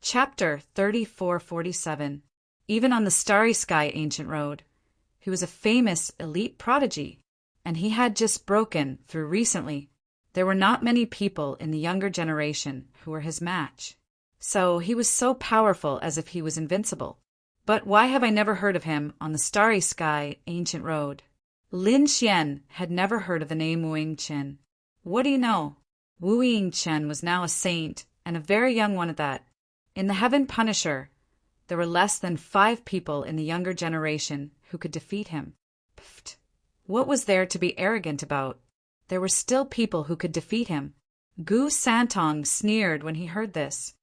Chapter 3447. Even on the starry sky ancient road. He was a famous elite prodigy, and he had just broken through recently. There were not many people in the younger generation who were his match. So he was so powerful as if he was invincible. But why have I never heard of him on the starry sky ancient road? Lin Xian had never heard of the name Wu Yingqian. What do you know? Wu Yingqian was now a saint, and a very young one at that. In the Heaven Punisher, there were less than 5 people in the younger generation who could defeat him. Pfft. What was there to be arrogant about? There were still people who could defeat him. Gu Santong sneered when he heard this.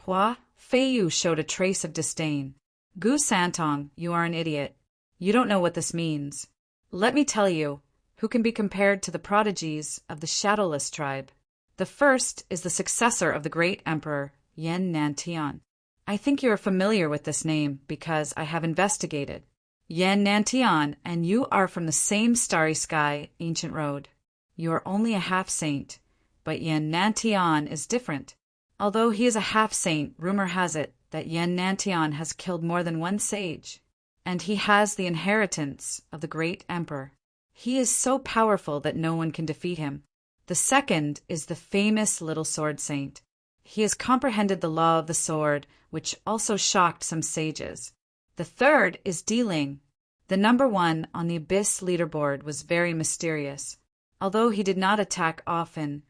Hua Feiyu showed a trace of disdain. Gu Santong, you are an idiot. You don't know what this means. Let me tell you, who can be compared to the prodigies of the Shadowless tribe. The first is the successor of the great emperor, Yan Nantian. I think you are familiar with this name because I have investigated. Yan Nantian and you are from the same starry sky ancient road. You are only a half-saint, but Yan Nantian is different. Although he is a half-saint, rumor has it that Yan Nantian has killed more than one sage, and he has the inheritance of the great emperor. He is so powerful that no one can defeat him. The second is the famous little sword saint. He has comprehended the law of the sword, which also shocked some sages. The third is Deling. The number 1 on the Abyss leaderboard was very mysterious. Although he did not attack often,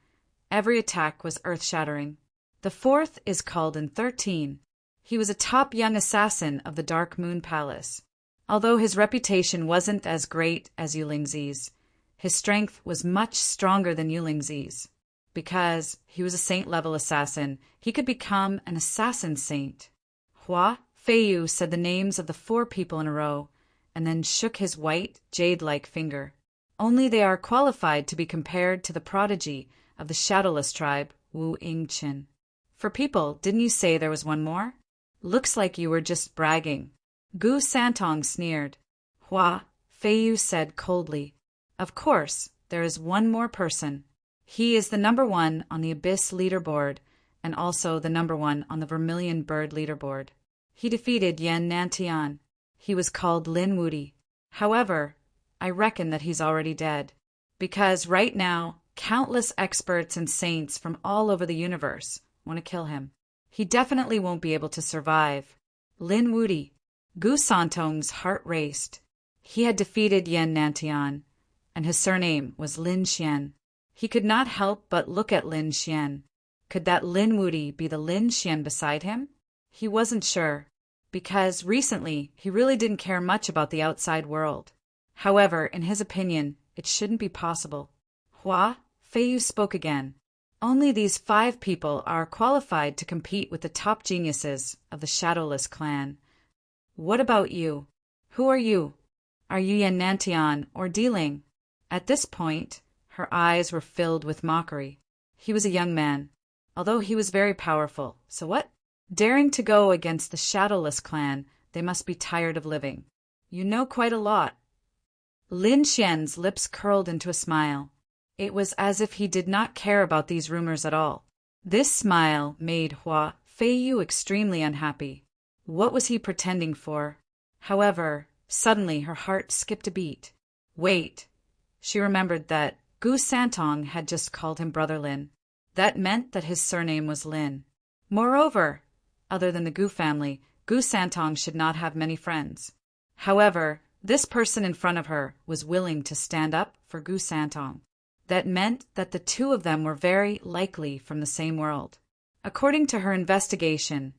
every attack was earth-shattering. The fourth is Calden 13. He was a top young assassin of the Dark Moon Palace. Although his reputation wasn't as great as Yulingzi's, his strength was much stronger than Yulingzi's. Because he was a saint-level assassin, he could become an assassin saint. Hua Feiyu said the names of the 4 people in a row, and then shook his white, jade-like finger. Only they are qualified to be compared to the prodigy of the Shadowless tribe, Wu Yingqian. For people, didn't you say there was one more? Looks like you were just bragging. Gu Santong sneered. Hua Feiyu said coldly. Of course, there is one more person. He is the number 1 on the Abyss leaderboard and also the number 1 on the Vermilion Bird leaderboard. He defeated Yan Nantian. He was called Lin Wudi. However, I reckon that he's already dead. Because right now, countless experts and saints from all over the universe want to kill him. He definitely won't be able to survive. Lin Wudi. Gu Santong's heart raced. He had defeated Yan Nantian, and his surname was Lin Xian. He could not help but look at Lin Xian. Could that Lin Wudi be the Lin Xian beside him? He wasn't sure, because recently he really didn't care much about the outside world. However, in his opinion, it shouldn't be possible. Hua Feiyu spoke again. Only these 5 people are qualified to compete with the top geniuses of the Shadowless clan. What about you? Who are you? Are you Yan Nantian or Deling? At this point, her eyes were filled with mockery. He was a young man, although he was very powerful. So what? Daring to go against the Shadowless clan, they must be tired of living. You know quite a lot. Lin Xian's lips curled into a smile. It was as if he did not care about these rumors at all. This smile made Hua Feiyu extremely unhappy. What was he pretending for? However, suddenly her heart skipped a beat. Wait. She remembered that Gu Santong had just called him Brother Lin. That meant that his surname was Lin. Moreover, other than the Gu family, Gu Santong should not have many friends. However, this person in front of her was willing to stand up for Gu Santong. That meant that the 2 of them were very likely from the same world. According to her investigation,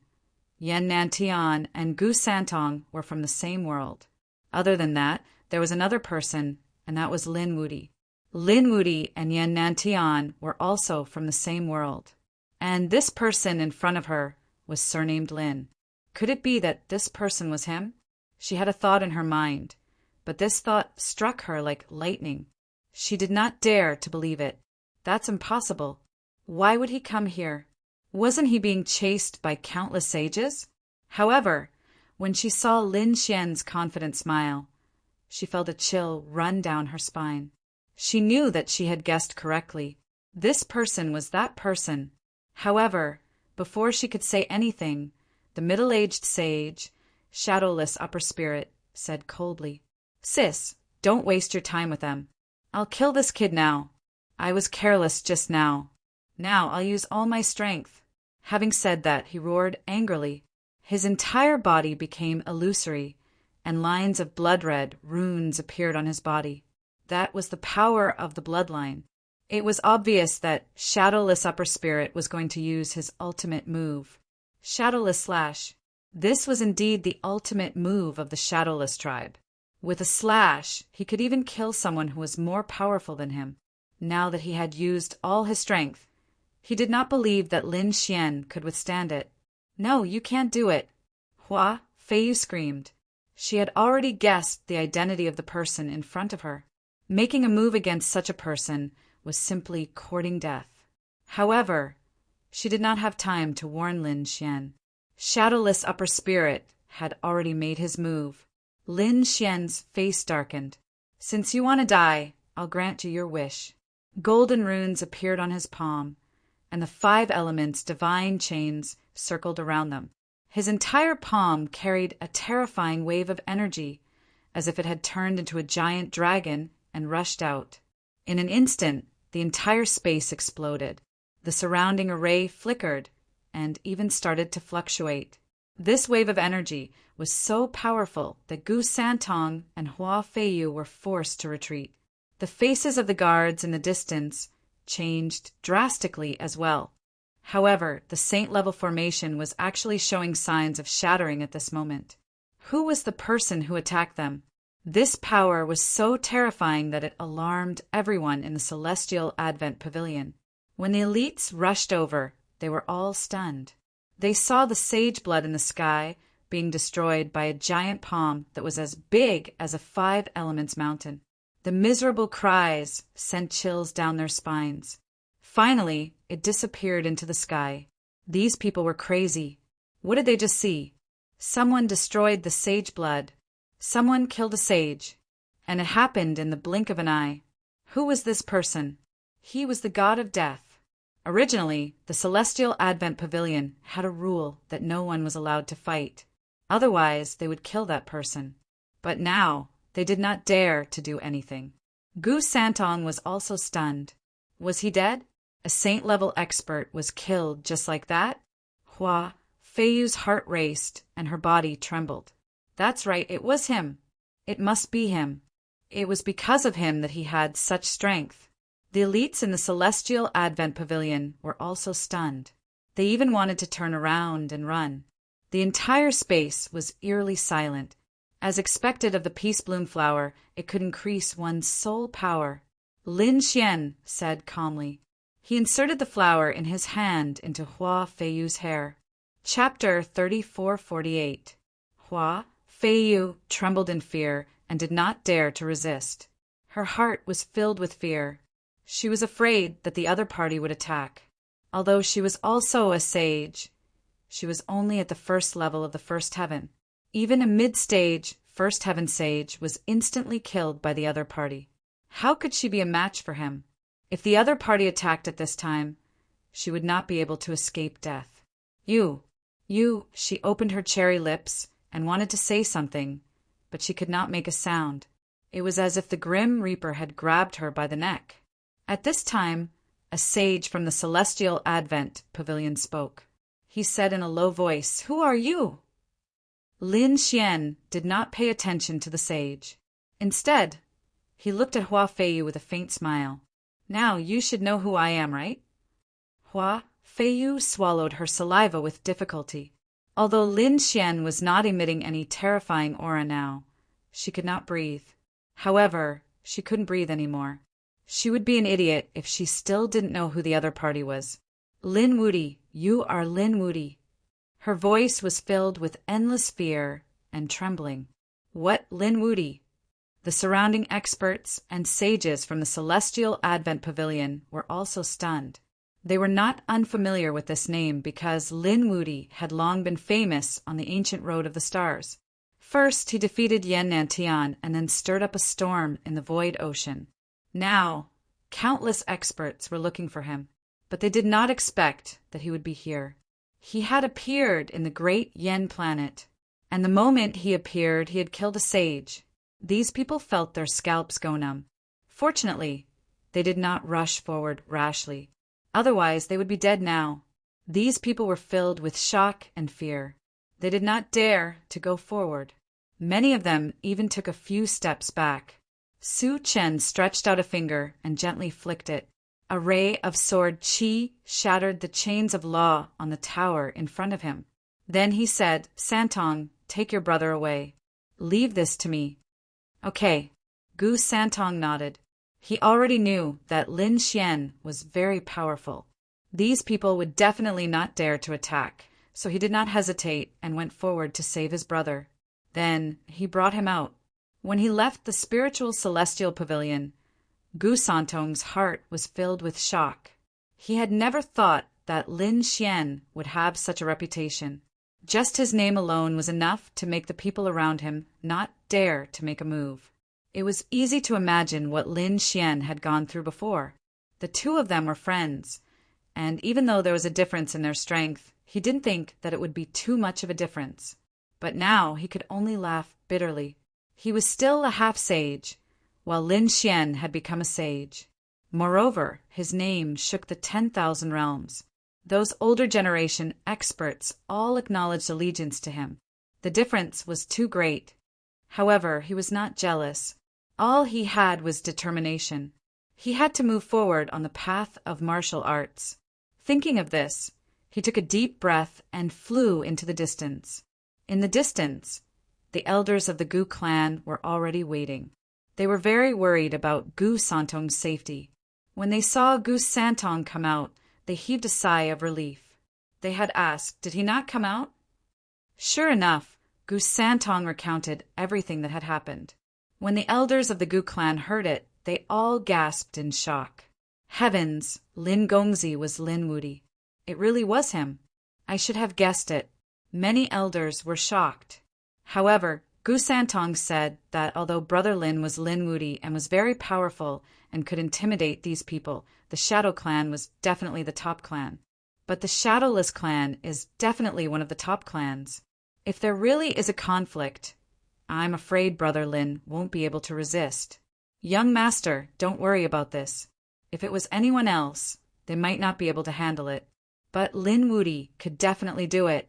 Yan Nantian and Gu Santong were from the same world. Other than that, there was another person, and that was Lin Wudi. Lin Wudi and Yan Nantian were also from the same world. And this person in front of her was surnamed Lin. Could it be that this person was him? She had a thought in her mind, but this thought struck her like lightning. She did not dare to believe it. That's impossible. Why would he come here? Wasn't he being chased by countless sages? However, when she saw Lin Xian's confident smile, she felt a chill run down her spine. She knew that she had guessed correctly. This person was that person. However, before she could say anything, the middle-aged sage, shadowless upper spirit, said coldly, "Sis, don't waste your time with them. I'll kill this kid now. I was careless just now. Now I'll use all my strength." Having said that, he roared angrily. His entire body became illusory, and lines of blood-red runes appeared on his body. That was the power of the bloodline. It was obvious that Shadowless Upper Spirit was going to use his ultimate move. Shadowless Slash. This was indeed the ultimate move of the Shadowless tribe. With a slash, he could even kill someone who was more powerful than him. Now that he had used all his strength, he did not believe that Lin Xian could withstand it. "No, you can't do it." "Hua," Feiyu screamed. She had already guessed the identity of the person in front of her. Making a move against such a person was simply courting death. However, she did not have time to warn Lin Xian. Shadowless Upper Spirit had already made his move. Lin Xian's face darkened. "Since you want to die, I'll grant you your wish." Golden runes appeared on his palm, and the 5 elements' divine chains circled around them. His entire palm carried a terrifying wave of energy, as if it had turned into a giant dragon and rushed out. In an instant, the entire space exploded. The surrounding array flickered and even started to fluctuate. This wave of energy was so powerful that Gu Santong and Hua Feiyu were forced to retreat. The faces of the guards in the distance changed drastically as well. However, the saint-level formation was actually showing signs of shattering at this moment. Who was the person who attacked them? This power was so terrifying that it alarmed everyone in the Celestial Advent Pavilion. When the elites rushed over, they were all stunned. They saw the sage blood in the sky being destroyed by a giant palm that was as big as a 5 elements mountain. The miserable cries sent chills down their spines. Finally, it disappeared into the sky. These people were crazy. What did they just see? Someone destroyed the sage blood. Someone killed a sage. And it happened in the blink of an eye. Who was this person? He was the god of death. Originally, the Celestial Advent Pavilion had a rule that no one was allowed to fight. Otherwise, they would kill that person. But now, they did not dare to do anything. Gu Santong was also stunned. Was he dead? A saint-level expert was killed just like that? Hua Feiyu's heart raced and her body trembled. That's right, it was him. It must be him. It was because of him that he had such strength. The elites in the Celestial Advent Pavilion were also stunned. They even wanted to turn around and run. The entire space was eerily silent. As expected of the Peace Bloom flower, it could increase one's soul power. Lin Xian said calmly. He inserted the flower in his hand into Hua Feiyu's hair. Chapter 3448. Hua Feiyu trembled in fear and did not dare to resist. Her heart was filled with fear. She was afraid that the other party would attack. Although she was also a sage, she was only at the first level of the first heaven. Even a mid-stage first heaven sage was instantly killed by the other party. How could she be a match for him? If the other party attacked at this time, she would not be able to escape death. You, she opened her cherry lips and wanted to say something, but she could not make a sound. It was as if the Grim Reaper had grabbed her by the neck. At this time, a sage from the Celestial Advent Pavilion spoke. He said in a low voice, "Who are you?" Lin Xian did not pay attention to the sage. Instead, he looked at Hua Feiyu with a faint smile. "Now you should know who I am, right?" Hua Feiyu swallowed her saliva with difficulty. Although Lin Xian was not emitting any terrifying aura now, she could not breathe. However, she couldn't breathe anymore. She would be an idiot if she still didn't know who the other party was. "Lin Wudi, you are Lin Wudi." Her voice was filled with endless fear and trembling. What Lin Wudi? The surrounding experts and sages from the Celestial Advent Pavilion were also stunned. They were not unfamiliar with this name because Lin Wudi had long been famous on the ancient road of the stars. First, he defeated Yan Nantian and then stirred up a storm in the void ocean. Now, countless experts were looking for him, but they did not expect that he would be here. He had appeared in the great Yen planet, and the moment he appeared he had killed a sage. These people felt their scalps go numb. Fortunately, they did not rush forward rashly. Otherwise, they would be dead now. These people were filled with shock and fear. They did not dare to go forward. Many of them even took a few steps back. Su Chen stretched out a finger and gently flicked it. A ray of sword qi shattered the chains of law on the tower in front of him. Then he said, "Santong, take your brother away. Leave this to me." "Okay." Gu Santong nodded. He already knew that Lin Xian was very powerful. These people would definitely not dare to attack, so he did not hesitate and went forward to save his brother. Then he brought him out. When he left the spiritual celestial pavilion, Gu Santong's heart was filled with shock. He had never thought that Lin Xian would have such a reputation. Just his name alone was enough to make the people around him not dare to make a move. It was easy to imagine what Lin Xian had gone through before. The two of them were friends, and even though there was a difference in their strength, he didn't think that it would be too much of a difference. But now he could only laugh bitterly. He was still a half-sage, while Lin Xian had become a sage. Moreover, his name shook the 10,000 realms. Those older generation experts all acknowledged allegiance to him. The difference was too great. However, he was not jealous. All he had was determination. He had to move forward on the path of martial arts. Thinking of this, he took a deep breath and flew into the distance. In the distance, the elders of the Gu clan were already waiting. They were very worried about Gu Santong's safety. When they saw Gu Santong come out, they heaved a sigh of relief. They had asked, did he not come out? Sure enough, Gu Santong recounted everything that had happened. When the elders of the Gu clan heard it, they all gasped in shock. Heavens, Lin Gongzi was Lin Wudi. It really was him. I should have guessed it. Many elders were shocked. However, Gu Santong said that although Brother Lin was Lin Wudi and was very powerful and could intimidate these people, the Shadow Clan was definitely the top clan. But the Shadowless Clan is definitely one of the top clans. If there really is a conflict, I'm afraid Brother Lin won't be able to resist. Young Master, don't worry about this. If it was anyone else, they might not be able to handle it. But Lin Wudi could definitely do it.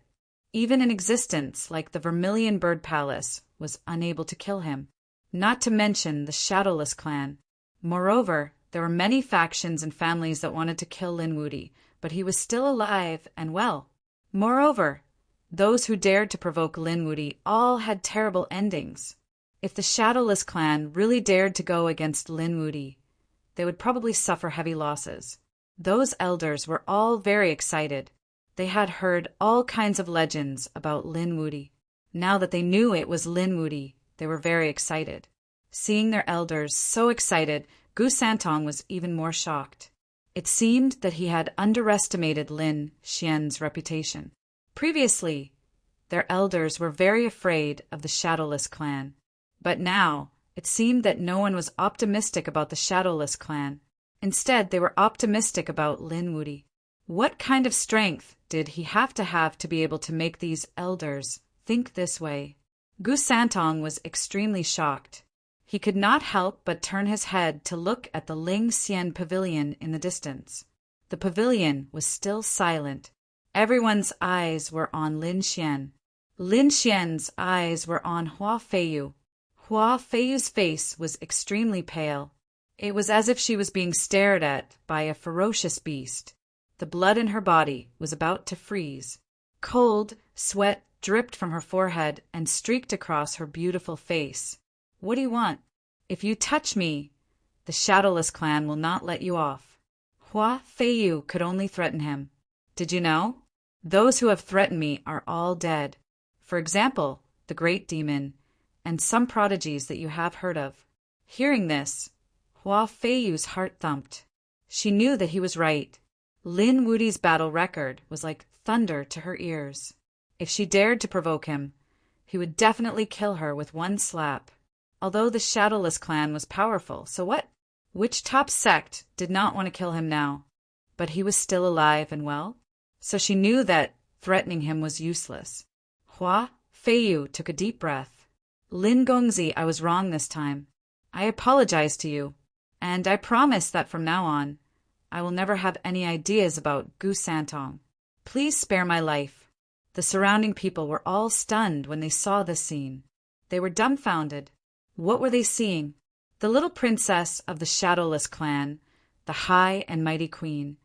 Even an existence like the Vermilion Bird Palace was unable to kill him, not to mention the Shadowless Clan. Moreover, there were many factions and families that wanted to kill Lin Wudi, but he was still alive and well. Moreover, those who dared to provoke Lin Wudi all had terrible endings. If the Shadowless Clan really dared to go against Lin Wudi, they would probably suffer heavy losses. Those elders were all very excited. They had heard all kinds of legends about Lin Wudi. Now that they knew it was Lin Wudi, they were very excited. Seeing their elders so excited, Gu Santong was even more shocked. It seemed that he had underestimated Lin Xian's reputation. Previously, their elders were very afraid of the Shadowless Clan. But now, it seemed that no one was optimistic about the Shadowless Clan. Instead, they were optimistic about Lin Wudi. What kind of strength did he have to be able to make these elders think this way? Gu Santong was extremely shocked. He could not help but turn his head to look at the Ling Xian pavilion in the distance. The pavilion was still silent. Everyone's eyes were on Lin Xian. Lin Xian's eyes were on Hua Feiyu. Hua Feiyu's face was extremely pale. It was as if she was being stared at by a ferocious beast. The blood in her body was about to freeze. Cold sweat dripped from her forehead and streaked across her beautiful face. What do you want? If you touch me, the Shadowless Clan will not let you off. Hua Feiyu could only threaten him. Did you know? Those who have threatened me are all dead. For example, the Great Demon, and some prodigies that you have heard of. Hearing this, Hua Feiyu's heart thumped. She knew that he was right. Lin Wudi's battle record was like thunder to her ears. If she dared to provoke him, he would definitely kill her with one slap. Although the Shadowless Clan was powerful, so what? Which top sect did not want to kill him now? But he was still alive and well, so she knew that Threatening him was useless. Hua Feiyu took a deep breath. Lin Gongzi, I was wrong this time. I apologize to you, and I promise that from now on, I will never have any ideas about Gu Santong. Please spare my life. The surrounding people were all stunned when they saw this scene. They were dumbfounded. What were they seeing? The little princess of the Shadowless clan, the high and mighty queen,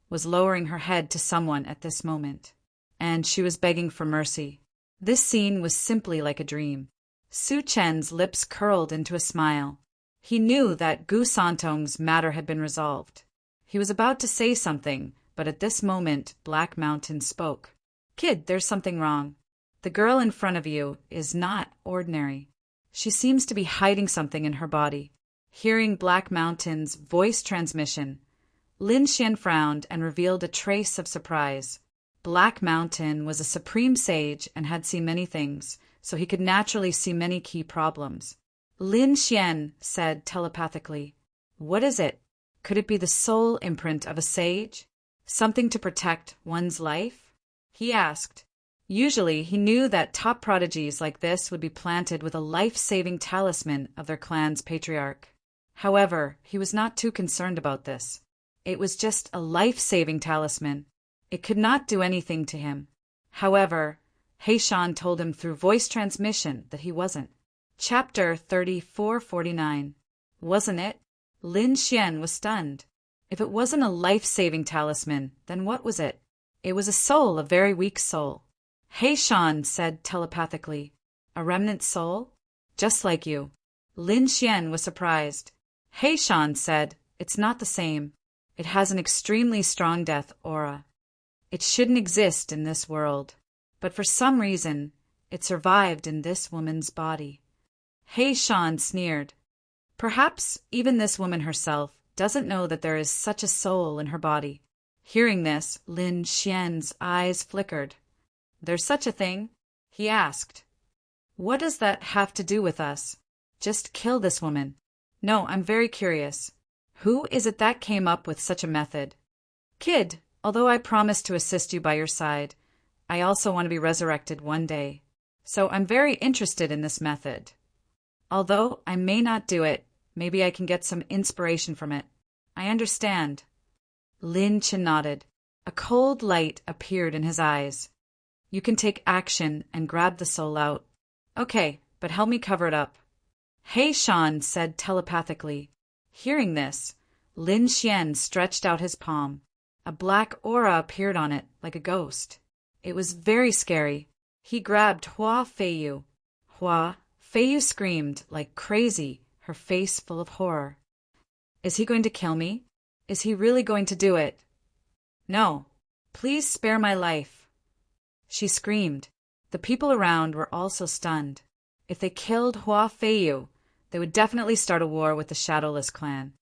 was lowering her head to someone at this moment, and she was begging for mercy. This scene was simply like a dream. Su Chen's lips curled into a smile. He knew that Gu Santong's matter had been resolved. He was about to say something, but at this moment Black Mountain spoke. Kid, there's something wrong. The girl in front of you is not ordinary. She seems to be hiding something in her body. Hearing Black Mountain's voice transmission, Lin Xian frowned and revealed a trace of surprise. Black Mountain was a supreme sage and had seen many things, so he could naturally see many key problems. Lin Xian said telepathically, "What is it? Could it be the soul imprint of a sage? Something to protect one's life?" He asked. Usually, he knew that top prodigies like this would be planted with a life-saving talisman of their clan's patriarch. However, he was not too concerned about this. It was just a life-saving talisman. It could not do anything to him. However, Heishan told him through voice transmission that he wasn't. Chapter 3449. Wasn't it? Lin Xian was stunned. If it wasn't a life-saving talisman, then what was it? It was a soul, a very weak soul. Heishan said telepathically, "A remnant soul? Just like you." Lin Xian was surprised. Heishan said, "It's not the same. It has an extremely strong death aura. It shouldn't exist in this world, but for some reason, it survived in this woman's body." Heishan sneered. Perhaps even this woman herself doesn't know that there is such a soul in her body. Hearing this, Lin Xian's eyes flickered. "There's such a thing?" he asked. "What does that have to do with us? Just kill this woman." "No, I'm very curious. Who is it that came up with such a method?" "Kid, although I promise to assist you by your side, I also want to be resurrected one day. So I'm very interested in this method. Although I may not do it, maybe I can get some inspiration from it. I understand." Lin Chen nodded. A cold light appeared in his eyes. "You can take action and grab the soul out." "Okay, but help me cover it up." Heishan said telepathically. Hearing this, Lin Xian stretched out his palm. A black aura appeared on it, like a ghost. It was very scary. He grabbed Hua Feiyu. Hua Feiyu screamed like crazy, her face full of horror. "Is he going to kill me? Is he really going to do it?" "No. Please spare my life," she screamed. The people around were also stunned. If they killed Hua Feiyu, they would definitely start a war with the Shadowless clan.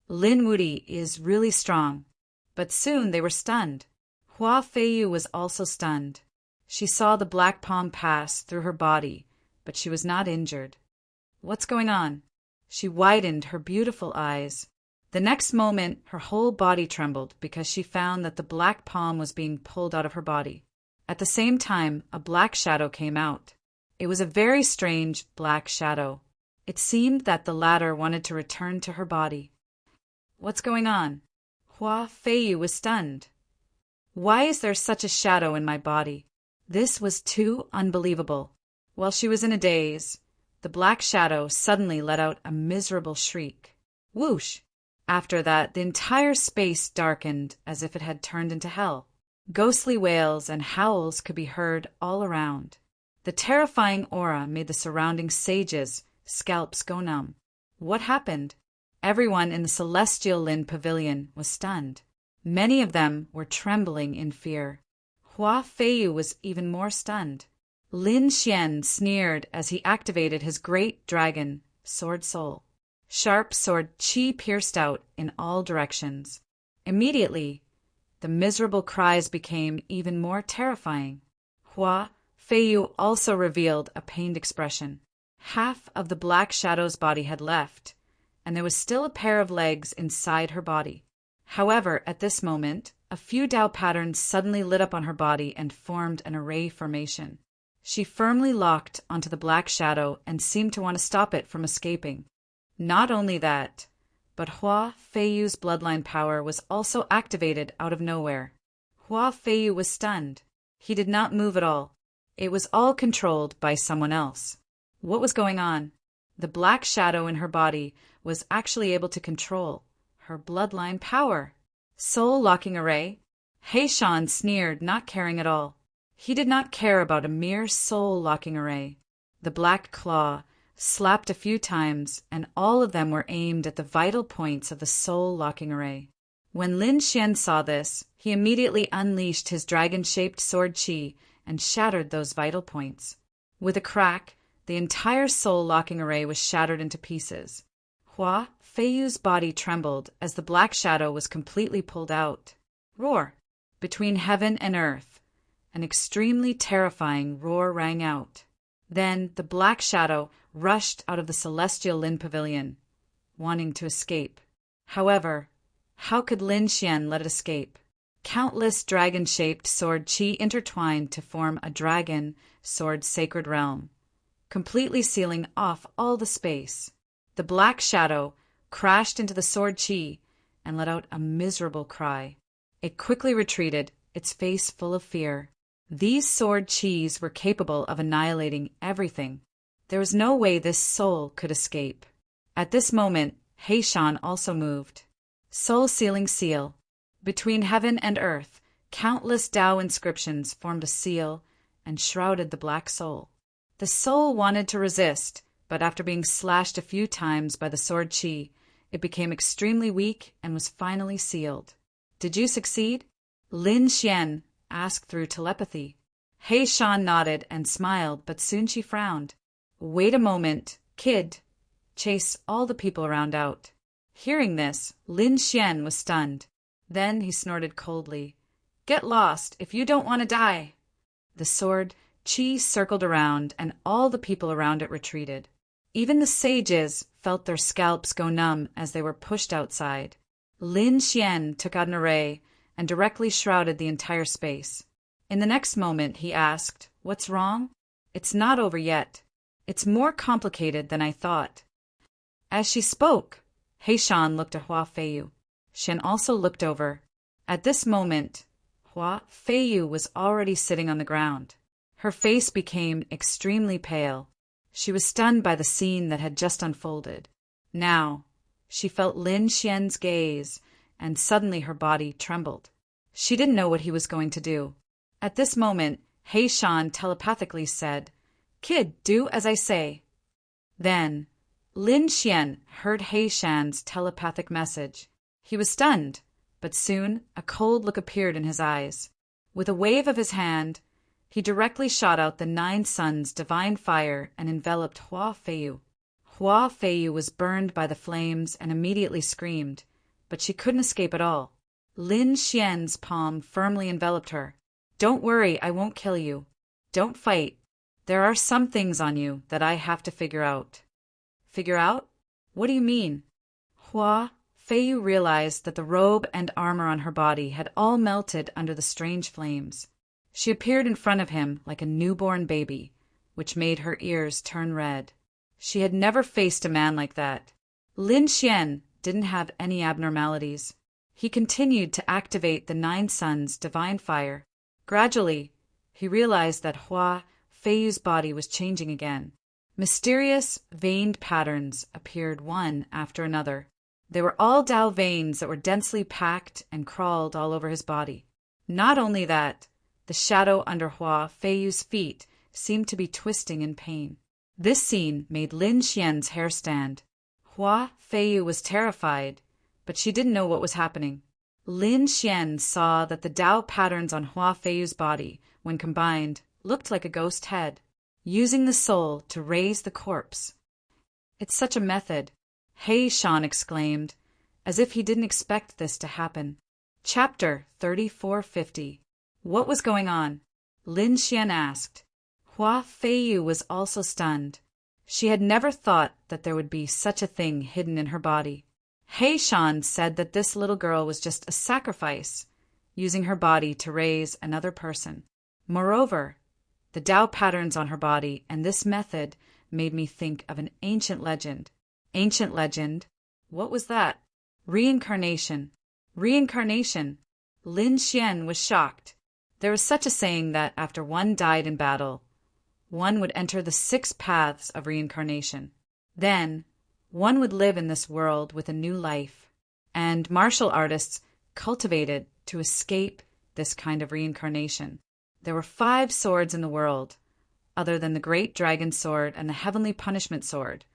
Lin Wudi is really strong, but soon they were stunned. Hua Feiyu was also stunned. She saw the black palm pass through her body, but she was not injured. What's going on? She widened her beautiful eyes. The next moment, her whole body trembled because she found that the black palm was being pulled out of her body. At the same time, a black shadow came out. It was a very strange black shadow. It seemed that the latter wanted to return to her body. What's going on? Hua Feiyu was stunned. Why is there such a shadow in my body? This was too unbelievable. While she was in a daze, the black shadow suddenly let out a miserable shriek. Whoosh! After that, the entire space darkened as if it had turned into hell. Ghostly wails and howls could be heard all around. The terrifying aura made the surrounding sages' scalps go numb. What happened? Everyone in the Celestial Lin Pavilion was stunned. Many of them were trembling in fear. Hua Feiyu was even more stunned. Lin Xian sneered as he activated his great dragon, Sword Soul. Sharp sword qi pierced out in all directions. Immediately, the miserable cries became even more terrifying. Hua Feiyu also revealed a pained expression. Half of the black shadow's body had left, and there was still a pair of legs inside her body. However, at this moment, a few Tao patterns suddenly lit up on her body and formed an array formation. She firmly locked onto the black shadow and seemed to want to stop it from escaping. Not only that, but Hua Feiyu's bloodline power was also activated out of nowhere. Hua Feiyu was stunned. He did not move at all. It was all controlled by someone else. What was going on? The black shadow in her body was actually able to control her bloodline power. Soul locking array? He Shan sneered, not caring at all. He did not care about a mere soul locking array. The black claw slapped a few times, and all of them were aimed at the vital points of the soul locking array. When Lin Xian saw this, he immediately unleashed his dragon-shaped sword qi and shattered those vital points. With a crack, the entire soul locking array was shattered into pieces. Hua Feiyu's body trembled as the black shadow was completely pulled out. Roar! Between heaven and earth, an extremely terrifying roar rang out. Then the black shadow rushed out of the celestial Lin Pavilion, wanting to escape. However, how could Lin Xian let it escape? Countless dragon-shaped sword qi intertwined to form a dragon sword sacred realm, completely sealing off all the space. The black shadow crashed into the sword qi and let out a miserable cry. It quickly retreated, its face full of fear. These sword qis were capable of annihilating everything. There was no way this soul could escape. At this moment, He Shan also moved. Soul sealing seal. Between heaven and earth, countless Tao inscriptions formed a seal and shrouded the black soul. The soul wanted to resist, but after being slashed a few times by the sword qi, it became extremely weak and was finally sealed. Did you succeed? Lin Xian asked through telepathy. He Shan nodded and smiled, but soon she frowned. Wait a moment, kid. Chase all the people around out. Hearing this, Lin Xian was stunned. Then he snorted coldly. Get lost if you don't want to die. The sword qi circled around and all the people around it retreated. Even the sages felt their scalps go numb as they were pushed outside. Lin Xian took out an array and directly shrouded the entire space. In the next moment, he asked, What's wrong? It's not over yet. It's more complicated than I thought. As she spoke, He Shan looked at Hua Feiyu. Shen also looked over. At this moment, Hua Feiyu was already sitting on the ground. Her face became extremely pale. She was stunned by the scene that had just unfolded. Now, she felt Lin Xian's gaze, and suddenly her body trembled. She didn't know what he was going to do. At this moment, He Shan telepathically said, Kid, do as I say. Then, Lin Xian heard He Shan's telepathic message. He was stunned, but soon a cold look appeared in his eyes. With a wave of his hand, he directly shot out the 9 suns' divine fire and enveloped Hua Feiyu. Hua Feiyu was burned by the flames and immediately screamed, but she couldn't escape at all. Lin Xian's palm firmly enveloped her. Don't worry, I won't kill you. Don't fight. There are some things on you that I have to figure out. Figure out? What do you mean? Hua Feiyu realized that the robe and armor on her body had all melted under the strange flames. She appeared in front of him like a newborn baby, which made her ears turn red. She had never faced a man like that. Lin Xian didn't have any abnormalities. He continued to activate the 9 suns' divine fire. Gradually, he realized that Hua Feiyu's body was changing again. Mysterious, veined patterns appeared one after another. They were all Tao veins that were densely packed and crawled all over his body. Not only that, the shadow under Hua Feiyu's feet seemed to be twisting in pain. This scene made Lin Xian's hair stand. Hua Feiyu was terrified, but she didn't know what was happening. Lin Xian saw that the Tao patterns on Hua Feiyu's body, when combined, looked like a ghost head, using the soul to raise the corpse. It's such a method, He Shan exclaimed, as if he didn't expect this to happen. Chapter 3450. What was going on? Lin Xian asked. Hua Feiyu was also stunned. She had never thought that there would be such a thing hidden in her body. He Shan said that this little girl was just a sacrifice, using her body to raise another person. Moreover, the Tao patterns on her body and this method made me think of an ancient legend. Ancient legend? What was that? Reincarnation. Reincarnation. Lin Xian was shocked. There was such a saying that after one died in battle, one would enter the 6 paths of reincarnation. Then, one would live in this world with a new life, and martial artists cultivated to escape this kind of reincarnation. There were 5 swords in the world, other than the Great Dragon Sword and the Heavenly Punishment Sword.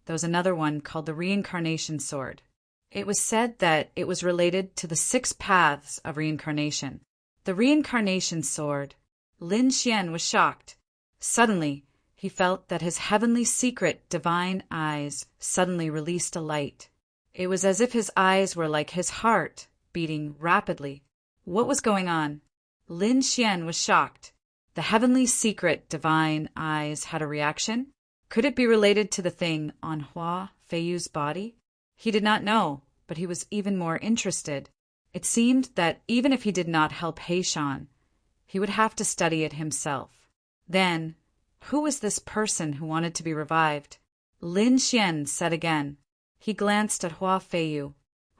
There was another one called the Reincarnation Sword. It was said that it was related to the 6 paths of reincarnation. The Reincarnation Sword. Lin Xian was shocked. Suddenly, he felt that his heavenly secret divine eyes suddenly released a light. It was as if his eyes were like his heart, beating rapidly. What was going on? Lin Xian was shocked. The heavenly secret divine eyes had a reaction? Could it be related to the thing on Hua Feiyu's body? He did not know, but he was even more interested. It seemed that even if he did not help He Shan, he would have to study it himself. Then, who was this person who wanted to be revived? Lin Xian said again. He glanced at Hua Feiyu.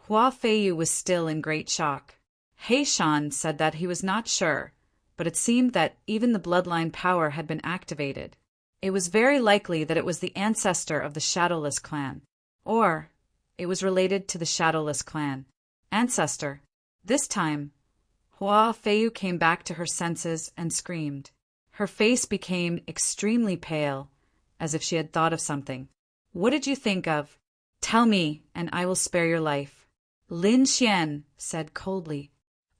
Hua Feiyu was still in great shock. He Shan said that he was not sure, but it seemed that even the bloodline power had been activated. It was very likely that it was the ancestor of the Shadowless clan. Or, it was related to the Shadowless clan. Ancestor. This time, Hua Feiyu came back to her senses and screamed. Her face became extremely pale, as if she had thought of something. What did you think of? Tell me, and I will spare your life. Lin Xian said coldly.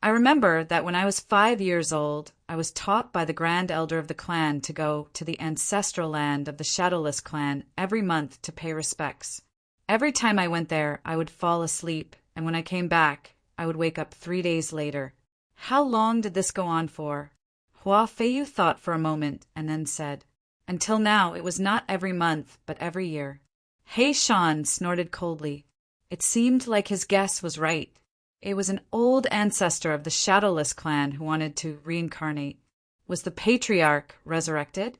I remember that when I was 5 years old, I was taught by the Grand Elder of the clan to go to the ancestral land of the Shadowless clan every month to pay respects. Every time I went there, I would fall asleep, and when I came back, I would wake up 3 days later. How long did this go on for? Hua Feiyu thought for a moment and then said, Until now it was not every month, but every year. He Shan snorted coldly. It seemed like his guess was right. It was an old ancestor of the Shadowless clan who wanted to reincarnate. Was the patriarch resurrected?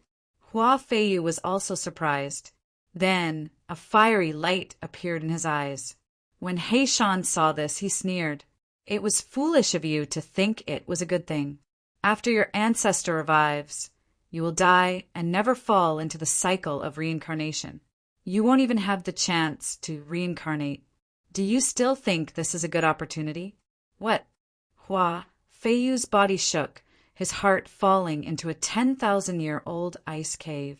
Hua Feiyu was also surprised. Then a fiery light appeared in his eyes. When He Shan saw this, he sneered. It was foolish of you to think it was a good thing. After your ancestor revives, you will die and never fall into the cycle of reincarnation. You won't even have the chance to reincarnate. Do you still think this is a good opportunity? What? Hua Feiyu's body shook, his heart falling into a 10,000-year-old ice cave.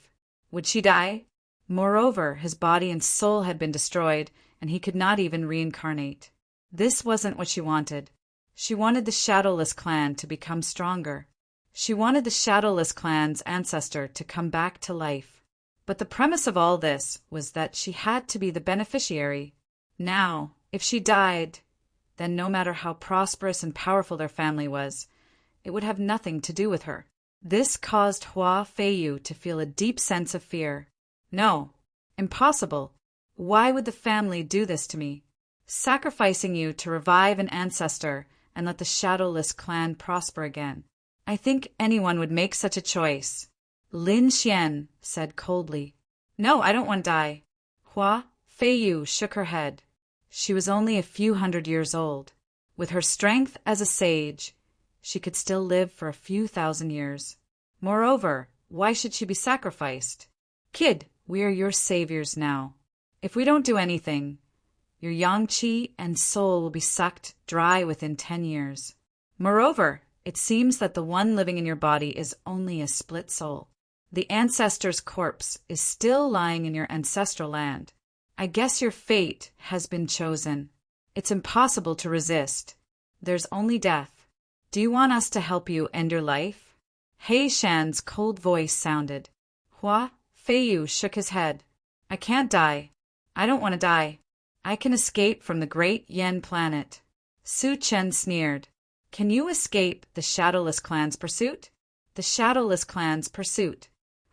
Would she die? Moreover, his body and soul had been destroyed, and he could not even reincarnate. This wasn't what she wanted. She wanted the Shadowless clan to become stronger. She wanted the Shadowless clan's ancestor to come back to life. But the premise of all this was that she had to be the beneficiary. Now, if she died, then no matter how prosperous and powerful their family was, it would have nothing to do with her. This caused Hua Feiyu to feel a deep sense of fear. No, impossible. Why would the family do this to me? Sacrificing you to revive an ancestor and let the Shadowless clan prosper again. I think anyone would make such a choice. Lin Xian said coldly. No, I don't want to die. Hua Feiyu shook her head. She was only a few 100 years old. With her strength as a sage, she could still live for a few 1,000 years. Moreover, why should she be sacrificed? Kid, we are your saviors now. If we don't do anything, your yang qi and soul will be sucked dry within 10 years. Moreover, it seems that the one living in your body is only a split soul. The ancestor's corpse is still lying in your ancestral land. I guess your fate has been chosen. It's impossible to resist. There's only death. Do you want us to help you end your life? He Shan's cold voice sounded. Hua Feiyu shook his head. I can't die. I don't want to die. I can escape from the great Yen planet. Su Chen sneered. Can you escape the Shadowless clan's pursuit? The Shadowless clan's pursuit.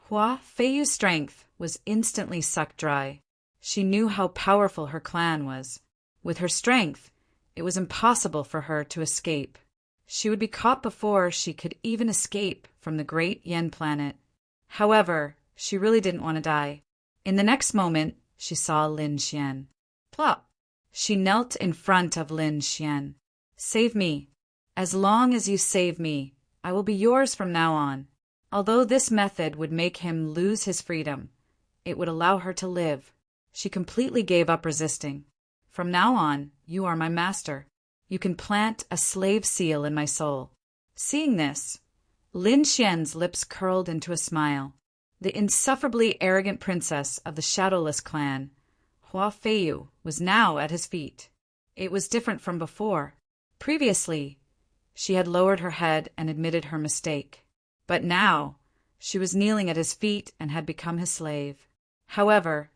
Hua Feiyu's strength was instantly sucked dry. She knew how powerful her clan was. With her strength, it was impossible for her to escape. She would be caught before she could even escape from the great Yen planet. However, she really didn't want to die. In the next moment, she saw Lin Xian. Plop! She knelt in front of Lin Xian. Save me. As long as you save me, I will be yours from now on. Although this method would make him lose his freedom, it would allow her to live. She completely gave up resisting. From now on, you are my master. You can plant a slave seal in my soul. Seeing this, Lin Xian's lips curled into a smile. The insufferably arrogant princess of the Shadowless clan, Hua Feiyu, was now at his feet. It was different from before. Previously, she had lowered her head and admitted her mistake. But now, she was kneeling at his feet and had become his slave. However,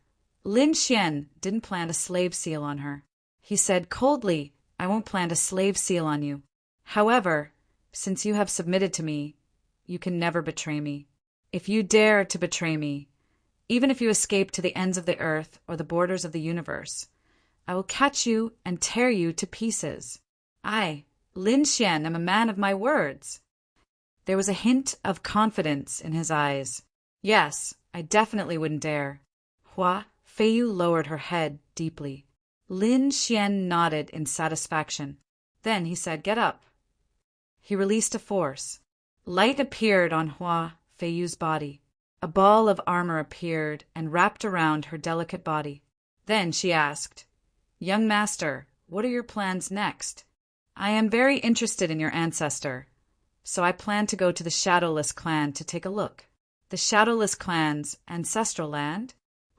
Lin Xian didn't plant a slave seal on her. He said coldly, I won't plant a slave seal on you. However, since you have submitted to me, you can never betray me. If you dare to betray me, even if you escape to the ends of the earth or the borders of the universe, I will catch you and tear you to pieces. I, Lin Xian, am a man of my words. There was a hint of confidence in his eyes. Yes, I definitely wouldn't dare. Hua Feiyu lowered her head deeply. Lin Xian nodded in satisfaction. Then he said, get up. He released a force. Light appeared on Hua Feiyu's body. A ball of armor appeared and wrapped around her delicate body. Then she asked, Young master, what are your plans next? I am very interested in your ancestor, so I plan to go to the Shadowless clan to take a look. The Shadowless clan's ancestral land?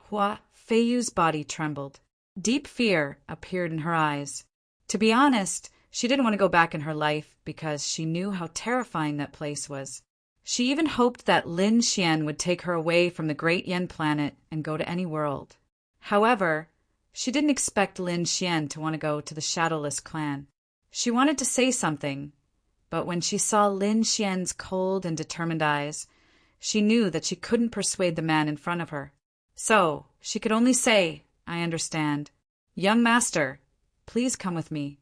Hua Feiyu's body trembled. Deep fear appeared in her eyes. To be honest, she didn't want to go back in her life because she knew how terrifying that place was. She even hoped that Lin Xian would take her away from the great Yen planet and go to any world. However, she didn't expect Lin Xian to want to go to the Shadowless clan. She wanted to say something, but when she saw Lin Xian's cold and determined eyes, she knew that she couldn't persuade the man in front of her. So, she could only say, I understand. Young master, please come with me.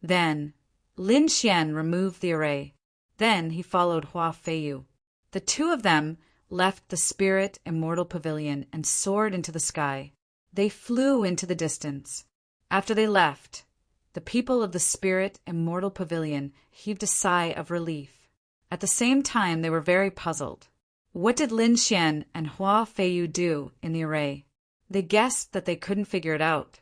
Then, Lin Xian removed the array. Then he followed Hua Feiyu. The two of them left the Spirit Immortal Pavilion and soared into the sky. They flew into the distance. After they left, the people of the Spirit Immortal Pavilion heaved a sigh of relief. At the same time, they were very puzzled. What did Lin Xian and Hua Feiyu do in the array? They guessed that they couldn't figure it out.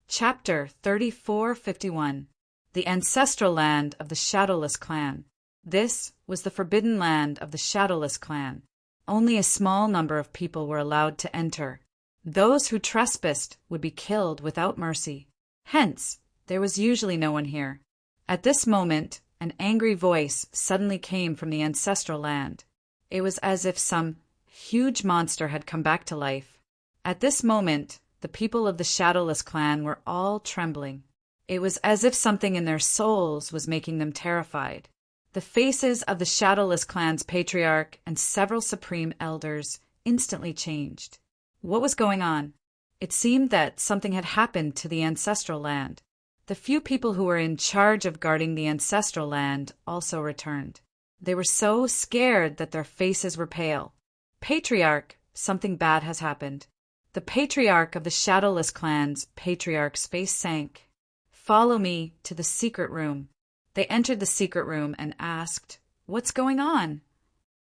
Chapter 3451. The Ancestral Land of the Shadowless Clan. This was the forbidden land of the Shadowless clan. Only a small number of people were allowed to enter. Those who trespassed would be killed without mercy. Hence, there was usually no one here. At this moment, an angry voice suddenly came from the ancestral land. It was as if some huge monster had come back to life. At this moment, the people of the Shadowless clan were all trembling. It was as if something in their souls was making them terrified. The faces of the Shadowless clan's patriarch and several supreme elders instantly changed. What was going on? It seemed that something had happened to the ancestral land. The few people who were in charge of guarding the ancestral land also returned. They were so scared that their faces were pale. Patriarch, something bad has happened. The patriarch of the Shadowless clan's patriarch's face sank. Follow me to the secret room. They entered the secret room and asked, What's going on?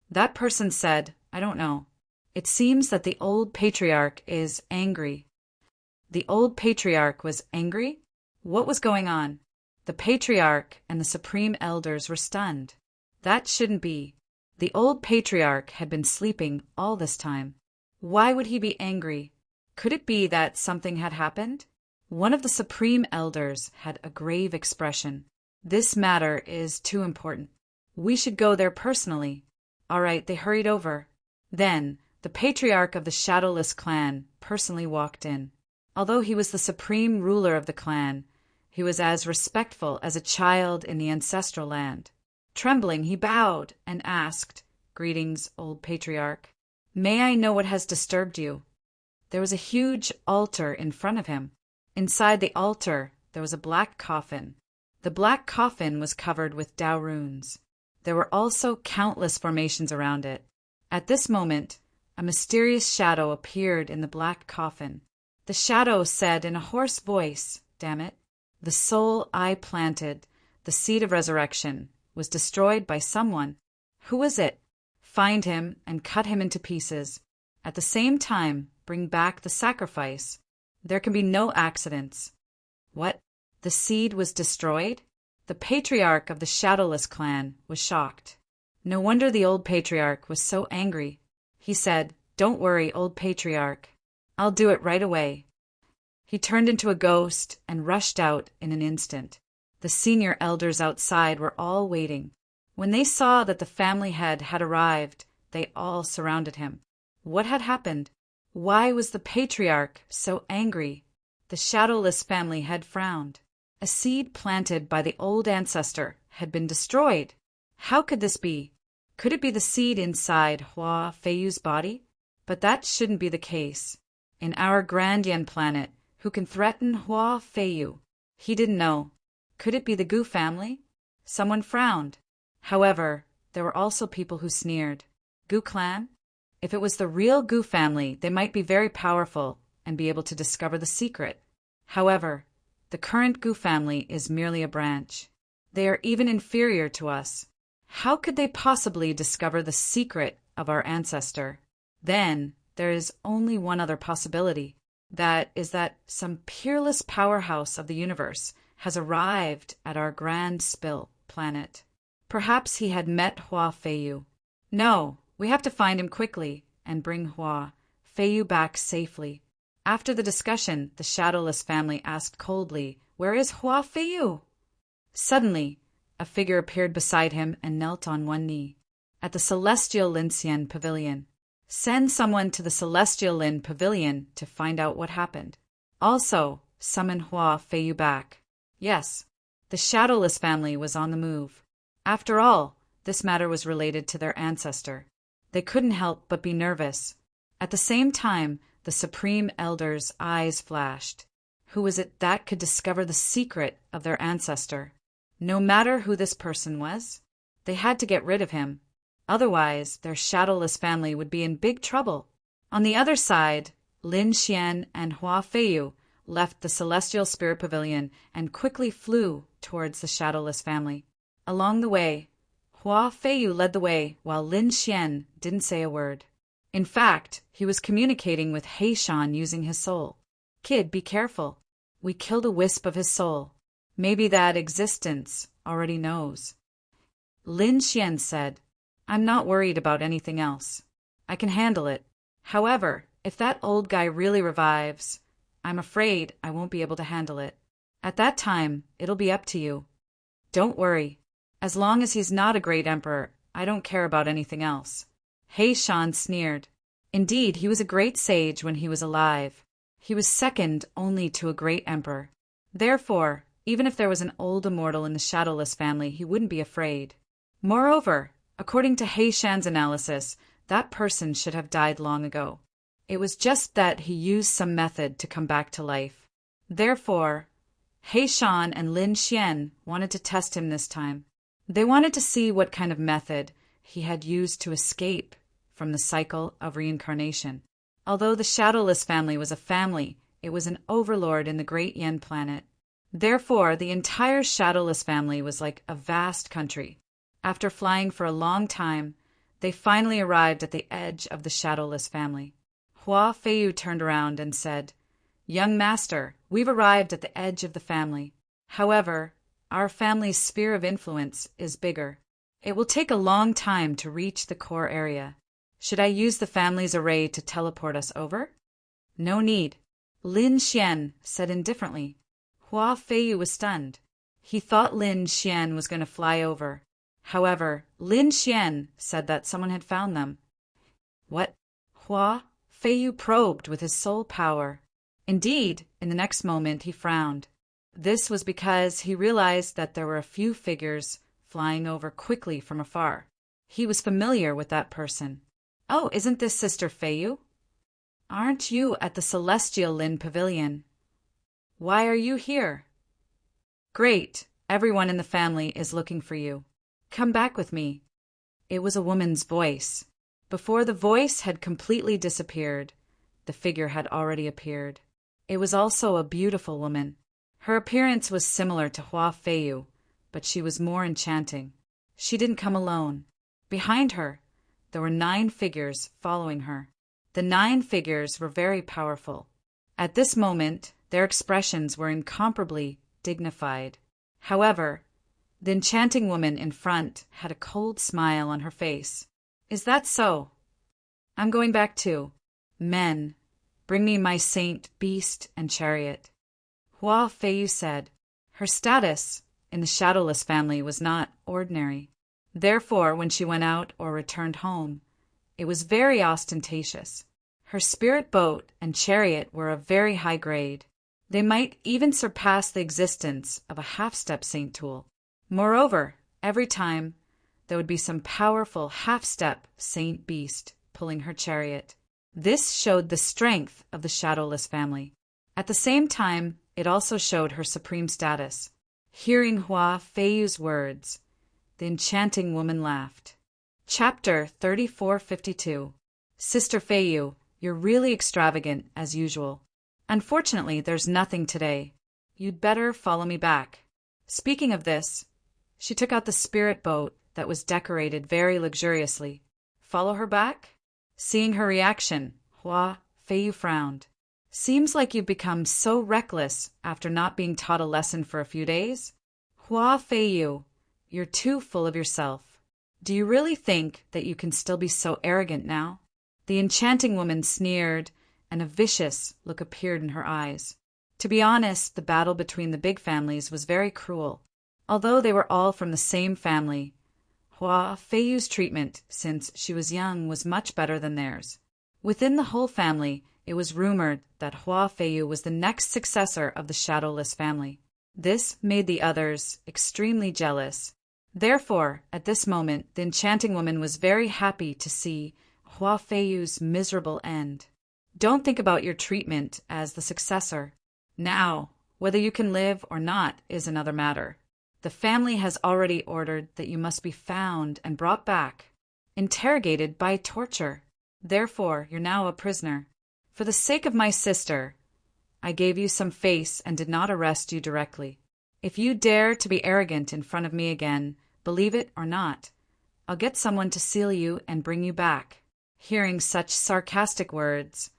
That person said, I don't know. It seems that the old patriarch is angry. The old patriarch was angry? What was going on? The patriarch and the supreme elders were stunned. That shouldn't be. The old patriarch had been sleeping all this time. Why would he be angry? Could it be that something had happened? One of the supreme elders had a grave expression. This matter is too important. We should go there personally. All right, they hurried over. Then, the patriarch of the Shadowless clan personally walked in. Although he was the supreme ruler of the clan, he was as respectful as a child in the ancestral land. Trembling, he bowed and asked, Greetings, old patriarch. May I know what has disturbed you? There was a huge altar in front of him. Inside the altar, there was a black coffin. The black coffin was covered with Dao runes. There were also countless formations around it. At this moment, a mysterious shadow appeared in the black coffin. The shadow said in a hoarse voice, "Damn it, the soul I planted, the seed of resurrection, was destroyed by someone. Who was it? Find him and cut him into pieces. At the same time, bring back the sacrifice. There can be no accidents." What? The seed was destroyed? The patriarch of the Shadowless clan was shocked. No wonder the old patriarch was so angry. He said, "Don't worry, old patriarch. I'll do it right away." He turned into a ghost and rushed out in an instant. The senior elders outside were all waiting. When they saw that the family head had arrived, they all surrounded him. What had happened? Why was the patriarch so angry? The Shadowless family had frowned. A seed planted by the old ancestor had been destroyed. How could this be? Could it be the seed inside Hua Feiyu's body? But that shouldn't be the case. In our Grand Yen planet, who can threaten Hua Feiyu? He didn't know. Could it be the Gu family? Someone frowned. However, there were also people who sneered. Gu clan? If it was the real Gu family, they might be very powerful and be able to discover the secret. However, the current Gu family is merely a branch. They are even inferior to us. How could they possibly discover the secret of our ancestor? Then, there is only one other possibility. That is that some peerless powerhouse of the universe has arrived at our Grand Spill planet. Perhaps he had met Hua Feiyu. No, we have to find him quickly and bring Hua Feiyu back safely. After the discussion, the Shadowless family asked coldly, "Where is Hua Feiyu?" Suddenly, a figure appeared beside him and knelt on one knee. At the Celestial Lincian Pavilion. Send someone to the Celestial Lin Pavilion to find out what happened. Also, summon Hua Feiyu back. Yes, the Shadowless family was on the move. After all, this matter was related to their ancestor. They couldn't help but be nervous. At the same time, the Supreme Elder's eyes flashed. Who was it that could discover the secret of their ancestor? No matter who this person was, they had to get rid of him. Otherwise, their Shadowless family would be in big trouble. On the other side, Lin Xian and Hua Feiyu left the Celestial Spirit Pavilion and quickly flew towards the Shadowless family. Along the way, Hua Feiyu led the way while Lin Xian didn't say a word. In fact, he was communicating with Heishan using his soul. "Kid, be careful. We killed a wisp of his soul. Maybe that existence already knows." Lin Xian said, "I'm not worried about anything else. I can handle it. However, if that old guy really revives, I'm afraid I won't be able to handle it. At that time, it'll be up to you. Don't worry. As long as he's not a great emperor, I don't care about anything else." Heishan sneered. Indeed, he was a great sage when he was alive. He was second only to a great emperor. Therefore, even if there was an old immortal in the Shadowless family, he wouldn't be afraid. Moreover, according to Heishan's analysis, that person should have died long ago. It was just that he used some method to come back to life. Therefore, Heishan and Lin Xian wanted to test him this time. They wanted to see what kind of method he had used to escape from the cycle of reincarnation. Although the Shadowless family was a family, it was an overlord in the Great Yen planet. Therefore, the entire Shadowless family was like a vast country. After flying for a long time, they finally arrived at the edge of the Shadowless family. Hua Feiyu turned around and said, "Young master, we've arrived at the edge of the family. However, our family's sphere of influence is bigger. It will take a long time to reach the core area. Should I use the family's array to teleport us over?" "No need," Lin Xian said indifferently. Hua Feiyu was stunned. He thought Lin Xian was going to fly over. However, Lin Xian said that someone had found them. What? Hua Feiyu probed with his soul power. Indeed, in the next moment he frowned. This was because he realized that there were a few figures flying over quickly from afar. He was familiar with that person. "Oh, isn't this Sister Feiyu? Aren't you at the Celestial Lin Pavilion? Why are you here?" Great, everyone in the family is looking for you. Come back with me. It was a woman's voice. Before the voice had completely disappeared, the figure had already appeared. It was also a beautiful woman. Her appearance was similar to Hua Feiyu, but she was more enchanting. She didn't come alone. Behind her, there were 9 figures following her. The 9 figures were very powerful. At this moment, their expressions were incomparably dignified. However, the enchanting woman in front had a cold smile on her face. Is that so? I'm going back too. Men, bring me my saint, beast, and chariot. Hua Feiyu said. Her status in the Shadowless family was not ordinary. Therefore, when she went out or returned home, it was very ostentatious. Her spirit boat and chariot were of very high grade. They might even surpass the existence of a half-step saint tool. Moreover, every time, there would be some powerful half-step saint beast pulling her chariot. This showed the strength of the Shadowless family. At the same time, it also showed her supreme status. Hearing Hua Feiyu's words, the enchanting woman laughed. Chapter 3452. Sister Feiyu, you're really extravagant, as usual. Unfortunately, there's nothing today. You'd better follow me back. Speaking of this, she took out the spirit boat that was decorated very luxuriously. Follow her back? Seeing her reaction, Hua Feiyu frowned. Seems like you've become so reckless after not being taught a lesson for a few days. Hua Feiyu, you're too full of yourself. Do you really think that you can still be so arrogant now? The enchanting woman sneered, and a vicious look appeared in her eyes. To be honest, the battle between the big families was very cruel. Although they were all from the same family, Hua Feiyu's treatment since she was young was much better than theirs. Within the whole family, it was rumored that Hua Feiyu was the next successor of the Shadowless family. This made the others extremely jealous. Therefore, at this moment, the enchanting woman was very happy to see Hua Feiyu's miserable end. Don't think about your treatment as the successor. Now, whether you can live or not is another matter. The family has already ordered that you must be found and brought back, interrogated by torture. Therefore, you're now a prisoner. For the sake of my sister, I gave you some face and did not arrest you directly. If you dare to be arrogant in front of me again, believe it or not, I'll get someone to seal you and bring you back. Hearing such sarcastic words,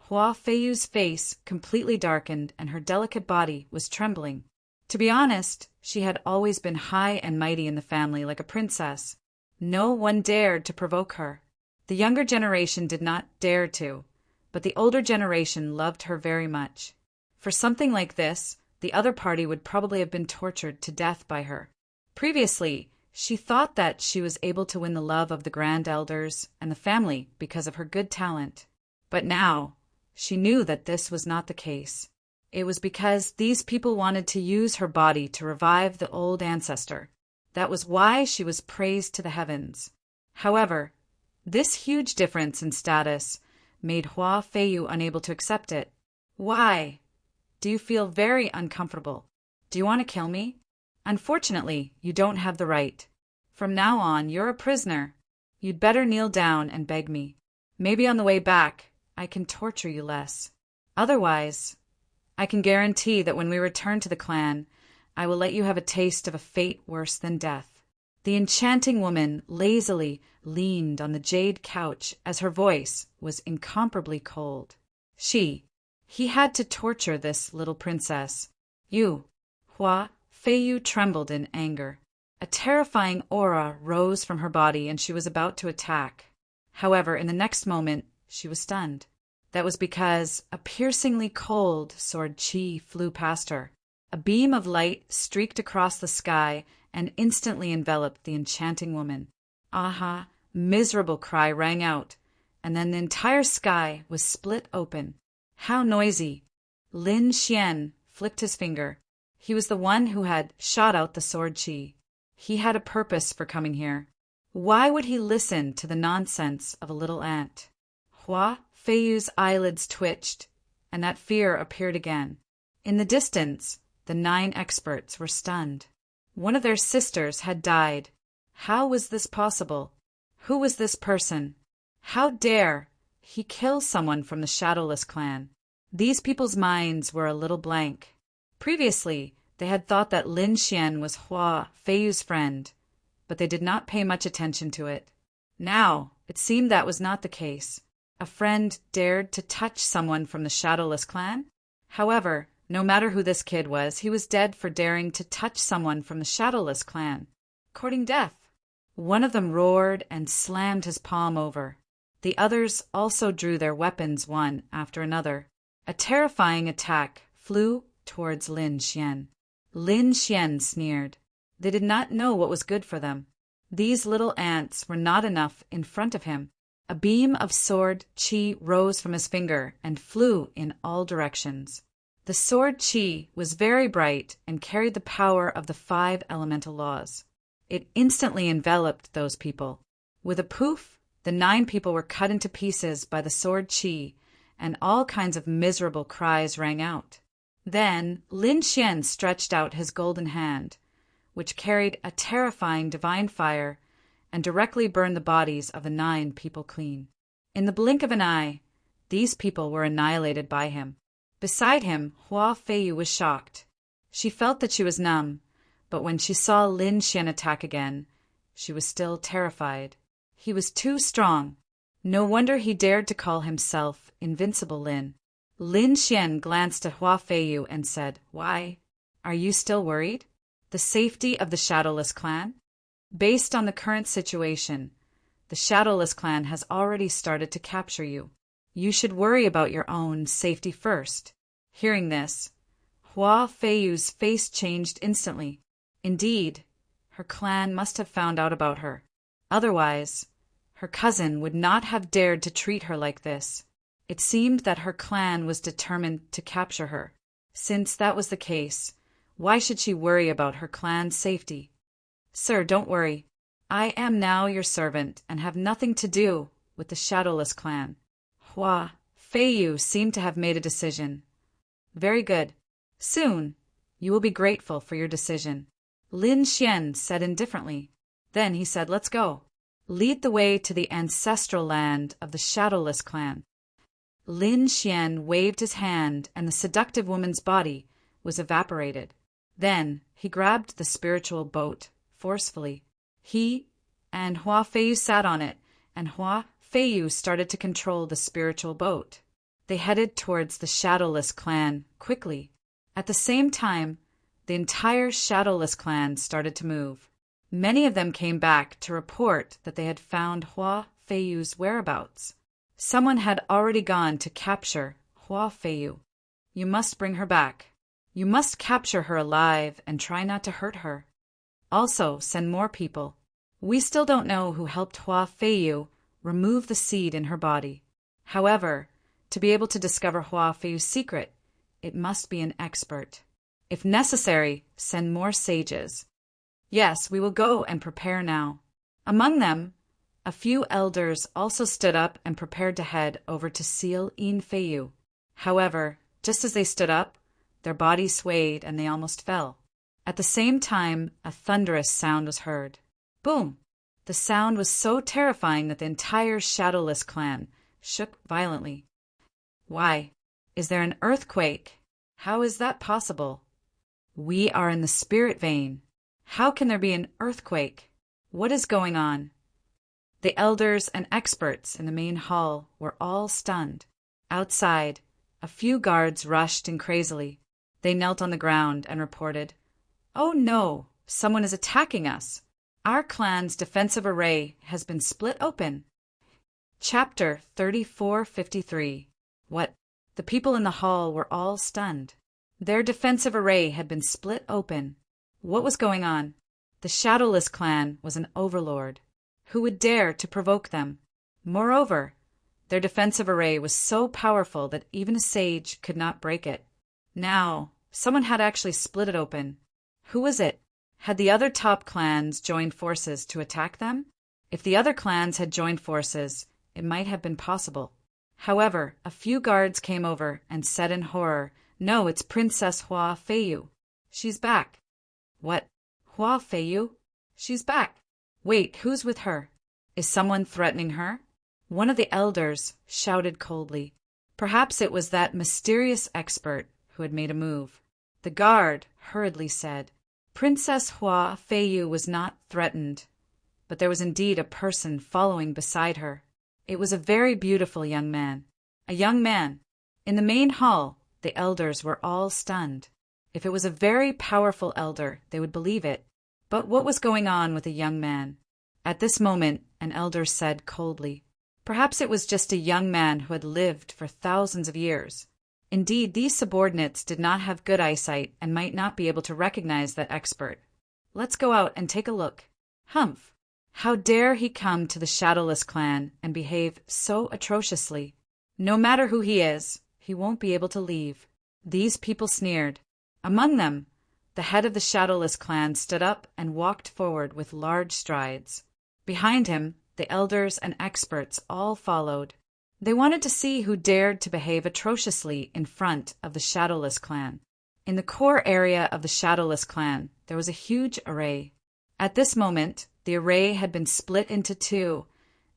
Hua Feiyu's face completely darkened and her delicate body was trembling. To be honest, she had always been high and mighty in the family like a princess. No one dared to provoke her. The younger generation did not dare to, but the older generation loved her very much. For something like this, the other party would probably have been tortured to death by her. Previously, she thought that she was able to win the love of the grand elders and the family because of her good talent. But now, she knew that this was not the case. It was because these people wanted to use her body to revive the old ancestor. That was why she was praised to the heavens. However, this huge difference in status made Hua Feiyu unable to accept it. Why? Do you feel very uncomfortable? Do you want to kill me? Unfortunately, you don't have the right. From now on, you're a prisoner. You'd better kneel down and beg me. Maybe on the way back, I can torture you less. Otherwise, I can guarantee that when we return to the clan, I will let you have a taste of a fate worse than death. The enchanting woman lazily leaned on the jade couch as her voice was incomparably cold. He had to torture this little princess. Hua Feiyu trembled in anger. A terrifying aura rose from her body and she was about to attack. However, in the next moment, she was stunned. That was because a piercingly cold sword chi flew past her. A beam of light streaked across the sky and instantly enveloped the enchanting woman. Aha! Miserable cry rang out, and then the entire sky was split open. How noisy! Lin Xian flicked his finger. He was the one who had shot out the sword chi. He had a purpose for coming here. Why would he listen to the nonsense of a little ant? Hua Feiyu's eyelids twitched, and that fear appeared again. In the distance, The 9 experts were stunned. One of their sisters had died. How was this possible? Who was this person? How dare he kill someone from the Shadowless clan? These people's minds were a little blank. Previously, they had thought that Lin Xian was Hua Feiyu's friend, but they did not pay much attention to it. Now, it seemed that was not the case. A friend dared to touch someone from the Shadowless clan? However, no matter who this kid was, he was dead for daring to touch someone from the Shadowless clan. Courting death. One of them roared and slammed his palm over. The others also drew their weapons one after another. A terrifying attack flew towards Lin Xian. Lin Xian sneered. They did not know what was good for them. These little ants were not enough in front of him. A beam of sword qi rose from his finger and flew in all directions. The sword qi was very bright and carried the power of the 5 elemental laws. It instantly enveloped those people. With a poof, the 9 people were cut into pieces by the sword qi, and all kinds of miserable cries rang out. Then Lin Xian stretched out his golden hand, which carried a terrifying divine fire, and directly burned the bodies of the 9 people clean. In the blink of an eye, these people were annihilated by him. Beside him, Hua Feiyu was shocked. She felt that she was numb, but when she saw Lin Xian attack again, she was still terrified. He was too strong. No wonder he dared to call himself Invincible Lin. Lin Xian glanced at Hua Feiyu and said, "Why? Are you still worried? The safety of the Shadowless clan? Based on the current situation, the Shadowless clan has already started to capture you. You should worry about your own safety first." Hearing this, Hua Feiyu's face changed instantly. Indeed, her clan must have found out about her. Otherwise, her cousin would not have dared to treat her like this. It seemed that her clan was determined to capture her. Since that was the case, why should she worry about her clan's safety? "Sir, don't worry. I am now your servant and have nothing to do with the Shadowless clan." Hua Feiyu seemed to have made a decision. "Very good. Soon, you will be grateful for your decision," Lin Xian said indifferently. Then he said, "Let's go. Lead the way to the ancestral land of the Shadowless clan." Lin Xian waved his hand and the seductive woman's body was evaporated. Then he grabbed the spiritual boat forcefully. He and Hua Feiyu sat on it, and Hua Feiyu started to control the spiritual boat. They headed towards the Shadowless clan quickly. At the same time, the entire Shadowless clan started to move. Many of them came back to report that they had found Hua Feiyu's whereabouts. Someone had already gone to capture Hua Feiyu. "You must bring her back. You must capture her alive and try not to hurt her. Also, send more people. We still don't know who helped Hua Feiyu remove the seed in her body. However, to be able to discover Hua Feiyu's secret, it must be an expert. If necessary, send more sages. Yes, we will go and prepare now." Among them, a few elders also stood up and prepared to head over to seal In Feiyu. However, just as they stood up, their bodies swayed and they almost fell. At the same time, a thunderous sound was heard. Boom! The sound was so terrifying that the entire Shadowless clan shook violently. "Why? Is there an earthquake? How is that possible? We are in the spirit vein. How can there be an earthquake? What is going on?" The elders and experts in the main hall were all stunned. Outside, a few guards rushed in crazily. They knelt on the ground and reported, "Oh no, someone is attacking us. Our clan's defensive array has been split open." Chapter 3453. What? The people in the hall were all stunned. Their defensive array had been split open. What was going on? The Shadowless clan was an overlord. Who would dare to provoke them? Moreover, their defensive array was so powerful that even a sage could not break it. Now, someone had actually split it open. Who was it? Had the other top clans joined forces to attack them? If the other clans had joined forces, it might have been possible. However, a few guards came over and said in horror, "No, it's Princess Hua Feiyu." She's back. What? Hua Feiyu? She's back. Wait, who's with her? Is someone threatening her? One of the elders shouted coldly. Perhaps it was that mysterious expert who had made a move. The guard hurriedly said, Princess Hua Feiyu was not threatened, but there was indeed a person following beside her. It was a very beautiful young man. A young man. In the main hall, the elders were all stunned. If it was a very powerful elder, they would believe it. But what was going on with a young man? At this moment, an elder said coldly, Perhaps it was just a young man who had lived for thousands of years. Indeed, these subordinates did not have good eyesight and might not be able to recognize that expert. Let's go out and take a look. Humph! How dare he come to the Shadowless clan and behave so atrociously? No matter who he is, he won't be able to leave. These people sneered. Among them, the head of the Shadowless clan stood up and walked forward with large strides. Behind him, the elders and experts all followed. They wanted to see who dared to behave atrociously in front of the Shadowless clan. In the core area of the Shadowless clan, there was a huge array. At this moment, the array had been split into two,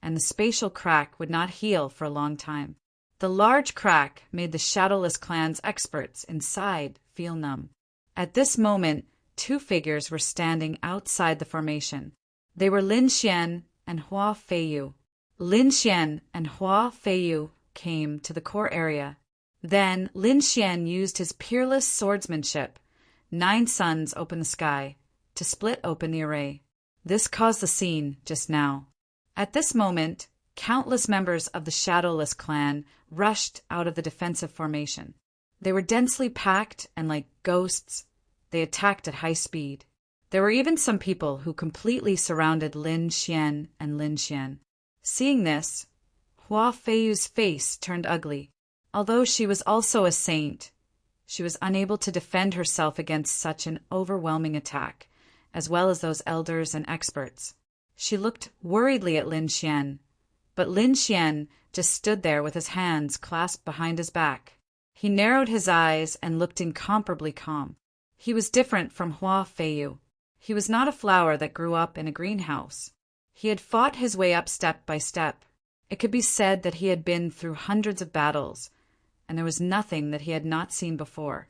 and the spatial crack would not heal for a long time. The large crack made the Shadowless clan's experts inside feel numb. At this moment, two figures were standing outside the formation. They were Lin Xian and Hua Feiyu. Lin Xian and Hua Feiyu came to the core area. Then Lin Xian used his peerless swordsmanship, 9 suns open the sky, to split open the array. This caused the scene just now. At this moment, countless members of the Shadowless clan rushed out of the defensive formation. They were densely packed and like ghosts, they attacked at high speed. There were even some people who completely surrounded Lin Xian and Lin Xian. Seeing this, Hua Feiyu's face turned ugly. Although she was also a saint, she was unable to defend herself against such an overwhelming attack, as well as those elders and experts. She looked worriedly at Lin Xian, but Lin Xian just stood there with his hands clasped behind his back. He narrowed his eyes and looked incomparably calm. He was different from Hua Feiyu. He was not a flower that grew up in a greenhouse. He had fought his way up step by step. It could be said that he had been through hundreds of battles, and there was nothing that he had not seen before.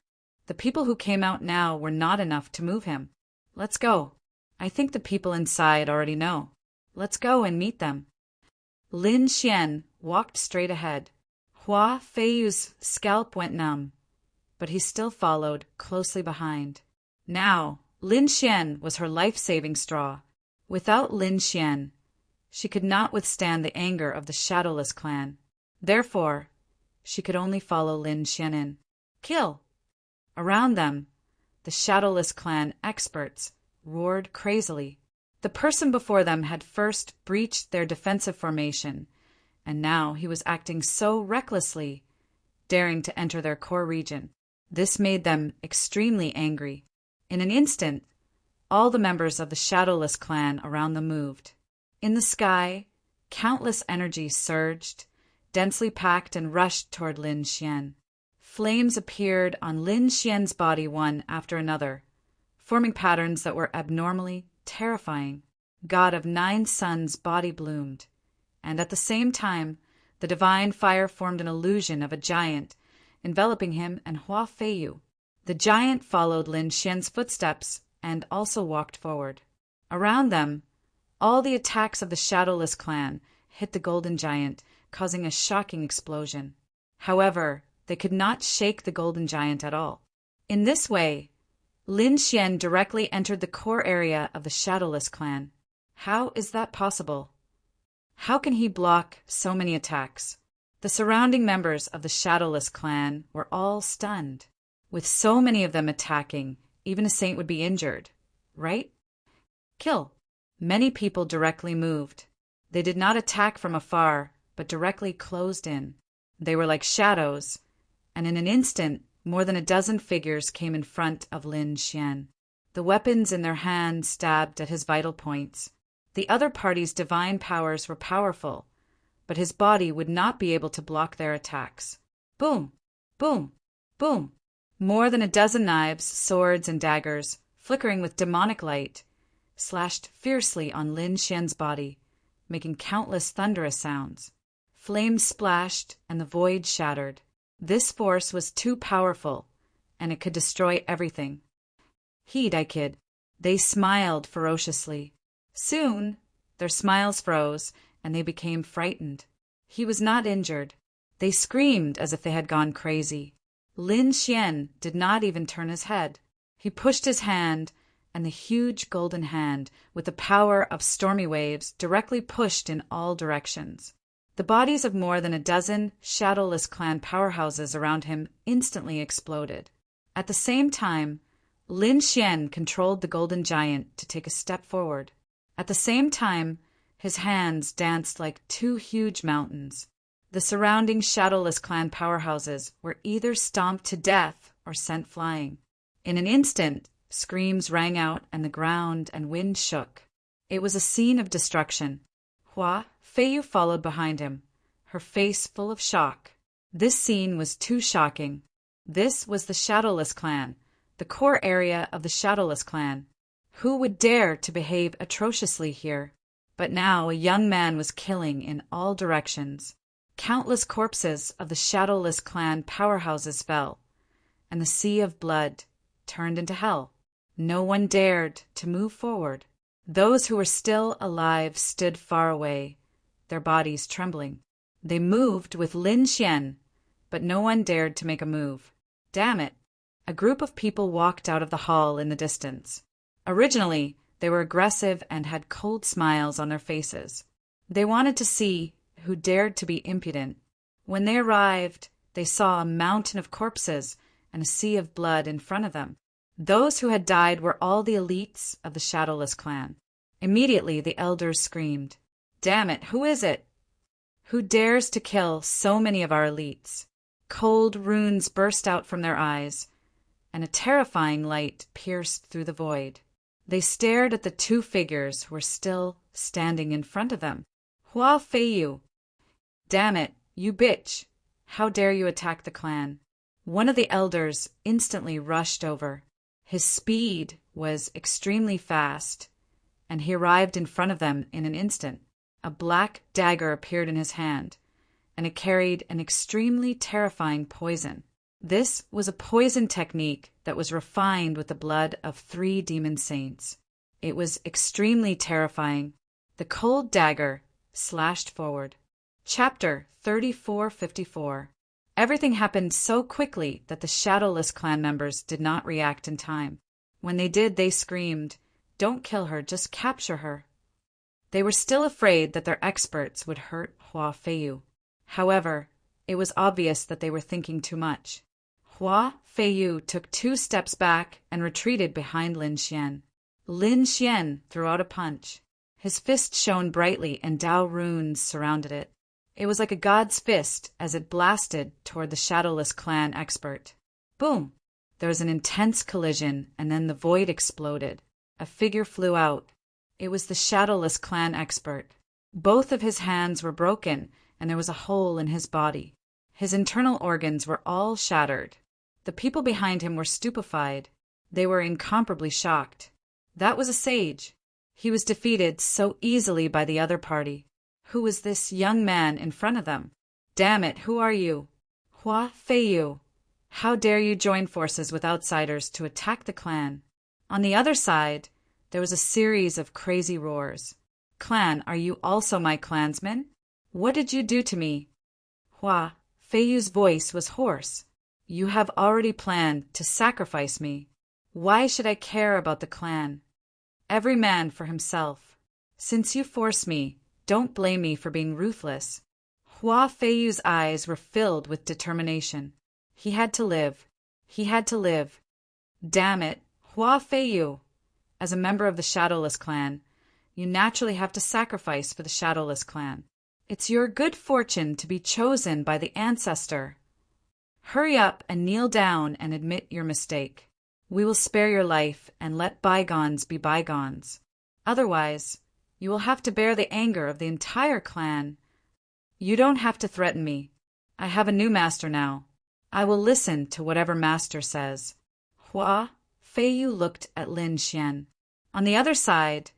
The people who came out now were not enough to move him. Let's go. I think the people inside already know. Let's go and meet them. Lin Xian walked straight ahead. Hua Feiyu's scalp went numb, but he still followed closely behind. Now, Lin Xian was her life-saving straw. Without Lin Xian, she could not withstand the anger of the Shadowless clan. Therefore, she could only follow Lin Xian in. Kill! Around them, the Shadowless clan experts roared crazily. The person before them had first breached their defensive formation, and now he was acting so recklessly, daring to enter their core region. This made them extremely angry. In an instant, all the members of the Shadowless clan around them moved. In the sky, countless energies surged, densely packed and rushed toward Lin Xian. Flames appeared on Lin Xian's body one after another, forming patterns that were abnormally terrifying. God of 9 suns' body bloomed, and at the same time, the divine fire formed an illusion of a giant, enveloping him and Hua Feiyu. The giant followed Lin Xian's footsteps and also walked forward. Around them, all the attacks of the Shadowless clan hit the golden giant, causing a shocking explosion. However, they could not shake the golden giant at all. In this way, Lin Xian directly entered the core area of the Shadowless clan. How is that possible? How can he block so many attacks? The surrounding members of the Shadowless clan were all stunned. With so many of them attacking, even a saint would be injured, right? Kill. Many people directly moved. They did not attack from afar, but directly closed in. They were like shadows, and in an instant, more than a dozen figures came in front of Lin Xian. The weapons in their hands stabbed at his vital points. The other party's divine powers were powerful, but his body would not be able to block their attacks. Boom! Boom! Boom! More than a dozen knives, swords, and daggers, flickering with demonic light, slashed fiercely on Lin Xian's body, making countless thunderous sounds. Flames splashed, and the void shattered. This force was too powerful, and it could destroy everything. Heed, I kid. They smiled ferociously. Soon, their smiles froze, and they became frightened. He was not injured. They screamed as if they had gone crazy. Lin Xian did not even turn his head. He pushed his hand, and the huge golden hand, with the power of stormy waves, directly pushed in all directions. The bodies of more than a dozen shadowless clan powerhouses around him instantly exploded. At the same time, Lin Xian controlled the golden giant to take a step forward. At the same time, his hands danced like two huge mountains. The surrounding shadowless clan powerhouses were either stomped to death or sent flying. In an instant, screams rang out and the ground and wind shook. It was a scene of destruction. Hua Feiyu followed behind him, her face full of shock. This scene was too shocking. This was the Shadowless clan, the core area of the Shadowless clan. Who would dare to behave atrociously here? But now a young man was killing in all directions. Countless corpses of the Shadowless clan powerhouses fell, and the sea of blood turned into hell. No one dared to move forward. Those who were still alive stood far away, their bodies trembling. They moved with Lin Xian, but no one dared to make a move. Damn it! A group of people walked out of the hall in the distance. Originally, they were aggressive and had cold smiles on their faces. They wanted to see who dared to be impudent. When they arrived, they saw a mountain of corpses and a sea of blood in front of them. Those who had died were all the elites of the Shadowless clan. Immediately, the elders screamed, "Damn it, who is it? Who dares to kill so many of our elites?" Cold runes burst out from their eyes, and a terrifying light pierced through the void. They stared at the two figures who were still standing in front of them. Hua Feiyu. "Damn it, you bitch! How dare you attack the clan?" One of the elders instantly rushed over. His speed was extremely fast, and he arrived in front of them in an instant. A black dagger appeared in his hand, and it carried an extremely terrifying poison. This was a poison technique that was refined with the blood of 3 demon saints. It was extremely terrifying. The cold dagger slashed forward. Chapter 3454. Everything happened so quickly that the Shadowless clan members did not react in time. When they did, they screamed, "Don't kill her, just capture her." They were still afraid that their experts would hurt Hua Feiyu. However, it was obvious that they were thinking too much. Hua Feiyu took 2 steps back and retreated behind Lin Xian. Lin Xian threw out a punch. His fist shone brightly and Dao runes surrounded it. It was like a god's fist as it blasted toward the Shadowless clan expert. Boom! There was an intense collision, and then the void exploded. A figure flew out. It was the Shadowless clan expert. Both of his hands were broken, and there was a hole in his body. His internal organs were all shattered. The people behind him were stupefied. They were incomparably shocked. That was a sage. He was defeated so easily by the other party. Who was this young man in front of them? Damn it, who are you? Hua Feiyu. How dare you join forces with outsiders to attack the clan? On the other side, there was a series of crazy roars. Clan, are you also my clansmen? What did you do to me? Hua Feiyu's voice was hoarse. You have already planned to sacrifice me. Why should I care about the clan? Every man for himself. Since you force me, don't blame me for being ruthless. Hua Feiyu's eyes were filled with determination. He had to live. He had to live. Damn it, Hua Feiyu. As a member of the Shadowless clan, you naturally have to sacrifice for the Shadowless clan. It's your good fortune to be chosen by the ancestor. Hurry up and kneel down and admit your mistake. We will spare your life and let bygones be bygones. Otherwise, you will have to bear the anger of the entire clan. You don't have to threaten me. I have a new master now. I will listen to whatever master says. Hua Feiyu looked at Lin Xian. On the other side,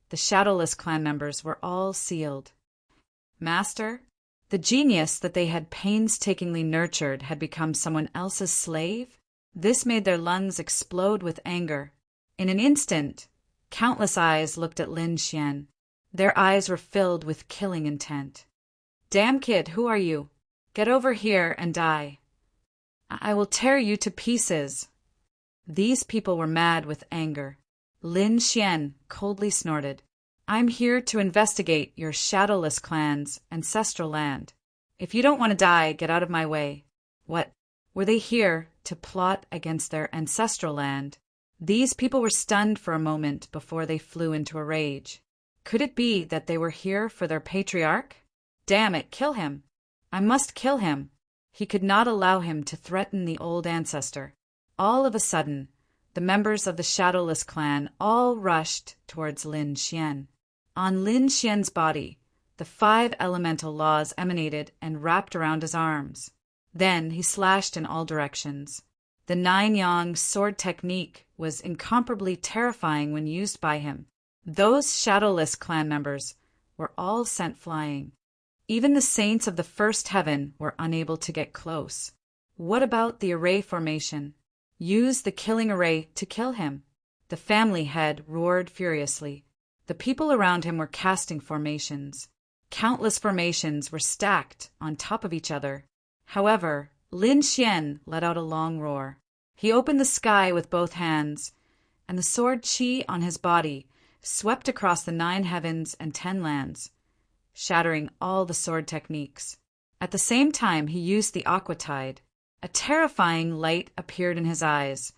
the Shadowless clan members were all sealed. Master? The genius that they had painstakingly nurtured had become someone else's slave? This made their lungs explode with anger. In an instant, countless eyes looked at Lin Xian. Their eyes were filled with killing intent. Damn kid, who are you? Get over here and die. I will tear you to pieces. These people were mad with anger. Lin Xian coldly snorted. I'm here to investigate your Shadowless clan's ancestral land. If you don't want to die, get out of my way. What? Were they here to plot against their ancestral land? These people were stunned for a moment before they flew into a rage. Could it be that they were here for their patriarch? Damn it, kill him. I must kill him. He could not allow him to threaten the old ancestor. All of a sudden, the members of the Shadowless clan all rushed towards Lin Xian. On Lin Xian's body, the 5 elemental laws emanated and wrapped around his arms. Then he slashed in all directions. The 9-yang sword technique was incomparably terrifying when used by him. Those Shadowless clan members were all sent flying. Even the saints of the first heaven were unable to get close. What about the array formation? Use the killing array to kill him. The family head roared furiously. The people around him were casting formations. Countless formations were stacked on top of each other. However, Lin Xian let out a long roar. He opened the sky with both hands, and the sword qi on his body swept across the 9 heavens and 10 lands, shattering all the sword techniques. At the same time, he used the aqua tide. A terrifying light appeared in his eyes,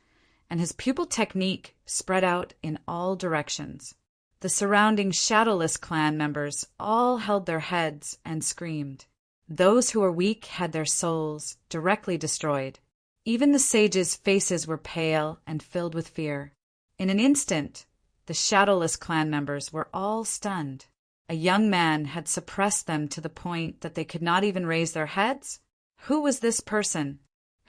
and his pupil technique spread out in all directions. The surrounding Shadowless clan members all held their heads and screamed. Those who were weak had their souls directly destroyed. Even the sages' faces were pale and filled with fear. In an instant, the Shadowless clan members were all stunned. A young man had suppressed them to the point that they could not even raise their heads? Who was this person?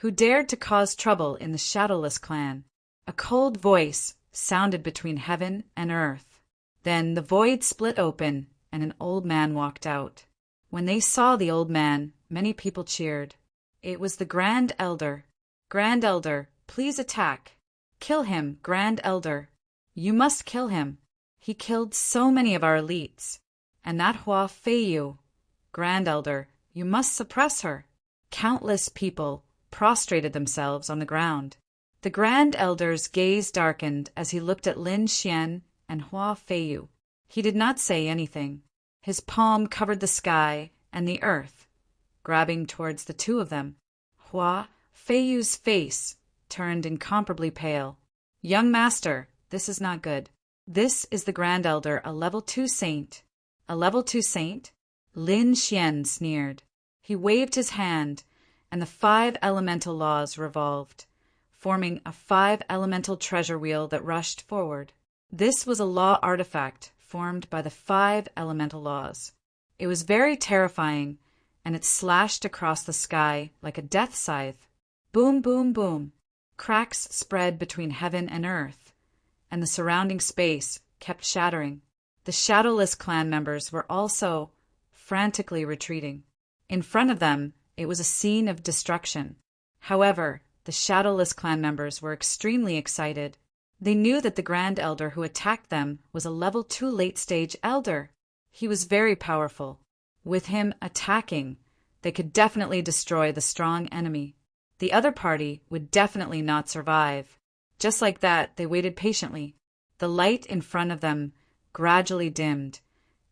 Who dared to cause trouble in the Shadowless clan? A cold voice sounded between heaven and earth. Then the void split open, and an old man walked out. When they saw the old man, many people cheered. It was the Grand Elder. Grand Elder, please attack. Kill him, Grand Elder. You must kill him. He killed so many of our elites. And that Hua Feiyu. Grand Elder, you must suppress her. Countless people prostrated themselves on the ground. The Grand Elder's gaze darkened as he looked at Lin Xian and Hua Feiyu. He did not say anything. His palm covered the sky and the earth, grabbing towards the 2 of them. Hua Feiyu's face turned incomparably pale. Young master, this is not good. This is the Grand Elder, a level 2 saint. A level 2 saint? Lin Xian sneered. He waved his hand, and the 5 elemental laws revolved, forming a 5 elemental treasure wheel that rushed forward. This was a law artifact formed by the 5 elemental laws. It was very terrifying, and it slashed across the sky like a death scythe. Boom, boom, boom. Cracks spread between heaven and earth, and the surrounding space kept shattering. The Shadowless clan members were also frantically retreating. In front of them, it was a scene of destruction. However, the Shadowless clan members were extremely excited. They knew that the Grand Elder who attacked them was a level 2 late-stage elder. He was very powerful. With him attacking, they could definitely destroy the strong enemy. The other party would definitely not survive. Just like that, they waited patiently. The light in front of them gradually dimmed,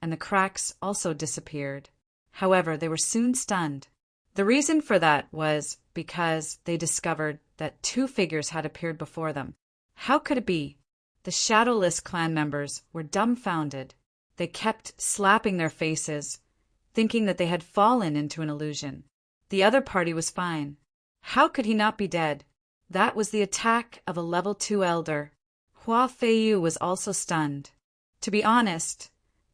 and the cracks also disappeared. However, they were soon stunned. The reason for that was because they discovered that 2 figures had appeared before them. How could it be? The Shadowless clan members were dumbfounded. They kept slapping their faces, thinking that they had fallen into an illusion. The other party was fine. How could he not be dead? That was the attack of a level 2 elder. Hua Feiyu was also stunned. To be honest,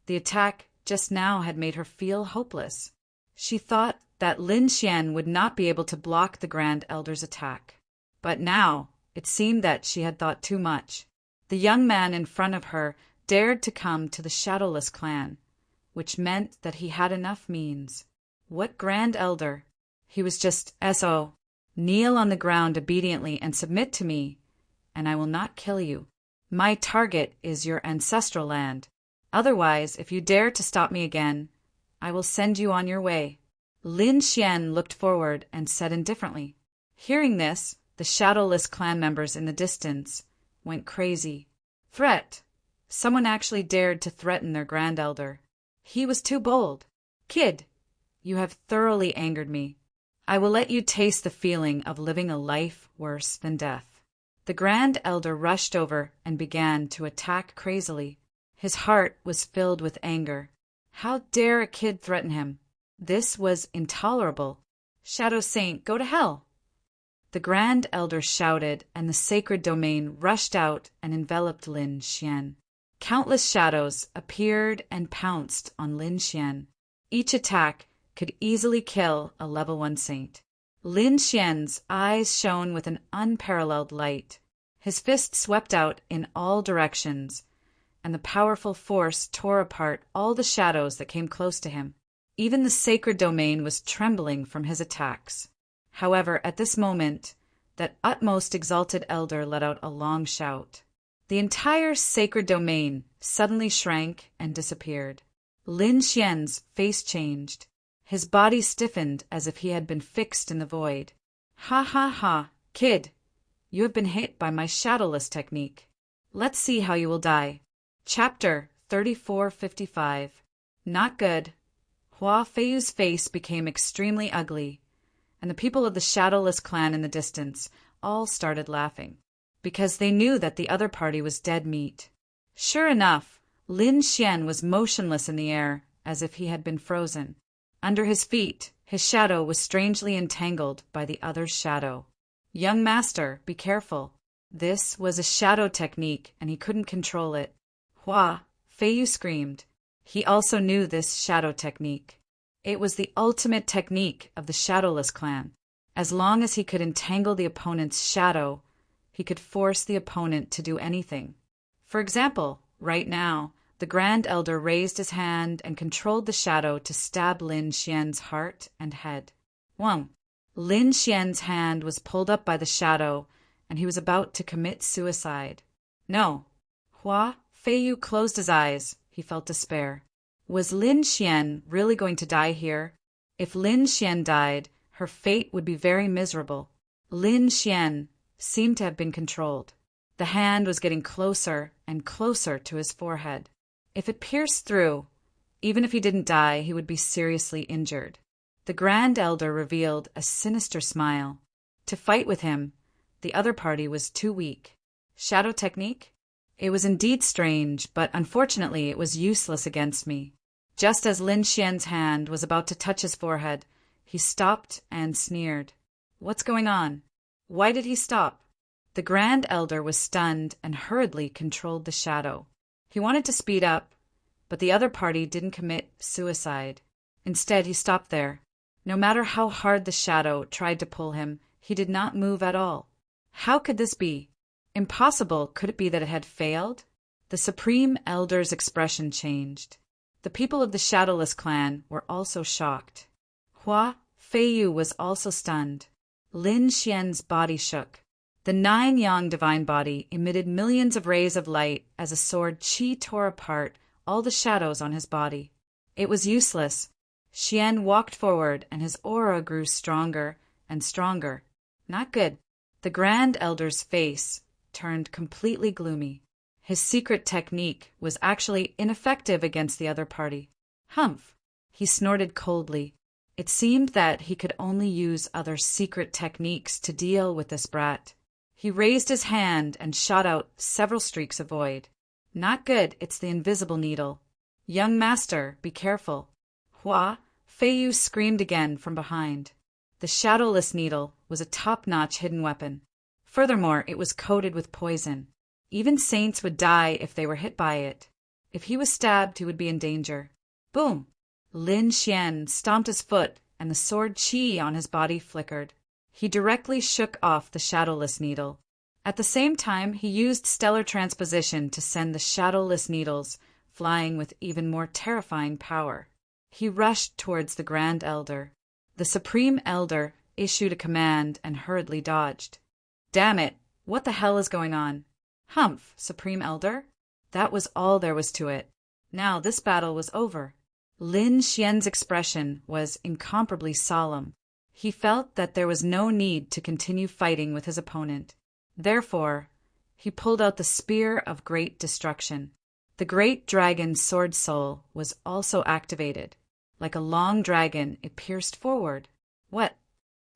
the attack just now had made her feel hopeless. She thought that Lin Xian would not be able to block the Grand Elder's attack. But now, it seemed that she had thought too much. The young man in front of her dared to come to the Shadowless clan, which meant that he had enough means. What Grand Elder? He was just S.O. Kneel on the ground obediently and submit to me, and I will not kill you. My target is your ancestral land. Otherwise, if you dare to stop me again, I will send you on your way. Lin Xian looked forward and said indifferently. Hearing this, the Shadowless clan members in the distance went crazy. Threat! Someone actually dared to threaten their Grand Elder. He was too bold. Kid, you have thoroughly angered me. I will let you taste the feeling of living a life worse than death. The Grand Elder rushed over and began to attack crazily. His heart was filled with anger. How dare a kid threaten him? This was intolerable. Shadow Saint, go to hell! The Grand Elder shouted, and the sacred domain rushed out and enveloped Lin Xian. Countless shadows appeared and pounced on Lin Xian. Each attack could easily kill a level 1 saint. Lin Xian's eyes shone with an unparalleled light. His fist swept out in all directions, and the powerful force tore apart all the shadows that came close to him. Even the sacred domain was trembling from his attacks. However, at this moment, that utmost exalted elder let out a long shout. The entire sacred domain suddenly shrank and disappeared. Lin Xian's face changed. His body stiffened as if he had been fixed in the void. Ha ha ha, kid! You have been hit by my shadowless technique. Let's see how you will die. Chapter 3455. Not good. Hua Feiyu's face became extremely ugly, and the people of the Shadowless clan in the distance all started laughing, because they knew that the other party was dead meat. Sure enough, Lin Xian was motionless in the air, as if he had been frozen. Under his feet, his shadow was strangely entangled by the other's shadow. Young master, be careful. This was a shadow technique, and he couldn't control it. Hua Feiyu screamed. He also knew this shadow technique. It was the ultimate technique of the Shadowless clan. As long as he could entangle the opponent's shadow, he could force the opponent to do anything. For example, right now, the Grand Elder raised his hand and controlled the shadow to stab Lin Xian's heart and head. Wang. Lin Xian's hand was pulled up by the shadow, and he was about to commit suicide. No. Hua Feiyu closed his eyes. He felt despair. Was Lin Xian really going to die here? If Lin Xian died, her fate would be very miserable. Lin Xian seemed to have been controlled. The hand was getting closer and closer to his forehead. If it pierced through, even if he didn't die, he would be seriously injured. The Grand Elder revealed a sinister smile. To fight with him, the other party was too weak. Shadow technique? It was indeed strange, but unfortunately it was useless against me. Just as Lin Xian's hand was about to touch his forehead, he stopped and sneered. What's going on? Why did he stop? The Grand Elder was stunned and hurriedly controlled the shadow. He wanted to speed up, but the other party didn't commit suicide. Instead, he stopped there. No matter how hard the shadow tried to pull him, he did not move at all. How could this be? Impossible. Could it be that it had failed? The Supreme Elder's expression changed. The people of the Shadowless clan were also shocked. Hua Feiyu was also stunned. Lin Xian's body shook. The 9-yang divine body emitted millions of rays of light as a sword qi tore apart all the shadows on his body. It was useless. Xian walked forward, and his aura grew stronger and stronger. Not good. The Grand Elder's face turned completely gloomy. His secret technique was actually ineffective against the other party. Humph! He snorted coldly. It seemed that he could only use other secret techniques to deal with this brat. He raised his hand and shot out several streaks of void. Not good, it's the invisible needle. Young master, be careful. Hua Feiyu screamed again from behind. The shadowless needle was a top-notch hidden weapon. Furthermore, it was coated with poison. Even saints would die if they were hit by it. If he was stabbed, he would be in danger. Boom! Lin Xian stomped his foot and the sword chi on his body flickered. He directly shook off the shadowless needle. At the same time, he used stellar transposition to send the shadowless needles flying with even more terrifying power. He rushed towards the Grand Elder. The Supreme Elder issued a command and hurriedly dodged. Damn it! What the hell is going on? Humph, Supreme Elder? That was all there was to it. Now this battle was over. Lin Xian's expression was incomparably solemn. He felt that there was no need to continue fighting with his opponent. Therefore, he pulled out the Spear of Great Destruction. The great dragon's sword soul was also activated. Like a long dragon, it pierced forward. What?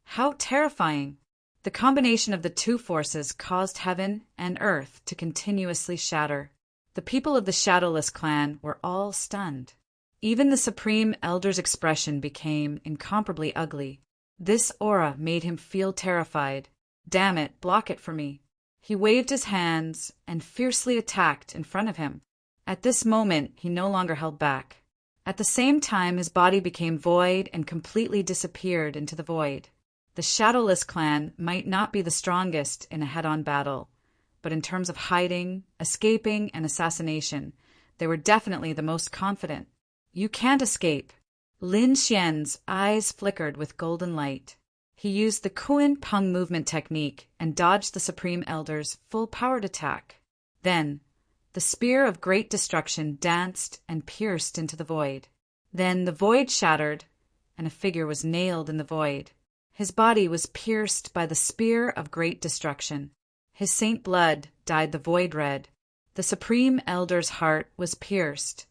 How terrifying! The combination of the two forces caused heaven and earth to continuously shatter. The people of the Shadowless clan were all stunned. Even the Supreme Elder's expression became incomparably ugly. This aura made him feel terrified. Damn it, block it for me. He waved his hands and fiercely attacked in front of him. At this moment, he no longer held back. At the same time, his body became void and completely disappeared into the void. The Shadowless clan might not be the strongest in a head-on battle, but in terms of hiding, escaping, and assassination, they were definitely the most confident. You can't escape. Lin Xian's eyes flickered with golden light. He used the Kuan Peng movement technique and dodged the Supreme Elder's full-powered attack. Then, the Spear of Great Destruction danced and pierced into the void. Then the void shattered, and a figure was nailed in the void. His body was pierced by the Spear of Great Destruction. His saint blood dyed the void red. The Supreme Elder's heart was pierced,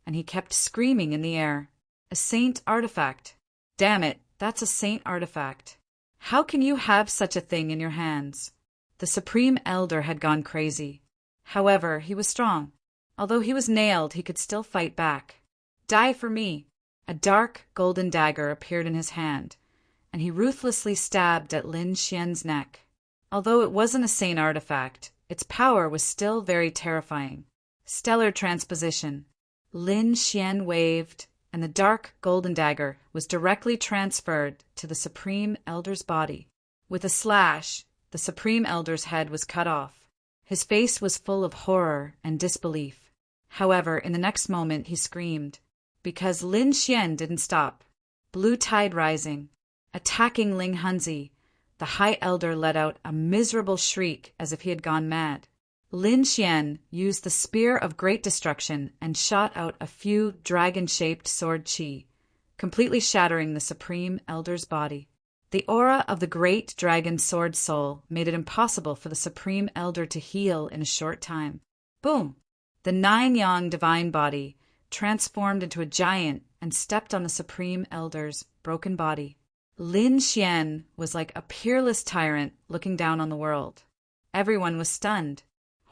and he kept screaming in the air. A saint artifact. Damn it, that's a saint artifact. How can you have such a thing in your hands? The Supreme Elder had gone crazy. However, he was strong. Although he was nailed, he could still fight back. Die for me! A dark golden dagger appeared in his hand, and he ruthlessly stabbed at Lin Xian's neck. Although it wasn't a saint artifact, its power was still very terrifying. Stellar transposition. Lin Xian waved, and the dark golden dagger was directly transferred to the Supreme Elder's body. With a slash, the Supreme Elder's head was cut off. His face was full of horror and disbelief. However, in the next moment he screamed, because Lin Xian didn't stop. Blue tide rising. Attacking Ling Hunzi, the High Elder let out a miserable shriek as if he had gone mad. Lin Xian used the Spear of Great Destruction and shot out a few dragon-shaped sword chi, completely shattering the Supreme Elder's body. The aura of the great dragon sword soul made it impossible for the Supreme Elder to heal in a short time. Boom! The nine-yang divine body transformed into a giant and stepped on the Supreme Elder's broken body. Lin Xian was like a peerless tyrant looking down on the world. Everyone was stunned.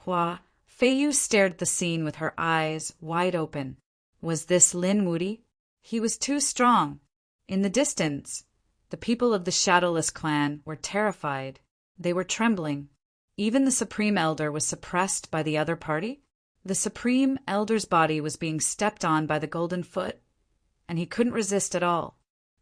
Hua Feiyu stared at the scene with her eyes wide open. Was this Lin Wuti? He was too strong. In the distance, the people of the Shadowless clan were terrified. They were trembling. Even the Supreme Elder was suppressed by the other party. The Supreme Elder's body was being stepped on by the golden foot, and he couldn't resist at all.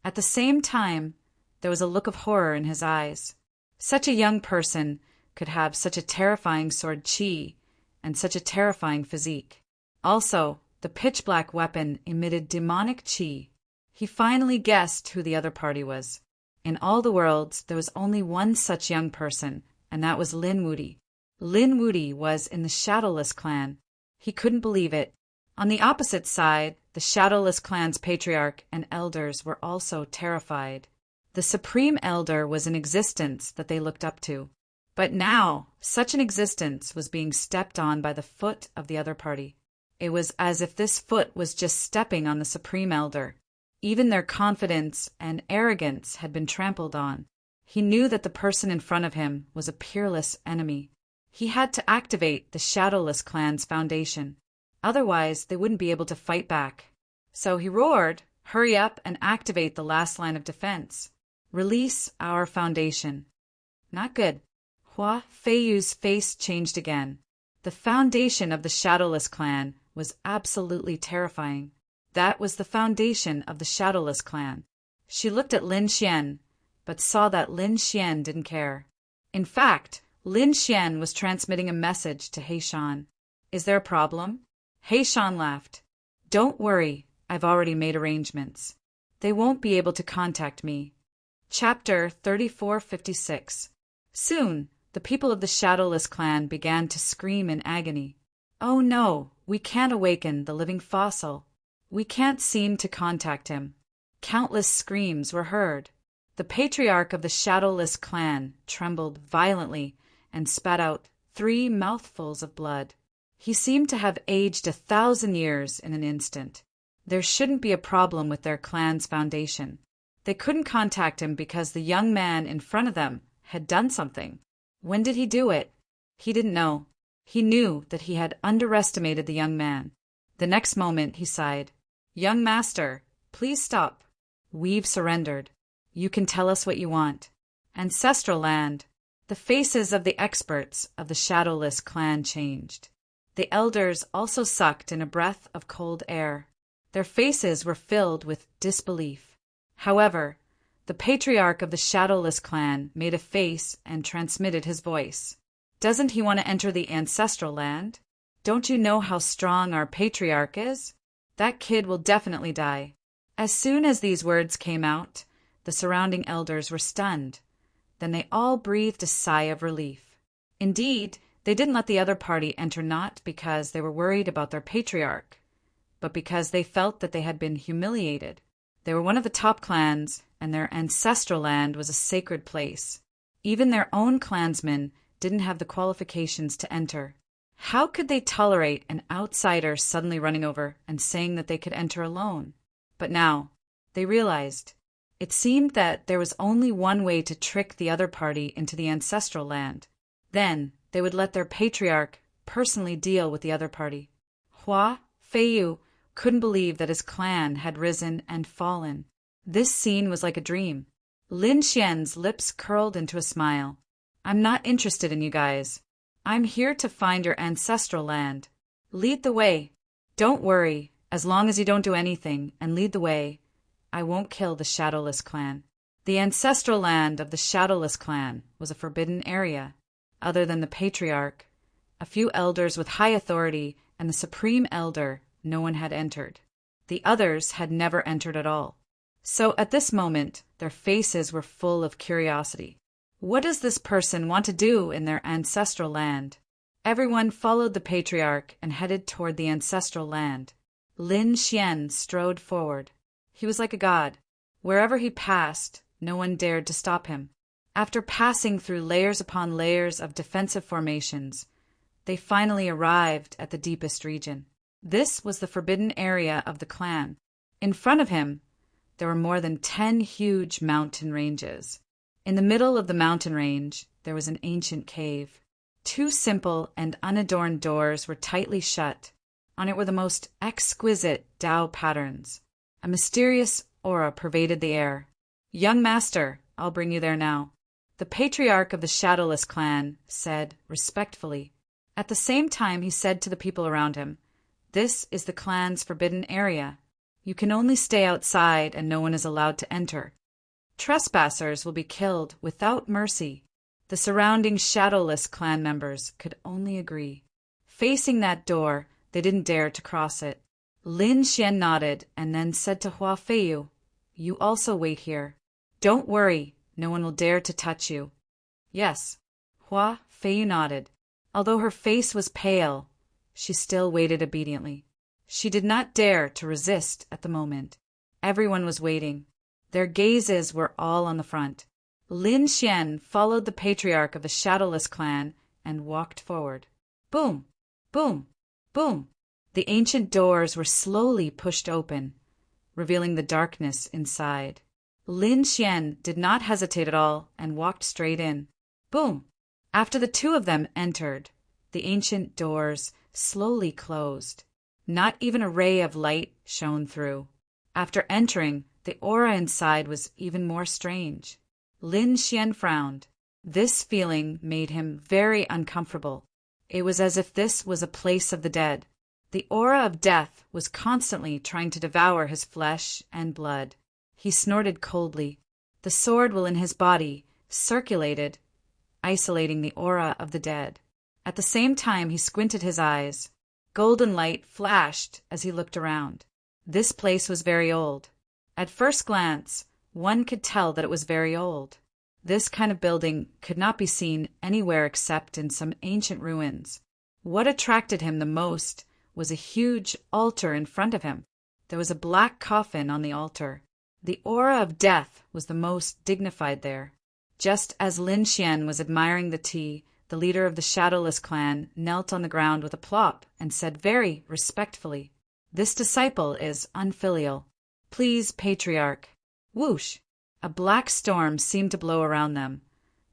At the same time, there was a look of horror in his eyes. Such a young person could have such a terrifying sword chi and such a terrifying physique. Also, the pitch-black weapon emitted demonic chi. He finally guessed who the other party was. In all the worlds, there was only one such young person, and that was Lin Wuti. Lin Wuti was in the Shadowless clan. He couldn't believe it. On the opposite side, the Shadowless clan's patriarch and elders were also terrified. The Supreme Elder was an existence that they looked up to. But now, such an existence was being stepped on by the foot of the other party. It was as if this foot was just stepping on the Supreme Elder. Even their confidence and arrogance had been trampled on. He knew that the person in front of him was a peerless enemy. He had to activate the Shadowless clan's foundation. Otherwise, they wouldn't be able to fight back. So he roared, "Hurry up and activate the last line of defense. Release our foundation." Not good. Hua Feiyu's face changed again. The foundation of the Shadowless clan was absolutely terrifying. That was the foundation of the Shadowless clan. She looked at Lin Xian, but saw that Lin Xian didn't care. In fact, Lin Xian was transmitting a message to He Shan. Is there a problem? He Shan laughed. Don't worry, I've already made arrangements. They won't be able to contact me. Chapter 3456. Soon, the people of the Shadowless clan began to scream in agony. Oh no, we can't awaken the living fossil. We can't seem to contact him. Countless screams were heard. The patriarch of the Shadowless clan trembled violently and spat out 3 mouthfuls of blood. He seemed to have aged 1,000 years in an instant. There shouldn't be a problem with their clan's foundation. They couldn't contact him because the young man in front of them had done something. When did he do it? He didn't know. He knew that he had underestimated the young man. The next moment he sighed. Young master, please stop. We've surrendered. You can tell us what you want. Ancestral land. The faces of the experts of the Shadowless clan changed. The elders also sucked in a breath of cold air. Their faces were filled with disbelief. However, the patriarch of the Shadowless clan made a face and transmitted his voice. Doesn't he want to enter the ancestral land? Don't you know how strong our patriarch is? That kid will definitely die. As soon as these words came out, the surrounding elders were stunned. Then they all breathed a sigh of relief. Indeed, they didn't let the other party enter not because they were worried about their patriarch, but because they felt that they had been humiliated. They were one of the top clans, and their ancestral land was a sacred place. Even their own clansmen didn't have the qualifications to enter. How could they tolerate an outsider suddenly running over and saying that they could enter alone? But now, they realized. It seemed that there was only one way to trick the other party into the ancestral land. Then, they would let their patriarch personally deal with the other party. Hua Feiyu couldn't believe that his clan had risen and fallen. This scene was like a dream. Lin Xian's lips curled into a smile. I'm not interested in you guys. I'm here to find your ancestral land. Lead the way. Don't worry, as long as you don't do anything and lead the way, I won't kill the Shadowless clan. The ancestral land of the Shadowless clan was a forbidden area. Other than the patriarch, a few elders with high authority, and the supreme elder, no one had entered. The others had never entered at all. So at this moment, their faces were full of curiosity. What does this person want to do in their ancestral land? Everyone followed the patriarch and headed toward the ancestral land. Lin Xian strode forward. He was like a god. Wherever he passed, no one dared to stop him. After passing through layers upon layers of defensive formations, they finally arrived at the deepest region. This was the forbidden area of the clan. In front of him, there were more than 10 huge mountain ranges. In the middle of the mountain range, there was an ancient cave. 2 simple and unadorned doors were tightly shut. On it were the most exquisite Tao patterns. A mysterious aura pervaded the air. Young master, I'll bring you there now. The patriarch of the Shadowless clan said respectfully. At the same time, he said to the people around him, This is the clan's forbidden area. You can only stay outside and no one is allowed to enter. Trespassers will be killed without mercy. The surrounding Shadowless clan members could only agree. Facing that door, they didn't dare to cross it. Lin Xian nodded and then said to Hua Feiyu, You also wait here. Don't worry, no one will dare to touch you. Yes, Hua Feiyu nodded. Although her face was pale, she still waited obediently. She did not dare to resist at the moment. Everyone was waiting. Their gazes were all on the front. Lin Xian followed the patriarch of the Shadowless clan and walked forward. Boom! Boom! Boom! The ancient doors were slowly pushed open, revealing the darkness inside. Lin Xian did not hesitate at all and walked straight in. Boom! After the 2 of them entered, the ancient doors slowly closed. Not even a ray of light shone through. After entering, the aura inside was even more strange. Lin Xian frowned. This feeling made him very uncomfortable. It was as if this was a place of the dead. The aura of death was constantly trying to devour his flesh and blood. He snorted coldly. The sword will in his body circulated, isolating the aura of the dead. At the same time he squinted his eyes. Golden light flashed as he looked around. This place was very old. At first glance, one could tell that it was very old. This kind of building could not be seen anywhere except in some ancient ruins. What attracted him the most was a huge altar in front of him. There was a black coffin on the altar. The aura of death was the most dignified there. Just as Lin Xian was admiring the tea, the leader of the Shadowless clan knelt on the ground with a plop and said very respectfully, "This disciple is unfilial. Please, Patriarch." Whoosh! A black storm seemed to blow around them,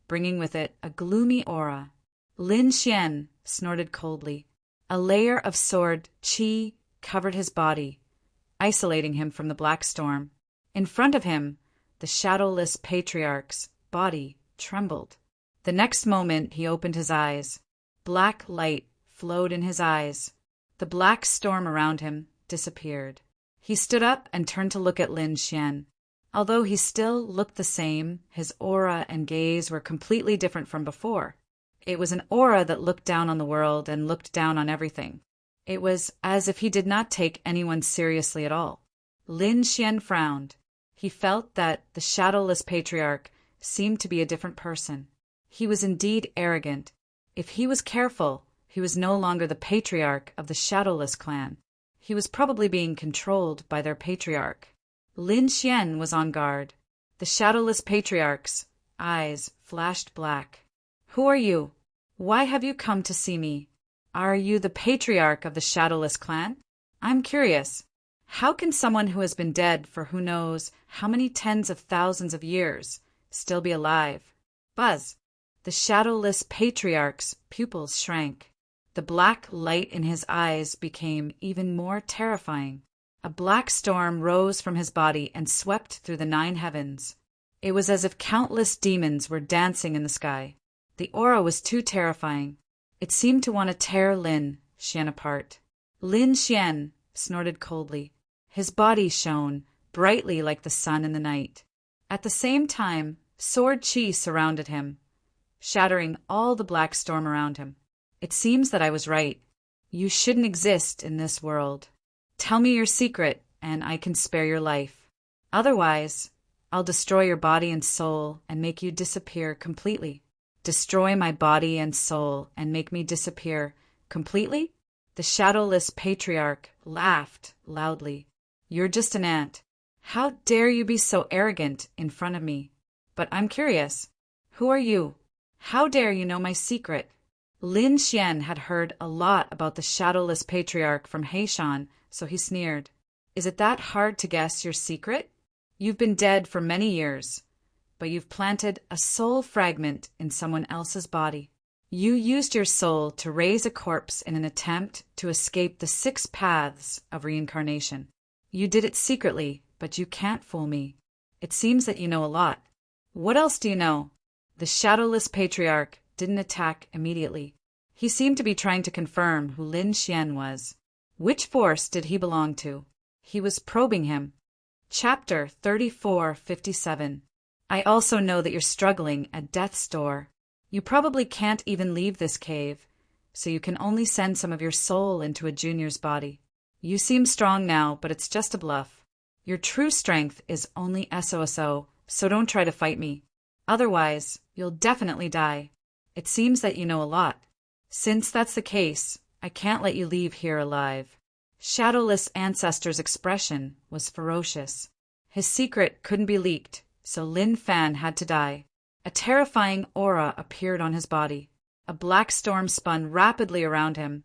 bringing with it a gloomy aura. Lin Xian snorted coldly. A layer of sword qi covered his body, isolating him from the black storm. In front of him, the Shadowless Patriarch's body trembled. The next moment he opened his eyes. Black light flowed in his eyes. The black storm around him disappeared. He stood up and turned to look at Lin Xian. Although he still looked the same, his aura and gaze were completely different from before. It was an aura that looked down on the world and looked down on everything. It was as if he did not take anyone seriously at all. Lin Xian frowned. He felt that the Shadowless Patriarch seemed to be a different person. He was indeed arrogant. If he was careful, he was no longer the Patriarch of the Shadowless clan. He was probably being controlled by their Patriarch. Lin Xian was on guard. The Shadowless Patriarch's eyes flashed black. "Who are you? Why have you come to see me? Are you the Patriarch of the Shadowless clan? I'm curious. How can someone who has been dead for who knows how many tens of thousands of years still be alive?" Buzz! The Shadowless Patriarch's pupils shrank. The black light in his eyes became even more terrifying. A black storm rose from his body and swept through the 9 heavens. It was as if countless demons were dancing in the sky. The aura was too terrifying. It seemed to want to tear Lin Xian apart. Lin Xian snorted coldly. His body shone brightly like the sun in the night. At the same time, sword qi surrounded him, shattering all the black storm around him. "It seems that I was right. You shouldn't exist in this world. Tell me your secret, and I can spare your life. Otherwise, I'll destroy your body and soul and make you disappear completely." "Destroy my body and soul and make me disappear completely?" The Shadowless Patriarch laughed loudly. "You're just an ant. How dare you be so arrogant in front of me? But I'm curious. Who are you? How dare you know my secret?" Lin Xian had heard a lot about the Shadowless Patriarch from Heishan, so he sneered. "Is it that hard to guess your secret? You've been dead for many years, but you've planted a soul fragment in someone else's body. You used your soul to raise a corpse in an attempt to escape the 6 paths of reincarnation. You did it secretly, but you can't fool me. It seems that you know a lot. What else do you know?" The Shadowless Patriarch didn't attack immediately. He seemed to be trying to confirm who Lin Xian was. Which force did he belong to? He was probing him. Chapter 3457. I also know that you're struggling at death's door. You probably can't even leave this cave, so you can only send some of your soul into a junior's body. You seem strong now, but it's just a bluff. Your true strength is only SOSO, so don't try to fight me. Otherwise, you'll definitely die. It seems that you know a lot. Since that's the case, I can't let you leave here alive. Shadowless Ancestor's expression was ferocious. His secret couldn't be leaked, so Lin Fan had to die. A terrifying aura appeared on his body. A black storm spun rapidly around him,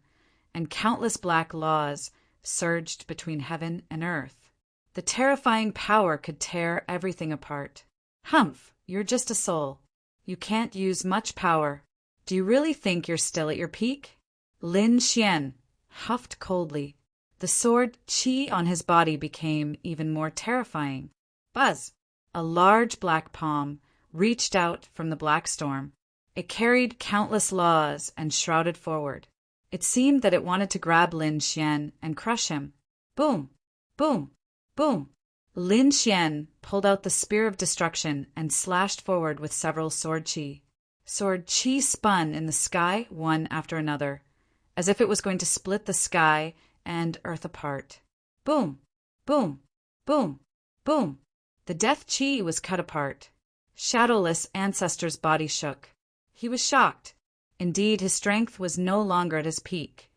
and countless black laws surged between heaven and earth. The terrifying power could tear everything apart. "Humph, you're just a soul. You can't use much power. Do you really think you're still at your peak?" Lin Xian huffed coldly. The sword qi on his body became even more terrifying. Buzz! A large black palm reached out from the black storm. It carried countless laws and shrouded forward. It seemed that it wanted to grab Lin Xian and crush him. Boom! Boom! Boom! Lin Xian pulled out the spear of destruction and slashed forward with several sword qi. Sword qi spun in the sky one after another, as if it was going to split the sky and earth apart. Boom, boom, boom, boom. The death qi was cut apart. Shadowless Ancestor's body shook. He was shocked. Indeed, his strength was no longer at his peak,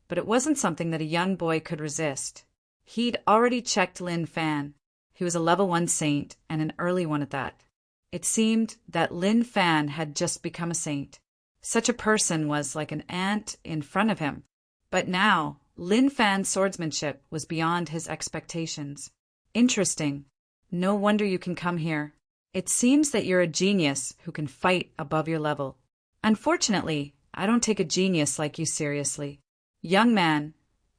but it wasn't something that a young boy could resist. He'd already checked Lin Fan. He was a level 1 saint, and an early one at that. It seemed that Lin Fan had just become a saint. Such a person was like an ant in front of him. But now, Lin Fan's swordsmanship was beyond his expectations. Interesting. No wonder you can come here. It seems that you're a genius who can fight above your level. Unfortunately, I don't take a genius like you seriously. Young man,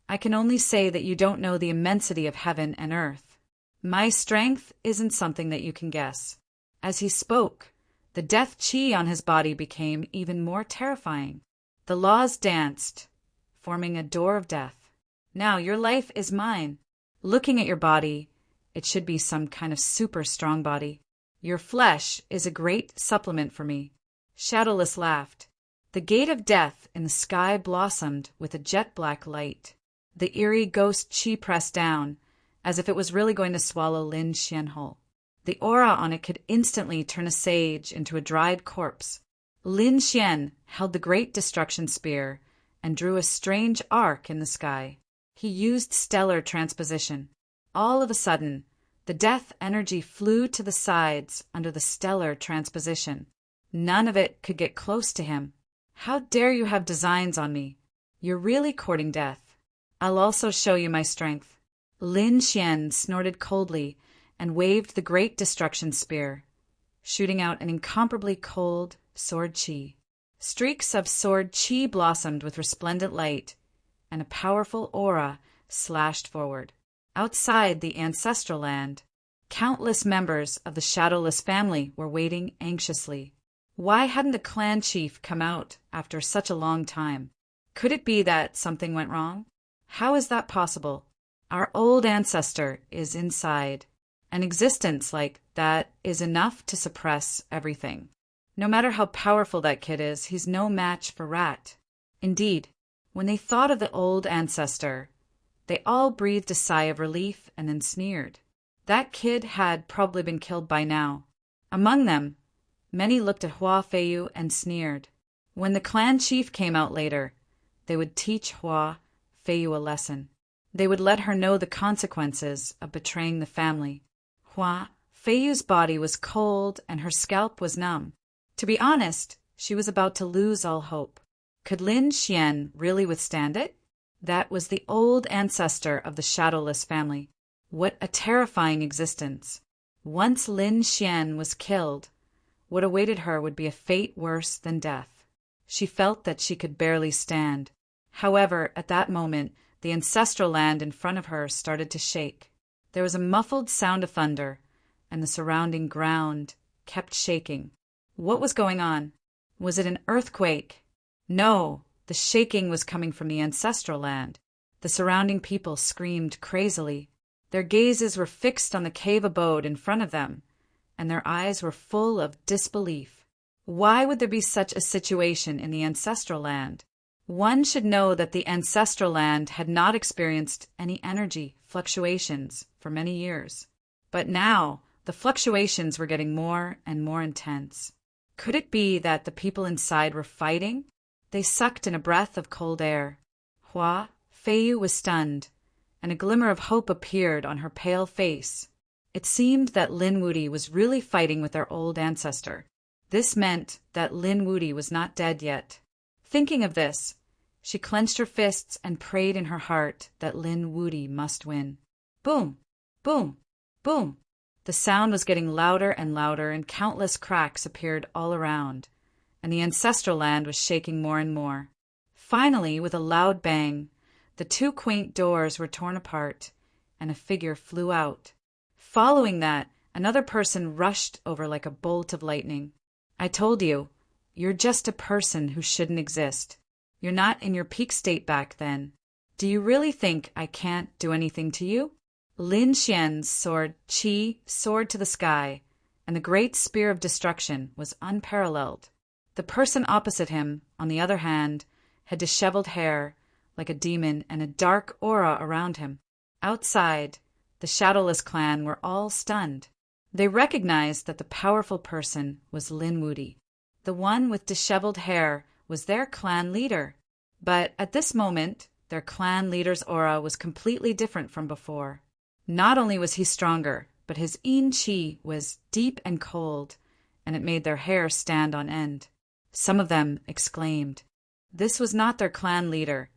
I can only say that you don't know the immensity of heaven and earth. My strength isn't something that you can guess. As he spoke, the death qi on his body became even more terrifying. The laws danced, forming a door of death. Now your life is mine. Looking at your body, it should be some kind of super strong body. Your flesh is a great supplement for me. Shadowless laughed. The gate of death in the sky blossomed with a jet-black light. The eerie ghost qi pressed down, as if it was really going to swallow Lin Xian whole. The aura on it could instantly turn a sage into a dried corpse. Lin Xian held the great destruction spear and drew a strange arc in the sky. He used stellar transposition. All of a sudden, the death energy flew to the sides under the stellar transposition. None of it could get close to him. How dare you have designs on me? You're really courting death. I'll also show you my strength. Lin Xian snorted coldly and waved the great destruction spear, shooting out an incomparably cold sword qi. Streaks of sword qi blossomed with resplendent light, and a powerful aura slashed forward. Outside the ancestral land, countless members of the Shadowless family were waiting anxiously. Why hadn't the clan chief come out after such a long time? Could it be that something went wrong? How is that possible? Our old ancestor is inside. An existence like that is enough to suppress everything. No matter how powerful that kid is, he's no match for Rat. Indeed, when they thought of the old ancestor, they all breathed a sigh of relief and then sneered. That kid had probably been killed by now. Among them, many looked at Hua Feiyu and sneered. When the clan chief came out later, they would teach Hua Feiyu a lesson. They would let her know the consequences of betraying the family. Hua Feiyu's body was cold and her scalp was numb. To be honest, she was about to lose all hope. Could Lin Xian really withstand it? That was the old ancestor of the Shadowless family. What a terrifying existence. Once Lin Xian was killed, what awaited her would be a fate worse than death. She felt that she could barely stand. However, at that moment, the ancestral land in front of her started to shake. There was a muffled sound of thunder, and the surrounding ground kept shaking. What was going on? Was it an earthquake? No, the shaking was coming from the ancestral land. The surrounding people screamed crazily. Their gazes were fixed on the cave abode in front of them, and their eyes were full of disbelief. Why would there be such a situation in the ancestral land? One should know that the ancestral land had not experienced any energy fluctuations for many years. But now, the fluctuations were getting more and more intense. Could it be that the people inside were fighting? They sucked in a breath of cold air. Hua Feiyu was stunned, and a glimmer of hope appeared on her pale face. It seemed that Lin Wuti was really fighting with their old ancestor. This meant that Lin Wuti was not dead yet. Thinking of this, she clenched her fists and prayed in her heart that Lin Wuti must win. Boom! Boom! Boom! The sound was getting louder and louder, and countless cracks appeared all around, and the ancestral land was shaking more and more. Finally, with a loud bang, the two quaint doors were torn apart, and a figure flew out. Following that, another person rushed over like a bolt of lightning. I told you, you're just a person who shouldn't exist. You're not in your peak state back then. Do you really think I can't do anything to you? Lin Xian's sword Qi soared to the sky, and the great spear of destruction was unparalleled. The person opposite him, on the other hand, had disheveled hair like a demon and a dark aura around him. Outside, the Shadowless clan were all stunned. They recognized that the powerful person was Lin Wudi. The one with disheveled hair was their clan leader. But at this moment, their clan leader's aura was completely different from before. Not only was he stronger, but his yin qi was deep and cold, and it made their hair stand on end. Some of them exclaimed. This was not their clan leader,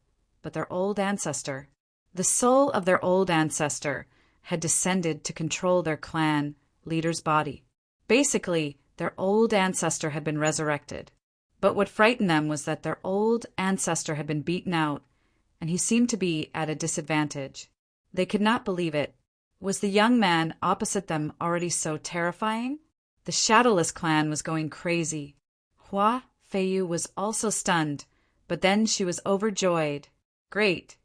but their old ancestor. The soul of their old ancestor had descended to control their clan leader's body. Basically, their old ancestor had been resurrected. But what frightened them was that their old ancestor had been beaten out, and he seemed to be at a disadvantage. They could not believe it. Was the young man opposite them already so terrifying? The Shadowless clan was going crazy. Hua Feiyu was also stunned, but then she was overjoyed. Great.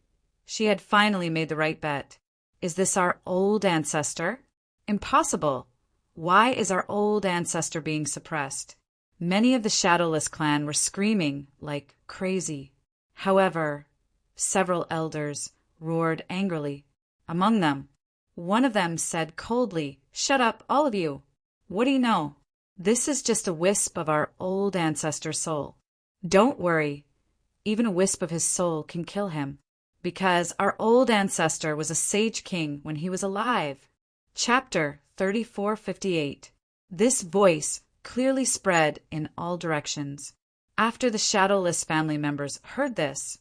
She had finally made the right bet. Is this our old ancestor? Impossible. Why is our old ancestor being suppressed? Many of the Shadowless clan were screaming like crazy. However, several elders roared angrily. Among them, one of them said coldly, "Shut up, all of you. What do you know? This is just a wisp of our old ancestor's soul. Don't worry. Even a wisp of his soul can kill him, because our old ancestor was a sage king when he was alive." Chapter 3458. This voice clearly spread in all directions. After the Shadowless family members heard this,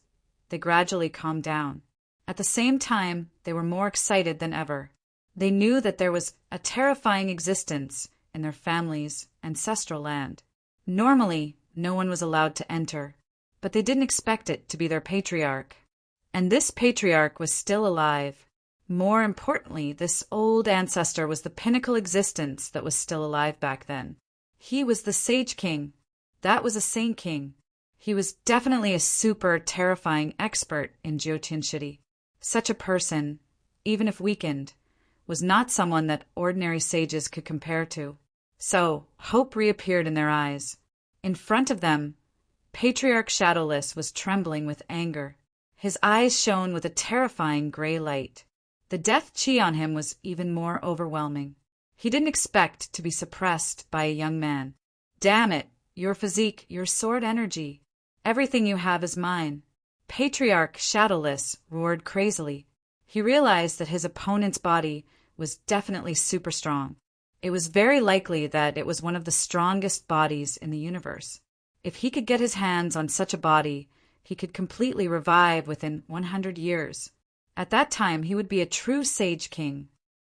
they gradually calmed down. At the same time, they were more excited than ever. They knew that there was a terrifying existence in their family's ancestral land. Normally, no one was allowed to enter, but they didn't expect it to be their patriarch. And this patriarch was still alive. More importantly, this old ancestor was the pinnacle existence that was still alive back then. He was the Sage King. That was a Saint King. He was definitely a super terrifying expert in Jyotian. Such a person, even if weakened, was not someone that ordinary sages could compare to. So, hope reappeared in their eyes. In front of them, Patriarch Shadowless was trembling with anger. His eyes shone with a terrifying gray light. The death chi on him was even more overwhelming. He didn't expect to be suppressed by a young man. Damn it, your physique, your sword energy. Everything you have is mine. Patriarch Shadowless roared crazily. He realized that his opponent's body was definitely super strong. It was very likely that it was one of the strongest bodies in the universe. If he could get his hands on such a body, he could completely revive within 100 years. At that time, he would be a true Sage King.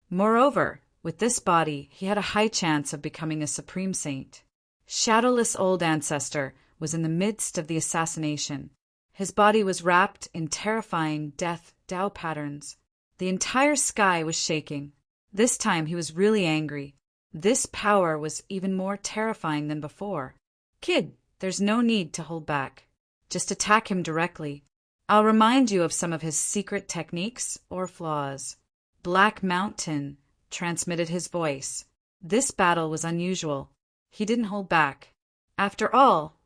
Moreover, with this body, he had a high chance of becoming a supreme saint. Shadowless old ancestor was in the midst of the assassination. His body was wrapped in terrifying death Tao patterns. The entire sky was shaking. This time he was really angry. This power was even more terrifying than before. Kid, there's no need to hold back. Just attack him directly. I'll remind you of some of his secret techniques or flaws. Black Mountain transmitted his voice. This battle was unusual. He didn't hold back. After all,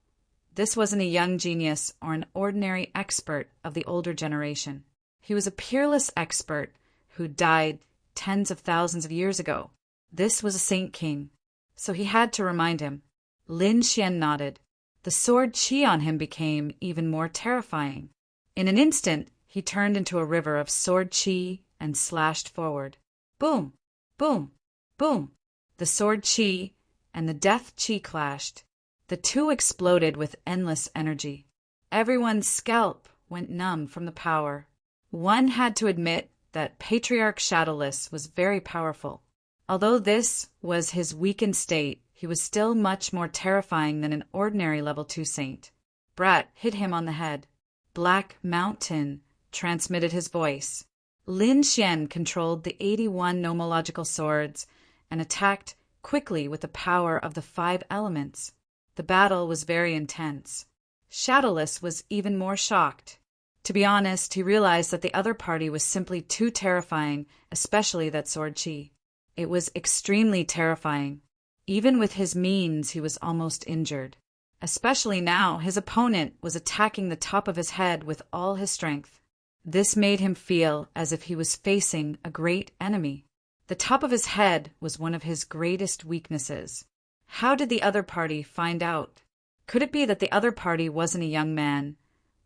this wasn't a young genius or an ordinary expert of the older generation. He was a peerless expert who died tens of thousands of years ago. This was a Saint King, so he had to remind him. Lin Xian nodded. The sword chi on him became even more terrifying. In an instant, he turned into a river of sword chi and slashed forward. Boom! Boom! Boom! The sword chi and the death chi clashed. The two exploded with endless energy. Everyone's scalp went numb from the power. One had to admit that Patriarch Shadowless was very powerful. Although this was his weakened state, he was still much more terrifying than an ordinary level 2 saint. Brat hit him on the head. Black Mountain transmitted his voice. Lin Xian controlled the 81 nomological swords and attacked quickly with the power of the 5 elements. The battle was very intense. Shadowless was even more shocked. To be honest, he realized that the other party was simply too terrifying, especially that sword chi. It was extremely terrifying. Even with his means, he was almost injured. Especially now, his opponent was attacking the top of his head with all his strength. This made him feel as if he was facing a great enemy. The top of his head was one of his greatest weaknesses. How did the other party find out? Could it be that the other party wasn't a young man,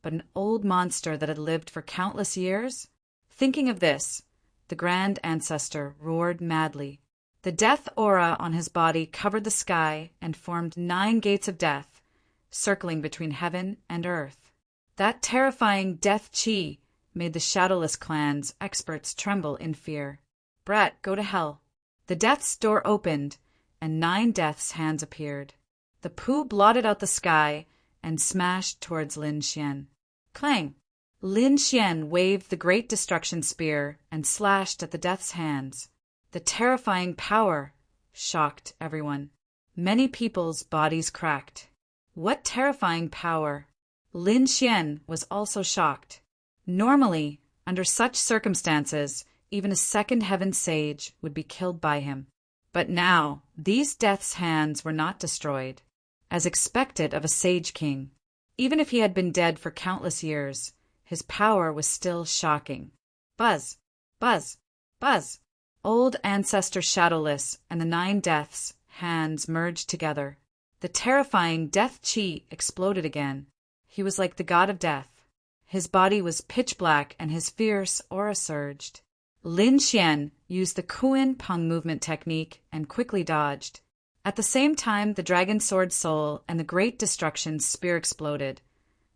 but an old monster that had lived for countless years? Thinking of this, the Grand Ancestor roared madly. The death aura on his body covered the sky and formed 9 gates of death, circling between heaven and earth. That terrifying death chi made the Shadowless clan's experts tremble in fear. Brat, go to hell. The death's door opened, and 9 death's hands appeared. The poo blotted out the sky and smashed towards Lin Xian. Clang! Lin Xian waved the great destruction spear and slashed at the death's hands. The terrifying power shocked everyone. Many people's bodies cracked. What terrifying power! Lin Xian was also shocked. Normally, under such circumstances, even a second heaven sage would be killed by him. But now, these death's hands were not destroyed, as expected of a sage king. Even if he had been dead for countless years, his power was still shocking. Buzz! Buzz! Buzz! Old Ancestor Shadowless and the 9 deaths' hands merged together. The terrifying death chi exploded again. He was like the god of death. His body was pitch black and his fierce aura surged. Lin Xian used the Kuan Peng movement technique and quickly dodged. At the same time, the Dragon Sword Soul and the Great Destruction Spear exploded,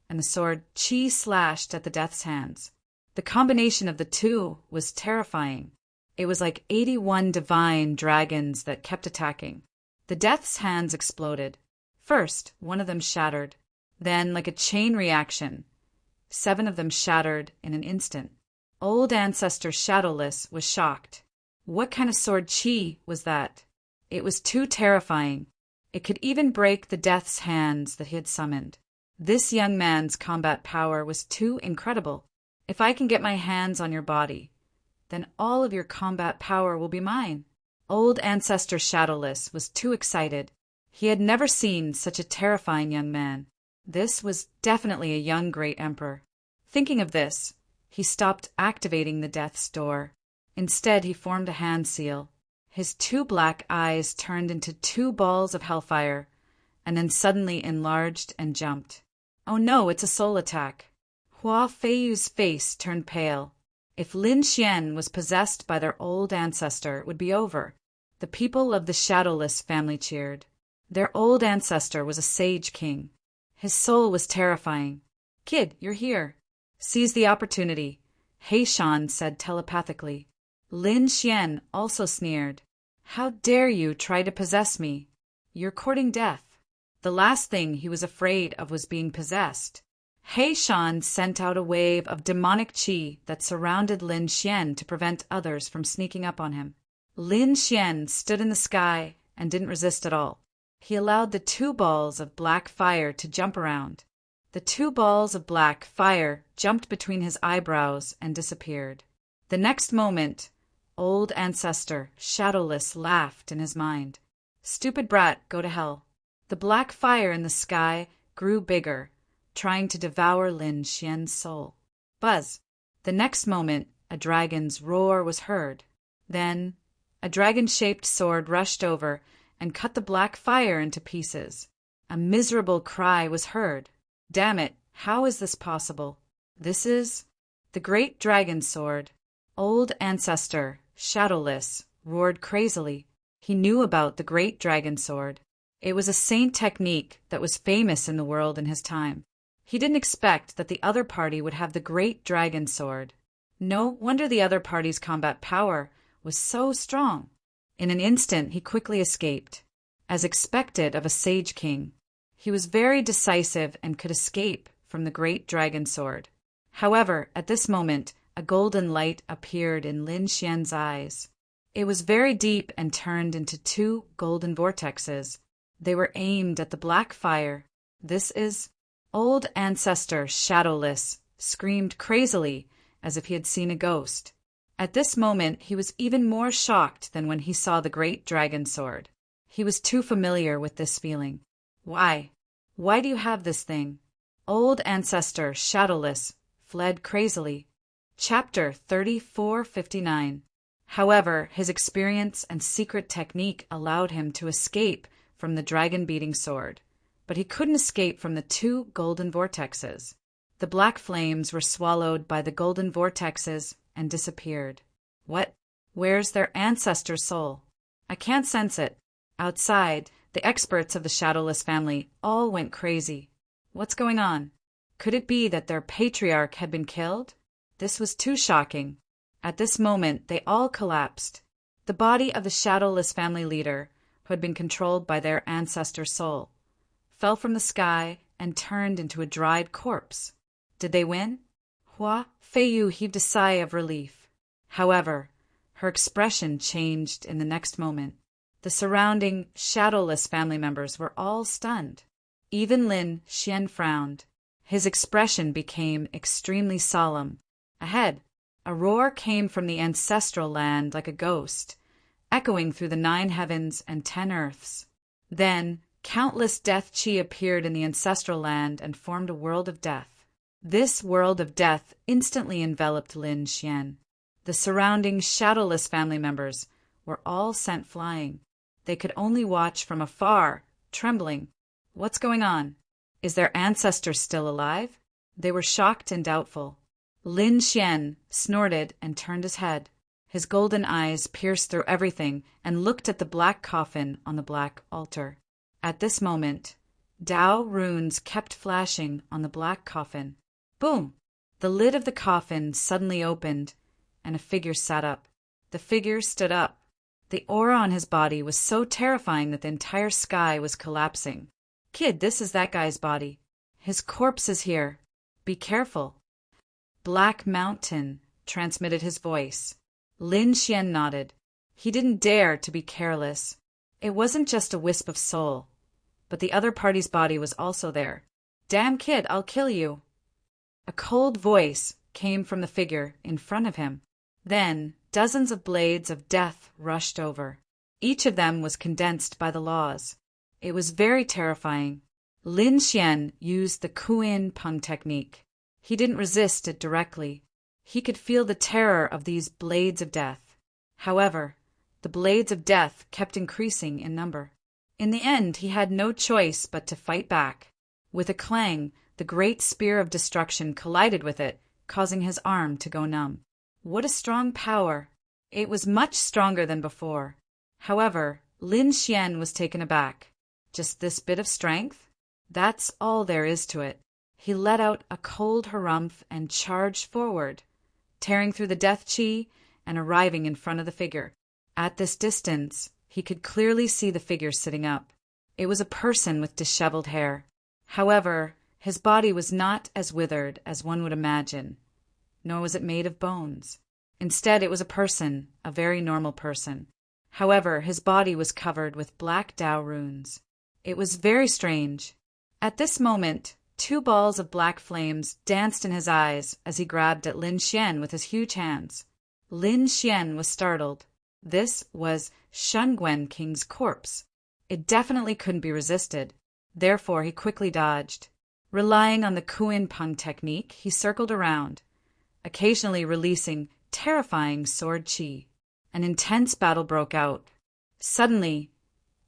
and the sword chi slashed at the death's hands. The combination of the two was terrifying. It was like 81 divine dragons that kept attacking. The death's hands exploded. First, one of them shattered. Then, like a chain reaction, 7 of them shattered in an instant. Old Ancestor Shadowless was shocked. What kind of sword chi was that? It was too terrifying. It could even break the death's hands that he had summoned. This young man's combat power was too incredible. If I can get my hands on your body, then all of your combat power will be mine. Old Ancestor Shadowless was too excited. He had never seen such a terrifying young man. This was definitely a young great emperor. Thinking of this, he stopped activating the death's door. Instead, he formed a hand seal. His 2 black eyes turned into 2 balls of hellfire, and then suddenly enlarged and jumped. Oh no, it's a soul attack. Hua Feiyu's face turned pale. If Lin Xian was possessed by their old ancestor, it would be over. The people of the Shadowless family cheered. Their old ancestor was a sage king. His soul was terrifying. Kid, you're here. Seize the opportunity, He Shan said telepathically. Lin Xian also sneered. How dare you try to possess me? You're courting death. The last thing he was afraid of was being possessed. He Shan sent out a wave of demonic chi that surrounded Lin Xian to prevent others from sneaking up on him. Lin Xian stood in the sky and didn't resist at all. He allowed the 2 balls of black fire to jump around. The 2 balls of black fire jumped between his eyebrows and disappeared. The next moment, old ancestor Shadowless laughed in his mind. Stupid brat, go to hell. The black fire in the sky grew bigger, trying to devour Lin Xian's soul. Buzz! The next moment, a dragon's roar was heard. Then, a dragon-shaped sword rushed over and cut the black fire into pieces. A miserable cry was heard. Damn it, how is this possible? This is the great dragon sword. Old ancestor, Shadowless, roared crazily. He knew about the great dragon sword. It was a saint technique that was famous in the world in his time. He didn't expect that the other party would have the great dragon sword. No wonder the other party's combat power was so strong. In an instant, he quickly escaped. As expected of a sage king, he was very decisive and could escape from the great dragon sword. However, at this moment, a golden light appeared in Lin Xian's eyes. It was very deep and turned into 2 golden vortexes. They were aimed at the black fire. This is old ancestor Shadowless screamed crazily as if he had seen a ghost. At this moment he was even more shocked than when he saw the great dragon sword. He was too familiar with this feeling. Why? Why do you have this thing? Old ancestor, shadowless, fled crazily. Chapter 3459. However, his experience and secret technique allowed him to escape from the dragon-beating sword, but he couldn't escape from the 2 golden vortexes. The black flames were swallowed by the golden vortexes and disappeared. What? Where's their ancestor's soul? I can't sense it. Outside, the experts of the Shadowless family all went crazy. What's going on? Could it be that their patriarch had been killed? This was too shocking. At this moment, they all collapsed. The body of the Shadowless family leader, who had been controlled by their ancestor's soul, fell from the sky and turned into a dried corpse. Did they win? Hua Feiyu heaved a sigh of relief. However, her expression changed in the next moment. The surrounding Shadowless family members were all stunned. Even Lin Xian frowned. His expression became extremely solemn. Ahead, a roar came from the ancestral land like a ghost, echoing through the 9 heavens and 10 earths. Then, countless death chi appeared in the ancestral land and formed a world of death. This world of death instantly enveloped Lin Xian. The surrounding Shadowless family members were all sent flying. They could only watch from afar, trembling. What's going on? Is their ancestor still alive? They were shocked and doubtful. Lin Xian snorted and turned his head. His golden eyes pierced through everything and looked at the black coffin on the black altar. At this moment, Dao runes kept flashing on the black coffin. Boom! The lid of the coffin suddenly opened, and a figure sat up. The figure stood up. The aura on his body was so terrifying that the entire sky was collapsing. Kid, this is that guy's body. His corpse is here. Be careful. Black Mountain transmitted his voice. Lin Xian nodded. He didn't dare to be careless. It wasn't just a wisp of soul, but the other party's body was also there. Damn kid, I'll kill you. A cold voice came from the figure in front of him. Then dozens of blades of death rushed over. Each of them was condensed by the laws. It was very terrifying. Lin Xian used the Kuin Peng technique. He didn't resist it directly. He could feel the terror of these blades of death. However, the blades of death kept increasing in number. In the end, he had no choice but to fight back. With a clang, the great spear of destruction collided with it, causing his arm to go numb. What a strong power! It was much stronger than before. However, Lin Xian was taken aback. Just this bit of strength? That's all there is to it. He let out a cold harumph and charged forward, tearing through the death chi and arriving in front of the figure. At this distance, he could clearly see the figure sitting up. It was a person with disheveled hair. However, his body was not as withered as one would imagine, nor was it made of bones. Instead, it was a person, a very normal person. However, his body was covered with black Dao runes. It was very strange. At this moment, 2 balls of black flames danced in his eyes as he grabbed at Lin Xian with his huge hands. Lin Xian was startled. This was Shungwen King's corpse. It definitely couldn't be resisted. Therefore, he quickly dodged. Relying on the Kuin Peng technique, he circled around, occasionally releasing terrifying sword chi. An intense battle broke out. Suddenly,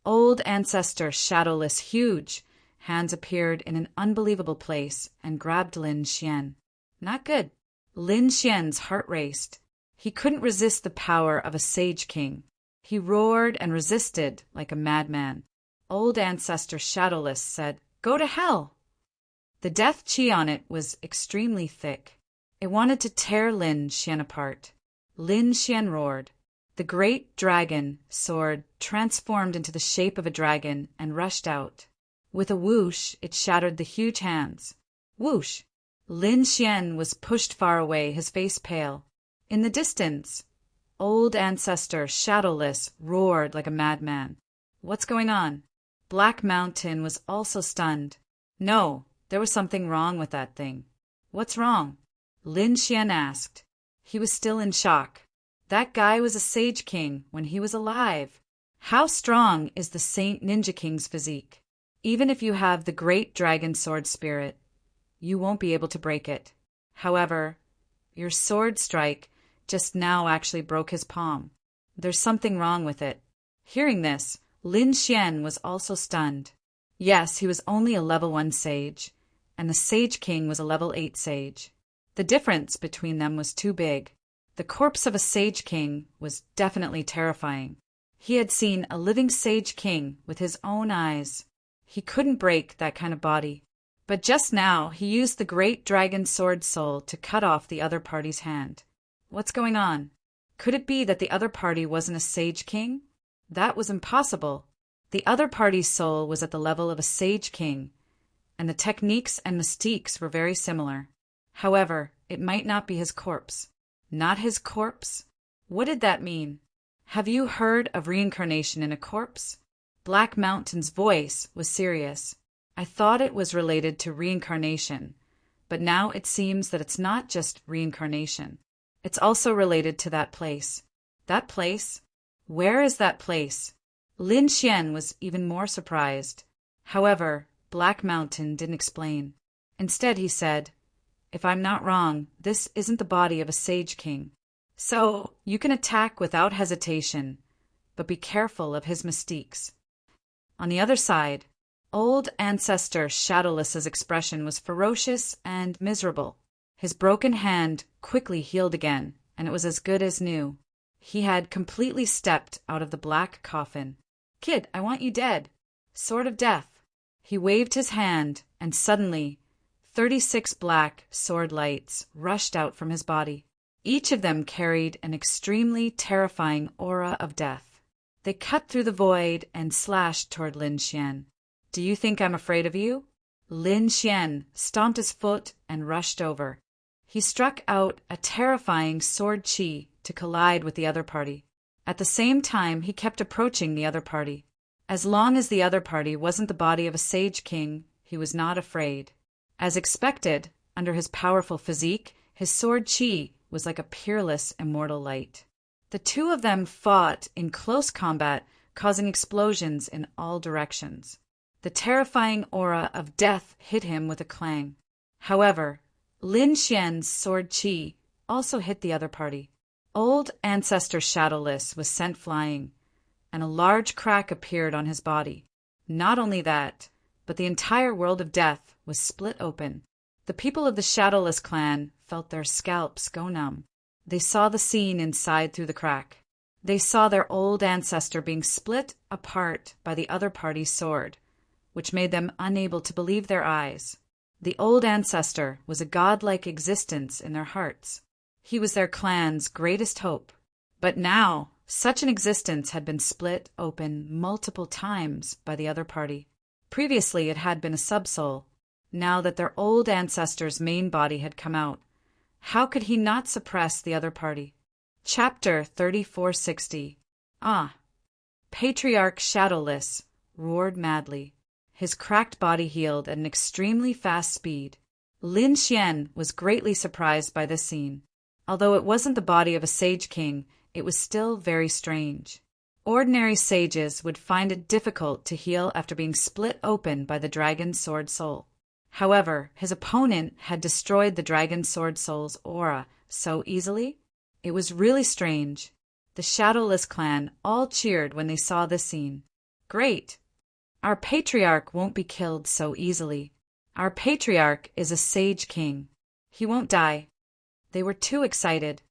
old ancestor Shadowless huge hands appeared in an unbelievable place and grabbed Lin Xian. Not good. Lin Xian's heart raced. He couldn't resist the power of a sage king. He roared and resisted like a madman. Old ancestor Shadowless said, "Go to hell!" The death chi on it was extremely thick. It wanted to tear Lin Xian apart. Lin Xian roared. The great dragon sword transformed into the shape of a dragon and rushed out. With a whoosh, it shattered the huge hands. Whoosh! Lin Xian was pushed far away, his face pale. In the distance, old ancestor Shadowless roared like a madman. What's going on? Black Mountain was also stunned. No, there was something wrong with that thing. What's wrong? Lin Xian asked. He was still in shock. That guy was a Sage King when he was alive. How strong is the Saint Ninja King's physique? Even if you have the great dragon sword spirit, you won't be able to break it. However, your sword strike just now actually broke his palm. There's something wrong with it. Hearing this, Lin Xian was also stunned. Yes, he was only a level 1 sage, and the Sage King was a level 8 sage. The difference between them was too big. The corpse of a Sage King was definitely terrifying. He had seen a living Sage King with his own eyes. He couldn't break that kind of body. But just now, he used the great dragon sword soul to cut off the other party's hand. What's going on? Could it be that the other party wasn't a Sage King? That was impossible. The other party's soul was at the level of a Sage King, and the techniques and mystiques were very similar. However, it might not be his corpse. Not his corpse? What did that mean? Have you heard of reincarnation in a corpse? Black Mountain's voice was serious. I thought it was related to reincarnation, but now it seems that it's not just reincarnation. It's also related to that place. That place? Where is that place? Lin Xian was even more surprised. However, Black Mountain didn't explain. Instead, he said, "If I'm not wrong, this isn't the body of a Sage King. So, you can attack without hesitation, but be careful of his mystiques." On the other side, old ancestor Shadowless's expression was ferocious and miserable. His broken hand quickly healed again, and it was as good as new. He had completely stepped out of the black coffin. "Kid, I want you dead. Sword of Death." He waved his hand, and suddenly 36 black sword lights rushed out from his body. Each of them carried an extremely terrifying aura of death. They cut through the void and slashed toward Lin Xian. "Do you think I'm afraid of you?" Lin Xian stomped his foot and rushed over. He struck out a terrifying sword chi to collide with the other party. At the same time, he kept approaching the other party. As long as the other party wasn't the body of a Sage King, he was not afraid. As expected, under his powerful physique, his sword chi was like a peerless immortal light. The two of them fought in close combat, causing explosions in all directions. The terrifying aura of death hit him with a clang. However, Lin Xian's sword chi also hit the other party. Old Ancestor Shadowless was sent flying, and a large crack appeared on his body. Not only that, but the entire world of death was split open. The people of the Shadowless clan felt their scalps go numb. They saw the scene inside through the crack. They saw their old ancestor being split apart by the other party's sword, which made them unable to believe their eyes. The old ancestor was a godlike existence in their hearts. He was their clan's greatest hope. But now, such an existence had been split open multiple times by the other party. Previously, it had been a subsoul. Now that their old ancestor's main body had come out, how could he not suppress the other party? Chapter 3460. Patriarch Shadowless roared madly. His cracked body healed at an extremely fast speed. Lin Xian was greatly surprised by this scene. Although it wasn't the body of a Sage King, it was still very strange. Ordinary sages would find it difficult to heal after being split open by the dragon sword soul. However, his opponent had destroyed the dragon sword soul's aura so easily. It was really strange. The Shadowless clan all cheered when they saw this scene. "Great! Our patriarch won't be killed so easily. Our patriarch is a Sage King. He won't die." They were too excited.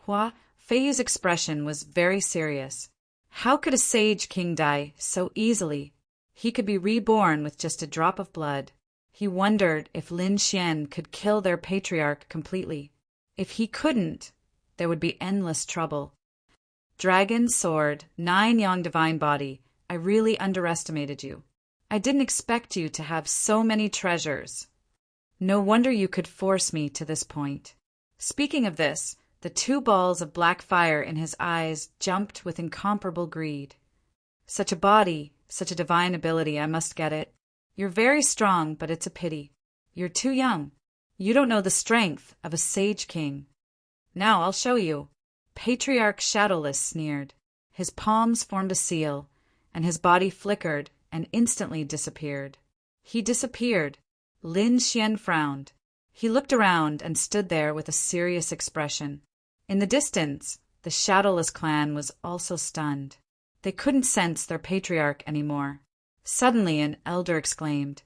Hua Feiyu's expression was very serious. How could a Sage King die so easily? He could be reborn with just a drop of blood. He wondered if Lin Xian could kill their patriarch completely. If he couldn't, there would be endless trouble. "Dragon Sword, 9 Yang Divine Body, I really underestimated you. I didn't expect you to have so many treasures. No wonder you could force me to this point." Speaking of this, the 2 balls of black fire in his eyes jumped with incomparable greed. "Such a body, such a divine ability, I must get it. You're very strong, but it's a pity. You're too young. You don't know the strength of a sage king. Now I'll show you. Patriarch Shadowless sneered. His palms formed a seal, and his body flickered and instantly disappeared. He disappeared. Lin Xian frowned. He looked around and stood there with a serious expression. In the distance, the Shadowless clan was also stunned. They couldn't sense their patriarch anymore. Suddenly an elder exclaimed,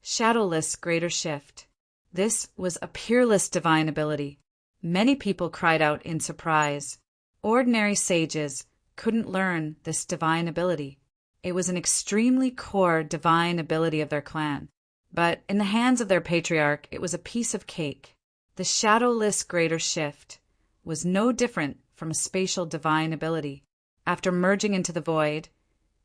"Shadowless Greater Shift." This was a peerless divine ability. Many people cried out in surprise. Ordinary sages couldn't learn this divine ability. It was an extremely core divine ability of their clan. But in the hands of their patriarch, it was a piece of cake. The Shadowless Greater Shift was no different from a spatial divine ability. After merging into the void,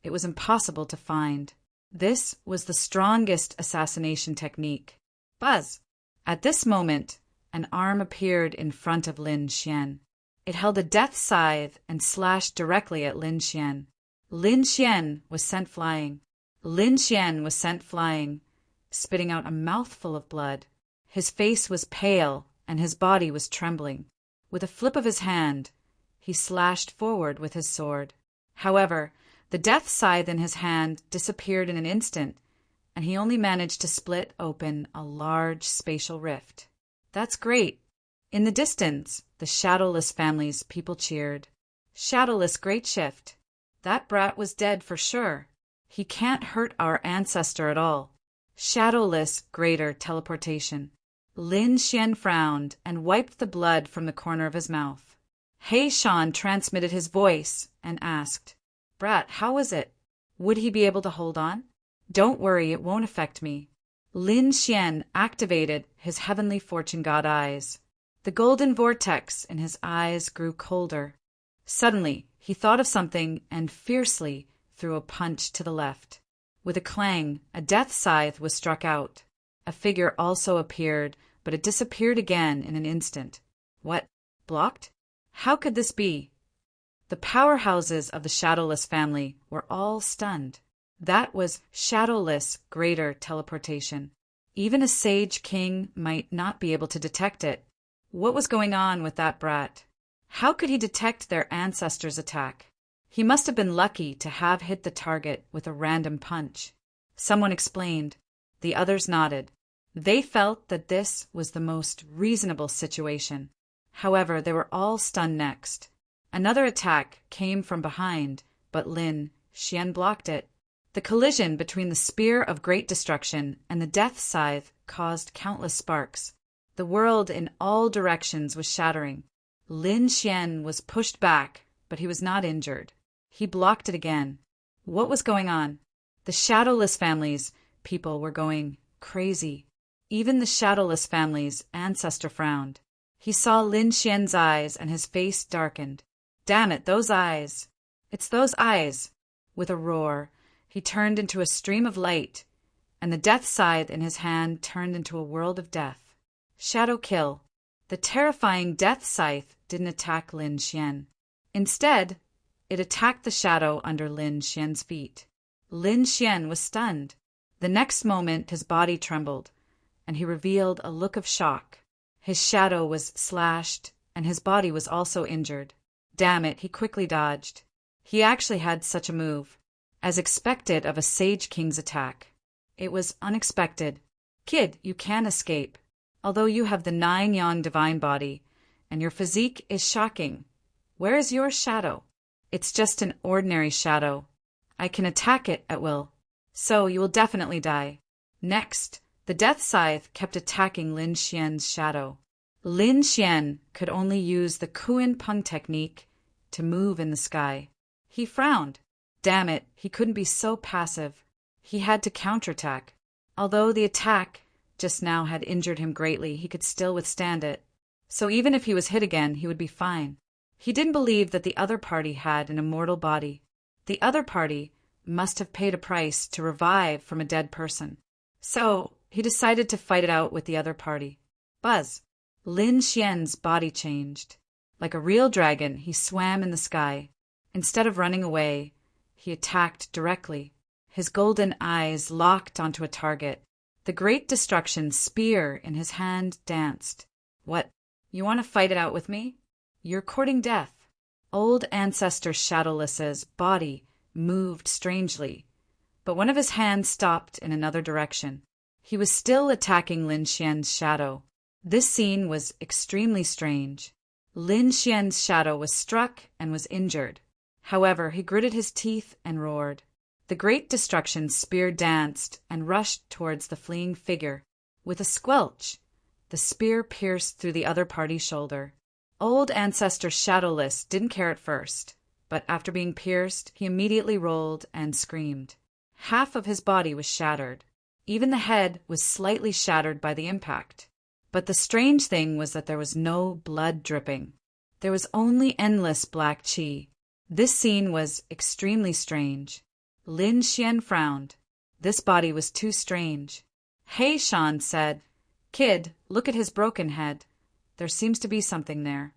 it was impossible to find. This was the strongest assassination technique. Buzz! At this moment, an arm appeared in front of Lin Xian. It held a death scythe and slashed directly at Lin Xian. Lin Xian was sent flying. Lin Xian was sent flying, spitting out a mouthful of blood. His face was pale and his body was trembling. With a flip of his hand, he slashed forward with his sword. However, the death scythe in his hand disappeared in an instant, and he only managed to split open a large spatial rift. That's great. In the distance, the Shadowless family's people cheered. Shadowless Great Shift. That brat was dead for sure. He can't hurt our ancestor at all. Shadowless Greater Teleportation. Lin Xian frowned and wiped the blood from the corner of his mouth. He Shan transmitted his voice and asked, "Brat, how is it? Would he be able to hold on?" "Don't worry, it won't affect me." Lin Xian activated his heavenly fortune god eyes. The golden vortex in his eyes grew colder. Suddenly, he thought of something and fiercely threw a punch to the left. With a clang, a death scythe was struck out. A figure also appeared, but it disappeared again in an instant. What? Blocked? How could this be? The powerhouses of the Shadowless family were all stunned. That was Shadowless Greater Teleportation. Even a sage king might not be able to detect it. What was going on with that brat? How could he detect their ancestors' attack? He must have been lucky to have hit the target with a random punch. Someone explained. The others nodded. They felt that this was the most reasonable situation. However, they were all stunned next. Another attack came from behind, but Lin Xian blocked it. The collision between the Spear of Great Destruction and the Death Scythe caused countless sparks. The world in all directions was shattering. Lin Xian was pushed back, but he was not injured. He blocked it again. What was going on? The Shadowless family's people were going crazy. Even the Shadowless family's ancestor frowned. He saw Lin Xian's eyes and his face darkened. Damn it, those eyes! It's those eyes! With a roar, he turned into a stream of light, and the death scythe in his hand turned into a world of death. Shadow kill. The terrifying death scythe didn't attack Lin Xian. Instead, it attacked the shadow under Lin Xian's feet. Lin Xian was stunned. The next moment his body trembled, and he revealed a look of shock. His shadow was slashed, and his body was also injured. Damn it, he quickly dodged. He actually had such a move, as expected of a Sage King's attack. It was unexpected. Kid, you can escape. Although you have the 9-yang divine body, and your physique is shocking. Where is your shadow? It's just an ordinary shadow. I can attack it at will. So you will definitely die. Next, the death scythe kept attacking Lin Xian's shadow. Lin Xian could only use the Kuan Peng technique to move in the sky. He frowned. Damn it, he couldn't be so passive. He had to counterattack. Although the attack just now had injured him greatly, he could still withstand it. So even if he was hit again, he would be fine. He didn't believe that the other party had an immortal body. The other party must have paid a price to revive from a dead person. So he decided to fight it out with the other party. Buzz. Lin Xian's body changed. Like a real dragon, he swam in the sky. Instead of running away, he attacked directly. His golden eyes locked onto a target. The great destruction spear in his hand danced. What? You want to fight it out with me? You're courting death. Old Ancestor Shadowless's body moved strangely, but one of his hands stopped in another direction. He was still attacking Lin Xian's shadow. This scene was extremely strange. Lin Xian's shadow was struck and was injured. However, he gritted his teeth and roared. The great destruction spear danced and rushed towards the fleeing figure. With a squelch, the spear pierced through the other party's shoulder. Old Ancestor Shadowless didn't care at first, but after being pierced, he immediately rolled and screamed. Half of his body was shattered. Even the head was slightly shattered by the impact. But the strange thing was that there was no blood dripping. There was only endless black qi. This scene was extremely strange. Lin Xian frowned. This body was too strange. He Shan said, "Kid, look at his broken head. There seems to be something there."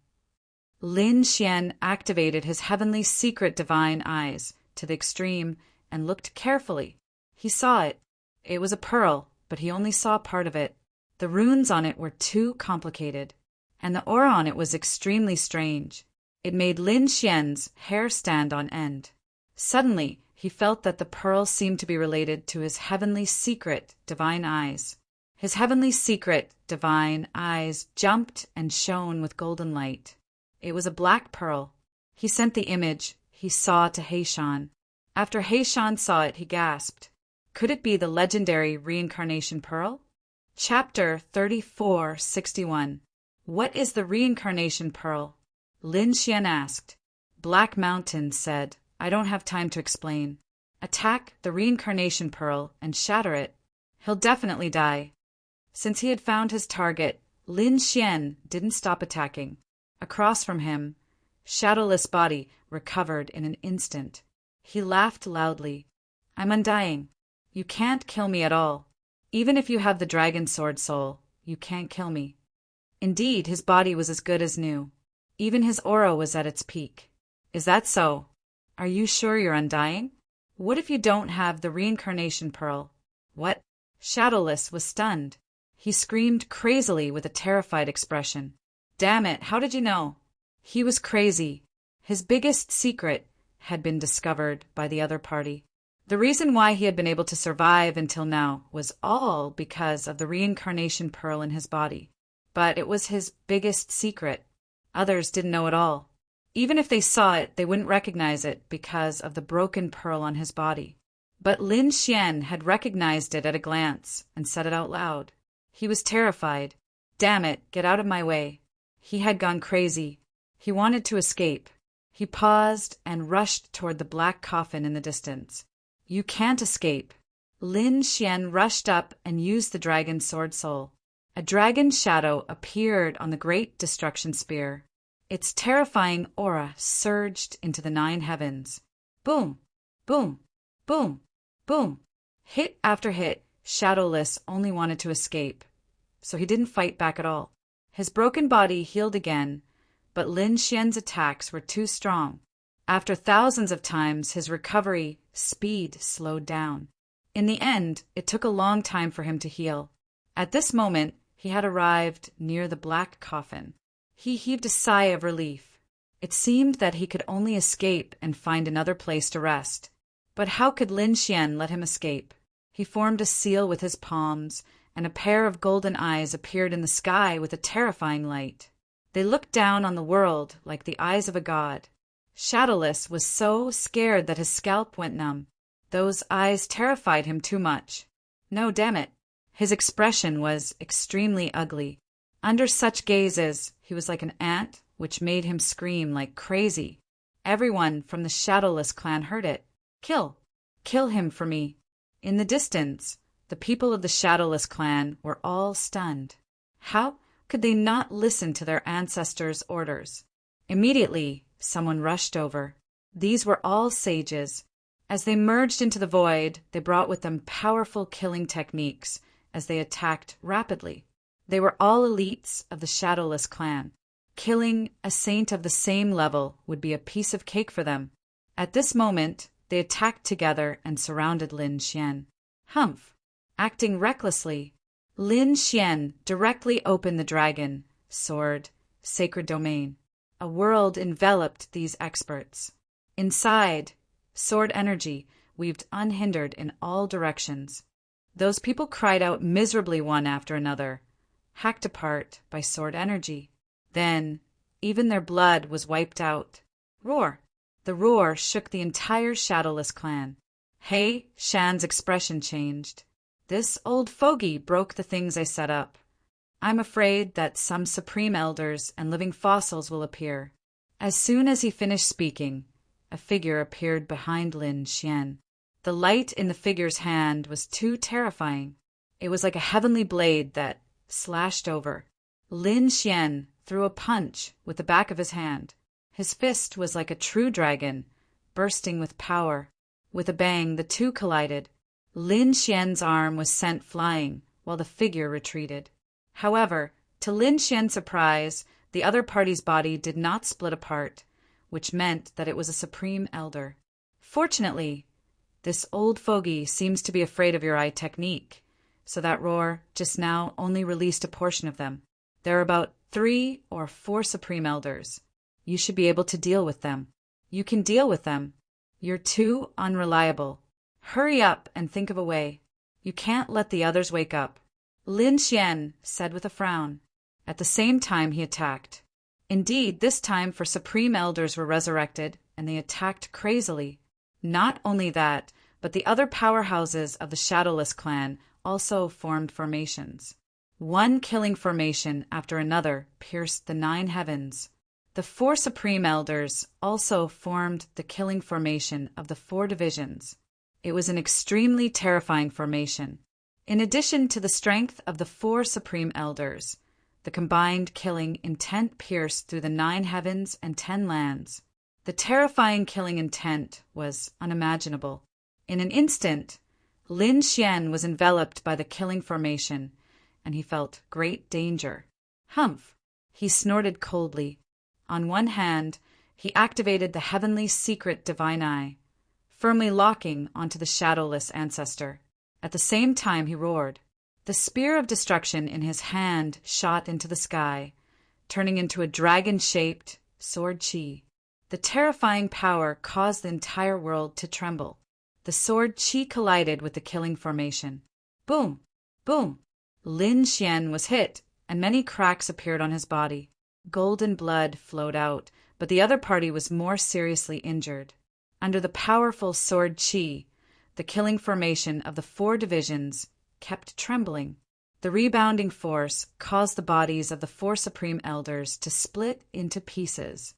Lin Xian activated his heavenly secret divine eyes to the extreme and looked carefully. He saw it. It was a pearl, but he only saw part of it. The runes on it were too complicated, and the aura on it was extremely strange. It made Lin Xian's hair stand on end. Suddenly, he felt that the pearl seemed to be related to his heavenly secret divine eyes. His heavenly secret divine eyes jumped and shone with golden light. It was a black pearl. He sent the image he saw to Heishan. After Heishan saw it, he gasped. Could it be the legendary reincarnation pearl? Chapter 3461. What is the reincarnation pearl? Lin Xian asked. Black Mountain said, I don't have time to explain. Attack the reincarnation pearl and shatter it. He'll definitely die. Since he had found his target, Lin Xian didn't stop attacking. Across from him, Shadowless body recovered in an instant. He laughed loudly. I'm undying. You can't kill me at all. Even if you have the dragon sword soul, you can't kill me. Indeed, his body was as good as new. Even his aura was at its peak. Is that so? Are you sure you're undying? What if you don't have the reincarnation pearl? What? Shadowless was stunned. He screamed crazily with a terrified expression. Damn it, how did you know? He was crazy. His biggest secret had been discovered by the other party. The reason why he had been able to survive until now was all because of the reincarnation pearl in his body. But it was his biggest secret. Others didn't know it all. Even if they saw it, they wouldn't recognize it because of the broken pearl on his body. But Lin Xian had recognized it at a glance and said it out loud. He was terrified. Damn it, get out of my way. He had gone crazy. He wanted to escape. He paused and rushed toward the black coffin in the distance. You can't escape. Lin Xian rushed up and used the dragon sword soul. A dragon shadow appeared on the great destruction spear. Its terrifying aura surged into the 9 heavens. Boom, boom, boom, boom. Hit after hit, Shadowless only wanted to escape, so he didn't fight back at all. His broken body healed again, but Lin Xian's attacks were too strong. After thousands of times, his recovery speed slowed down. In the end, it took a long time for him to heal. At this moment, he had arrived near the black coffin. He heaved a sigh of relief. It seemed that he could only escape and find another place to rest. But how could Lin Xian let him escape? He formed a seal with his palms, and a pair of golden eyes appeared in the sky with a terrifying light. They looked down on the world like the eyes of a god. Shadowless was so scared that his scalp went numb. Those eyes terrified him too much. No, damn it. His expression was extremely ugly. Under such gazes, he was like an ant, which made him scream like crazy. Everyone from the Shadowless clan heard it. Kill! Kill him for me! In the distance, the people of the Shadowless clan were all stunned. How could they not listen to their ancestors' orders? Immediately, someone rushed over. These were all sages. As they merged into the void, they brought with them powerful killing techniques as they attacked rapidly. They were all elites of the Shadowless clan. Killing a saint of the same level would be a piece of cake for them. At this moment, they attacked together and surrounded Lin Xian. Humph! Acting recklessly, Lin Xian directly opened the dragon, sword, sacred domain. A world enveloped these experts. Inside, sword energy weaved unhindered in all directions. Those people cried out miserably one after another, hacked apart by sword energy. Then, even their blood was wiped out. Roar! The roar shook the entire Shadowless clan. He Shan's expression changed. This old fogey broke the things I set up. I'm afraid that some supreme elders and living fossils will appear. As soon as he finished speaking, a figure appeared behind Lin Xian. The light in the figure's hand was too terrifying. It was like a heavenly blade that slashed over. Lin Xian threw a punch with the back of his hand. His fist was like a true dragon, bursting with power. With a bang, the two collided. Lin Xian's arm was sent flying, while the figure retreated. However, to Lin Xian's surprise, the other party's body did not split apart, which meant that it was a supreme elder. Fortunately, this old fogey seems to be afraid of your eye technique, so that roar just now only released a portion of them. There are about 3 or 4 supreme elders. You should be able to deal with them. You can deal with them. You're too unreliable. Hurry up and think of a way. You can't let the others wake up. Lin Xian said with a frown. At the same time he attacked. Indeed, this time 4 supreme elders were resurrected, and they attacked crazily. Not only that, but the other powerhouses of the Shadowless clan also formed formations. One killing formation after another pierced the 9 heavens. The 4 supreme elders also formed the killing formation of the 4 divisions. It was an extremely terrifying formation. In addition to the strength of the 4 supreme elders, the combined killing intent pierced through the 9 heavens and 10 lands. The terrifying killing intent was unimaginable. In an instant, Lin Xian was enveloped by the killing formation, and he felt great danger. Humph! He snorted coldly. On one hand, he activated the heavenly secret divine eye, firmly locking onto the shadowless ancestor. At the same time he roared. The spear of destruction in his hand shot into the sky, turning into a dragon-shaped sword chi. The terrifying power caused the entire world to tremble. The sword chi collided with the killing formation. Boom! Boom! Lin Xian was hit, and many cracks appeared on his body. Golden blood flowed out, but the other party was more seriously injured. Under the powerful sword chi, the killing formation of the 4 divisions kept trembling. The rebounding force caused the bodies of the 4 supreme elders to split into pieces.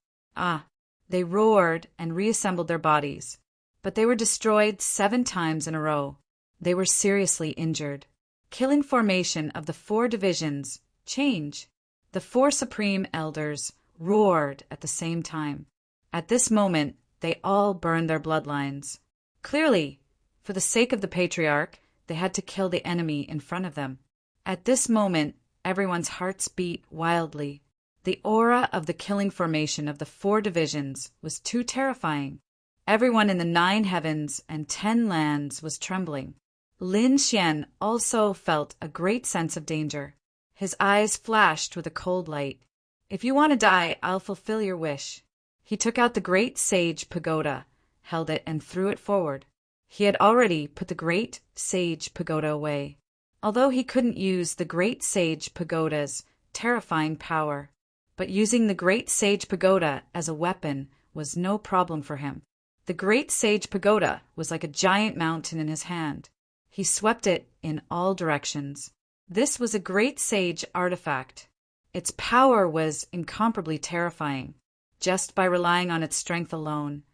They roared and reassembled their bodies, but they were destroyed 7 times in a row. They were seriously injured. Killing formation of the 4 divisions change. The 4 supreme elders roared at the same time. At this moment, they all burned their bloodlines. Clearly, for the sake of the patriarch, they had to kill the enemy in front of them. At this moment, everyone's hearts beat wildly. The aura of the killing formation of the 4 divisions was too terrifying. Everyone in the 9 heavens and 10 lands was trembling. Lin Xian also felt a great sense of danger. His eyes flashed with a cold light. If you want to die, I'll fulfill your wish. He took out the great sage pagoda, held it, and threw it forward. He had already put the great sage pagoda away, although he couldn't use the great sage pagoda's terrifying power. But using the great sage pagoda as a weapon was no problem for him. The great sage pagoda was like a giant mountain in his hand. He swept it in all directions. This was a great sage artifact. Its power was incomparably terrifying, just by relying on its strength alone.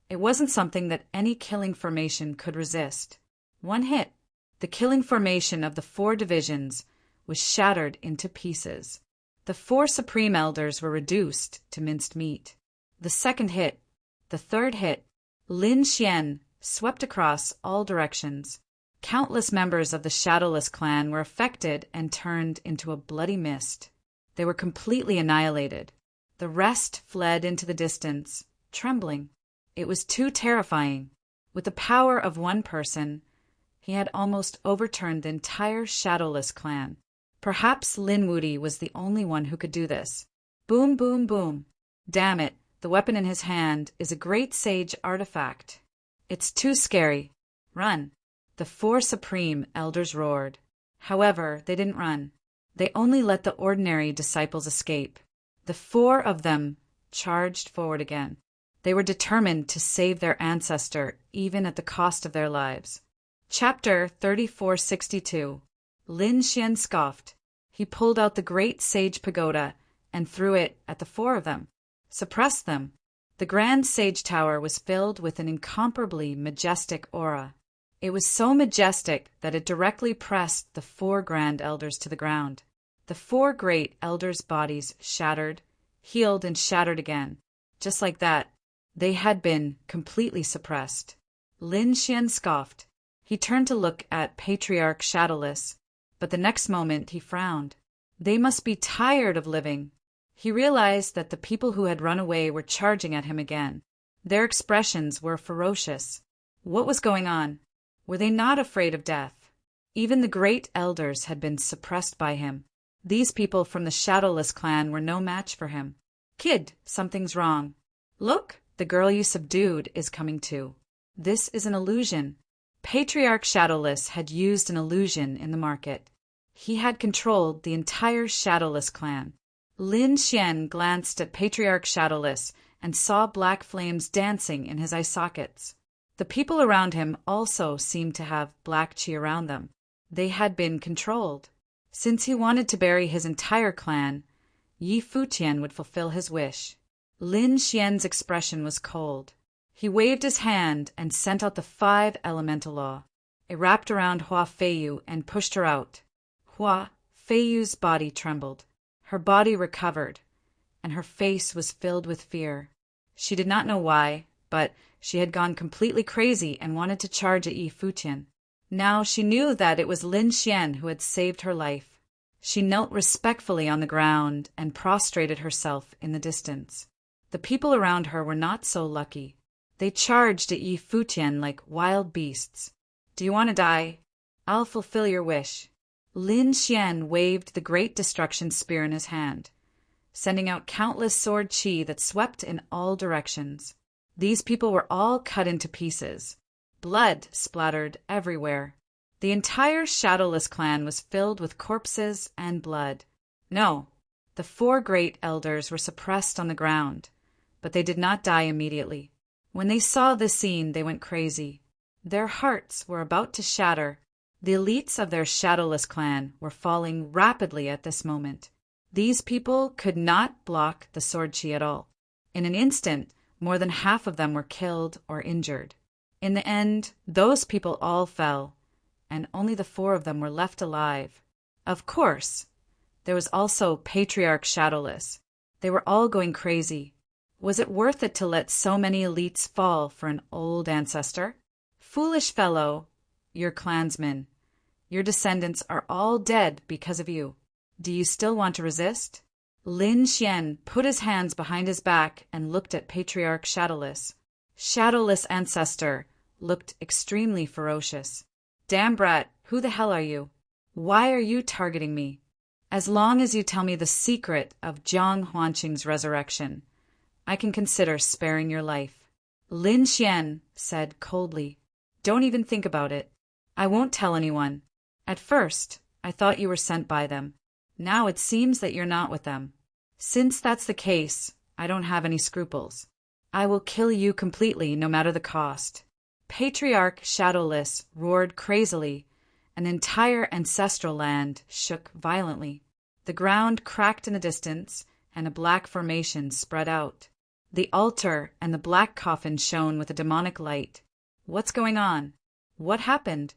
It wasn't something that any killing formation could resist. One hit, the killing formation of the 4 divisions was shattered into pieces. The 4 supreme elders were reduced to minced meat. The second hit, the third hit, Lin Xian swept across all directions. Countless members of the Shadowless clan were affected and turned into a bloody mist. They were completely annihilated. The rest fled into the distance, trembling. It was too terrifying. With the power of one person, He had almost overturned the entire Shadowless clan. Perhaps Linwoody was the only one who could do this. Boom, boom, boom. Damn it, the weapon in his hand is a great sage artifact. It's too scary. Run. The 4 supreme elders roared. However, they didn't run. They only let the ordinary disciples escape. The 4 of them charged forward again. They were determined to save their ancestor, even at the cost of their lives. Chapter 3462. Lin Xian scoffed. He pulled out the great sage pagoda and threw it at the 4 of them. Suppressed them. The grand sage tower was filled with an incomparably majestic aura. It was so majestic that it directly pressed the 4 grand elders to the ground. The 4 great elders' bodies shattered, healed, and shattered again. Just like that, they had been completely suppressed. Lin Xian scoffed. He turned to look at Patriarch Shadowless, but the next moment he frowned. They must be tired of living. He realized that the people who had run away were charging at him again. Their expressions were ferocious. What was going on? Were they not afraid of death? Even the great elders had been suppressed by him. These people from the Shadowless clan were no match for him. Kid, something's wrong. Look, the girl you subdued is coming too. This is an illusion. Patriarch Shadowless had used an illusion in the market. He had controlled the entire Shadowless clan. Lin Xian glanced at Patriarch Shadowless and saw black flames dancing in his eye sockets. The people around him also seemed to have black chi around them. They had been controlled. Since he wanted to bury his entire clan, Yi Futian would fulfill his wish. Lin Xian's expression was cold. He waved his hand and sent out the 5 elemental law. It wrapped around Hua Feiyu and pushed her out. Hua Feiyu's body trembled. Her body recovered, and her face was filled with fear. She did not know why, but she had gone completely crazy and wanted to charge at Yi Futian. Now she knew that it was Lin Xian who had saved her life. She knelt respectfully on the ground and prostrated herself in the distance. The people around her were not so lucky. They charged at Yi Futian like wild beasts. Do you want to die? I'll fulfill your wish. Lin Xian waved the great destruction spear in his hand, sending out countless sword chi that swept in all directions. These people were all cut into pieces. Blood splattered everywhere. The entire Shadowless clan was filled with corpses and blood. No, the 4 great elders were suppressed on the ground, but they did not die immediately. When they saw this scene, they went crazy. Their hearts were about to shatter. The elites of their Shadowless clan were falling rapidly at this moment. These people could not block the sword chi at all. In an instant, more than half of them were killed or injured. In the end, those people all fell, and only the 4 of them were left alive. Of course, there was also Patriarch Shadowless. They were all going crazy. Was it worth it to let so many elites fall for an old ancestor? Foolish fellow, your clansmen. Your descendants are all dead because of you. Do you still want to resist? Lin Xian put his hands behind his back and looked at Patriarch Shadowless. Shadowless ancestor looked extremely ferocious. Damn brat, who the hell are you? Why are you targeting me? As long as you tell me the secret of Jiang Huanqing's resurrection, I can consider sparing your life. Lin Xian said coldly. Don't even think about it. I won't tell anyone. At first, I thought you were sent by them. Now it seems that you're not with them. Since that's the case, I don't have any scruples. I will kill you completely, no matter the cost. Patriarch Shadowless roared crazily. An entire ancestral land shook violently. The ground cracked in the distance, and a black formation spread out. The altar and the black coffin shone with a demonic light. What's going on? What happened?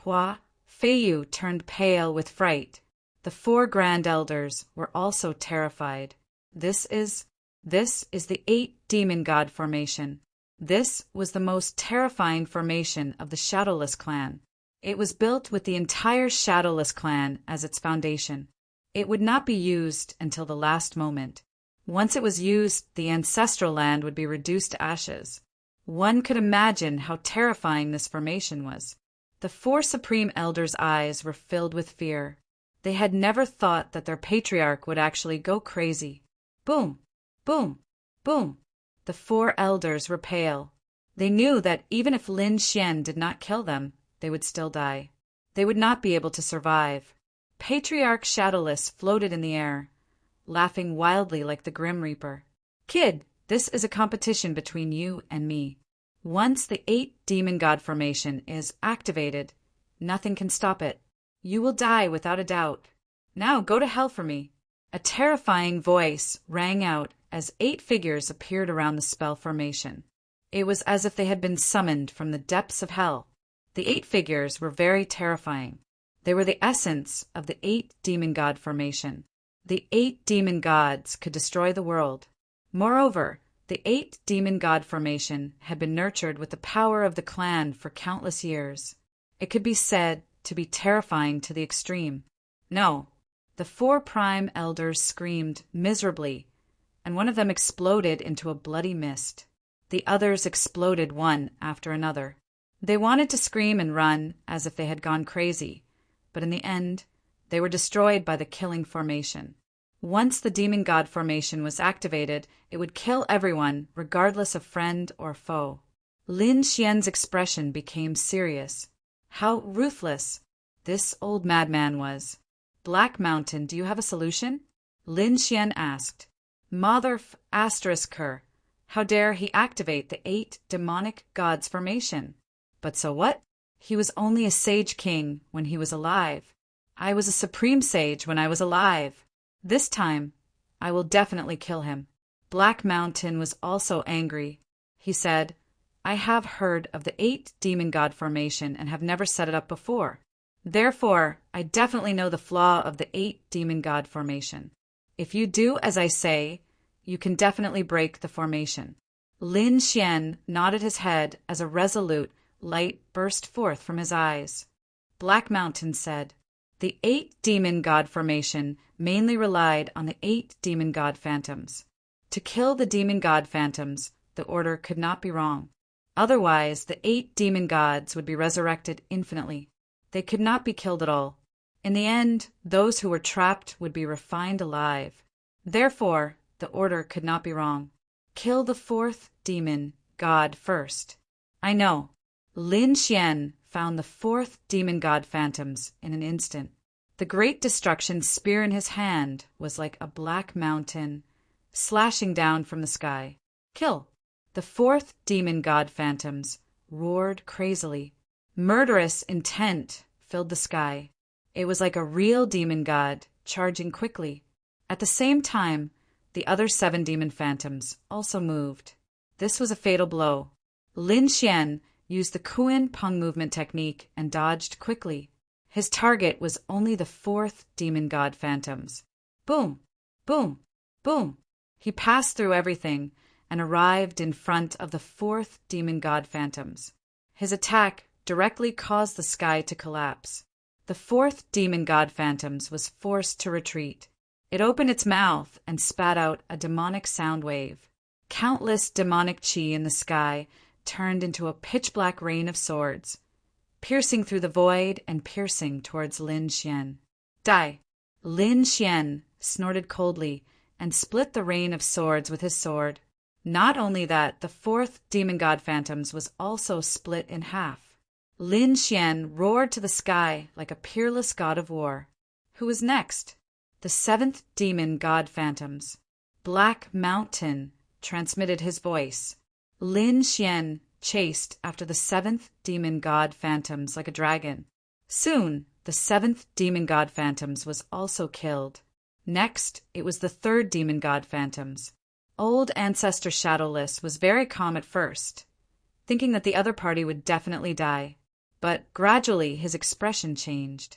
Hua Feiyu turned pale with fright. The 4 grand elders were also terrified. This is the 8 demon god formation. This was the most terrifying formation of the Shadowless clan. It was built with the entire Shadowless clan as its foundation. It would not be used until the last moment. Once it was used, the ancestral land would be reduced to ashes. One could imagine how terrifying this formation was. The four supreme elders' eyes were filled with fear. They had never thought that their patriarch would actually go crazy. Boom! Boom! Boom! The four elders were pale. They knew that even if Lin Xian did not kill them, they would still die. They would not be able to survive. Patriarch Shadowless floated in the air, laughing wildly like the Grim Reaper. Kid, this is a competition between you and me. Once the 8 demon god formation is activated, nothing can stop it. You will die without a doubt. Now go to hell for me. A terrifying voice rang out as 8 figures appeared around the spell formation. It was as if they had been summoned from the depths of hell. The 8 figures were very terrifying. They were the essence of the 8 demon god formation. The 8 demon gods could destroy the world. Moreover, the 8 demon god formation had been nurtured with the power of the clan for countless years. It could be said to be terrifying to the extreme. No, the 4 prime elders screamed miserably, and one of them exploded into a bloody mist. The others exploded one after another. They wanted to scream and run as if they had gone crazy, but in the end, they were destroyed by the killing formation. Once the demon god formation was activated, it would kill everyone, regardless of friend or foe. Lin Xian's expression became serious. How ruthless this old madman was. Black Mountain, do you have a solution? Lin Xian asked. Mother asterisk her. How dare he activate the 8 demonic gods formation? But so what? He was only a sage king when he was alive. I was a supreme sage when I was alive. This time, I will definitely kill him. Black Mountain was also angry. He said, I have heard of the 8 demon god formation and have never set it up before. Therefore, I definitely know the flaw of the 8 demon god formation. If you do as I say, you can definitely break the formation. Lin Xian nodded his head as a resolute light burst forth from his eyes. Black Mountain said, the 8 demon god formation mainly relied on the 8 demon god phantoms. To kill the demon god phantoms, the order could not be wrong. Otherwise, the 8 demon gods would be resurrected infinitely. They could not be killed at all. In the end, those who were trapped would be refined alive. Therefore, the order could not be wrong. Kill the 4th demon god first. I know. Lin Xian found the 4th demon god phantoms in an instant. The great destruction spear in his hand was like a black mountain slashing down from the sky. Kill! The 4th demon god phantoms roared crazily. Murderous intent filled the sky. It was like a real demon god charging quickly. At the same time, the other 7 demon phantoms also moved. This was a fatal blow. Lin Xian used the Kuan Peng movement technique and dodged quickly. His target was only the 4th demon god phantoms. Boom! Boom! Boom! He passed through everything and arrived in front of the 4th demon god phantoms. His attack directly caused the sky to collapse. The 4th demon god phantoms was forced to retreat. It opened its mouth and spat out a demonic sound wave. Countless demonic chi in the sky turned into a pitch-black rain of swords, piercing through the void and piercing towards Lin Xian. Die! Lin Xian snorted coldly and split the rain of swords with his sword. Not only that, the 4th demon god phantoms was also split in half. Lin Xian roared to the sky like a peerless god of war. Who was next? The 7th demon god phantoms. Black Mountain transmitted his voice. Lin Xian chased after the 7th demon god phantoms like a dragon. Soon, the 7th demon god phantoms was also killed. Next, it was the 3rd demon god phantoms. Old Ancestor Shadowless was very calm at first, thinking that the other party would definitely die, but gradually his expression changed.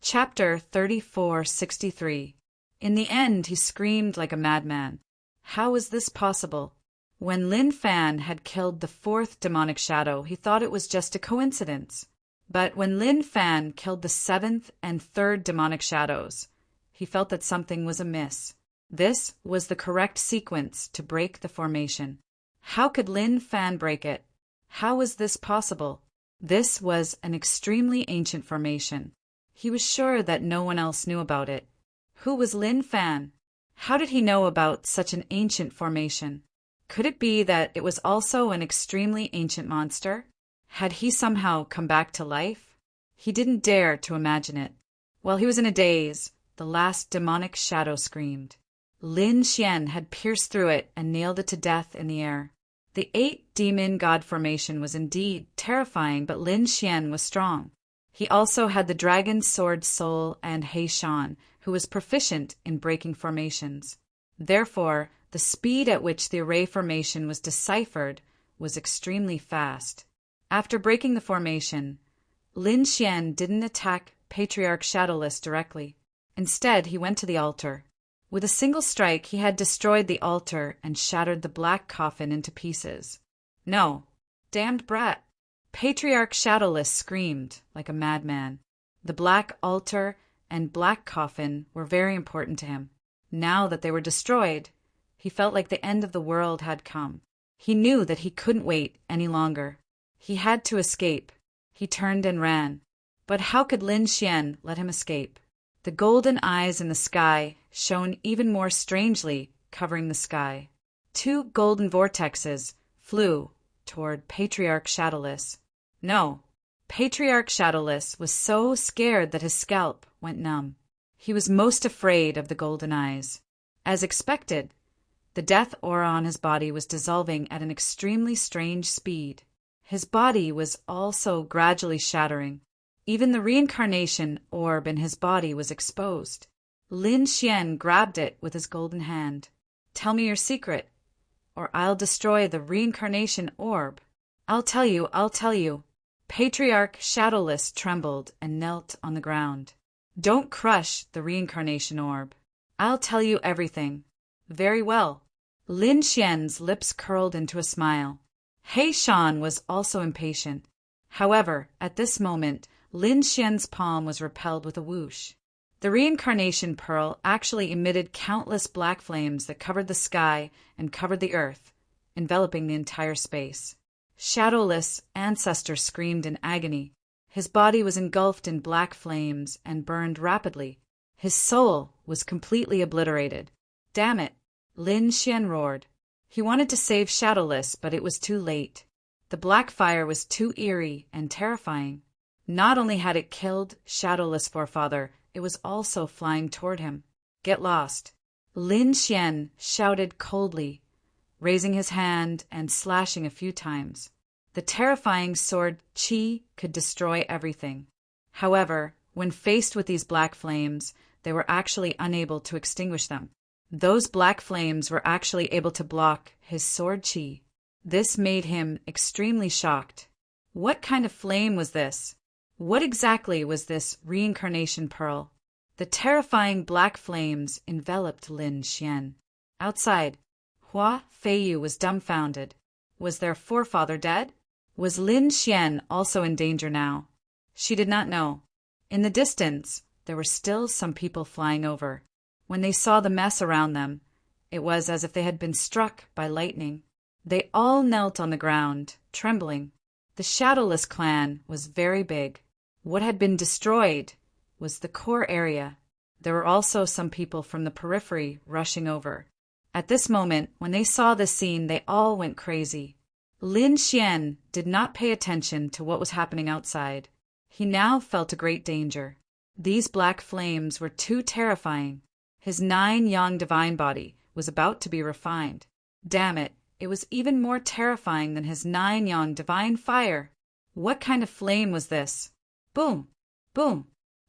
Chapter 3463. In the end, he screamed like a madman. How was this possible? When Lin Fan had killed the 4th demonic shadow, he thought it was just a coincidence. But when Lin Fan killed the 7th and 3rd demonic shadows, he felt that something was amiss. This was the correct sequence to break the formation. How could Lin Fan break it? How was this possible? This was an extremely ancient formation. He was sure that no one else knew about it. Who was Lin Fan? How did he know about such an ancient formation? Could it be that it was also an extremely ancient monster? Had he somehow come back to life? He didn't dare to imagine it. While he was in a daze, the last demonic shadow screamed. Lin Xian had pierced through it and nailed it to death in the air. The 8-demon god formation was indeed terrifying, but Lin Xian was strong. He also had the dragon sword soul and He Shan, who was proficient in breaking formations. Therefore, the speed at which the array formation was deciphered was extremely fast. After breaking the formation, Lin Xian didn't attack Patriarch Shadowless directly. Instead, he went to the altar. With a single strike, he had destroyed the altar and shattered the black coffin into pieces. No, damned brat! Patriarch Shadowless screamed like a madman. The black altar and black coffin were very important to him. Now that they were destroyed, he felt like the end of the world had come. He knew that he couldn't wait any longer. He had to escape. He turned and ran. But how could Lin Xian let him escape? The golden eyes in the sky shone even more strangely, covering the sky. 2 golden vortexes flew toward Patriarch Shadowless. No, Patriarch Shadowless was so scared that his scalp went numb. He was most afraid of the golden eyes. As expected, the death aura on his body was dissolving at an extremely strange speed. His body was also gradually shattering. Even the reincarnation orb in his body was exposed. Lin Xian grabbed it with his golden hand. "Tell me your secret, or I'll destroy the reincarnation orb." I'll tell you. Patriarch Shadowless trembled and knelt on the ground. "Don't crush the reincarnation orb. I'll tell you everything." "Very well." Lin Xian's lips curled into a smile. He Shan was also impatient. However, at this moment, Lin Xian's palm was repelled with a whoosh. The reincarnation pearl actually emitted countless black flames that covered the sky and covered the earth, enveloping the entire space. Shadowless ancestor screamed in agony. His body was engulfed in black flames and burned rapidly. His soul was completely obliterated. "Damn it!" Lin Xian roared. He wanted to save Shadowless, but it was too late. The black fire was too eerie and terrifying. Not only had it killed Shadowless' forefather, it was also flying toward him. "Get lost!" Lin Xian shouted coldly, raising his hand and slashing a few times. The terrifying sword Qi could destroy everything. However, when faced with these black flames, they were actually unable to extinguish them. Those black flames were actually able to block his sword Qi. This made him extremely shocked. What kind of flame was this? What exactly was this reincarnation pearl? The terrifying black flames enveloped Lin Xian. Outside, Hua Feiyu was dumbfounded. Was their forefather dead? Was Lin Xian also in danger now? She did not know. In the distance, there were still some people flying over. When they saw the mess around them, it was as if they had been struck by lightning. They all knelt on the ground, trembling. The Shadowless clan was very big. What had been destroyed was the core area. There were also some people from the periphery rushing over. At this moment, when they saw this scene, they all went crazy. Lin Xian did not pay attention to what was happening outside. He now felt a great danger. These black flames were too terrifying. His 9-yang divine body was about to be refined. Damn it, it was even more terrifying than his 9-yang divine fire. What kind of flame was this? Boom! Boom!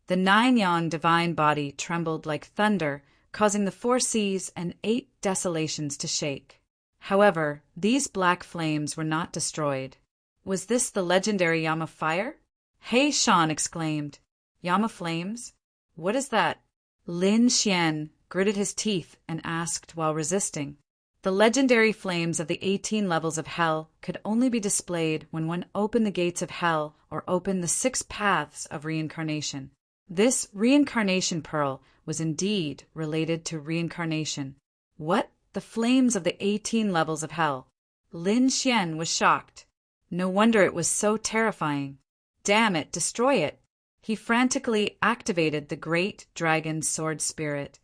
The 9-yang divine body trembled like thunder, causing the 4 seas and 8 desolations to shake. However, these black flames were not destroyed. Was this the legendary Yama fire? He Shan exclaimed. Yama flames? What is that? Lin Xian gritted his teeth and asked while resisting. The legendary flames of the 18 levels of hell could only be displayed when one opened the gates of hell or opened the 6 paths of reincarnation. This reincarnation pearl was indeed related to reincarnation. What? The flames of the 18 levels of hell? Lin Xian was shocked. No wonder it was so terrifying. Damn it, destroy it! He frantically activated the great dragon sword spirit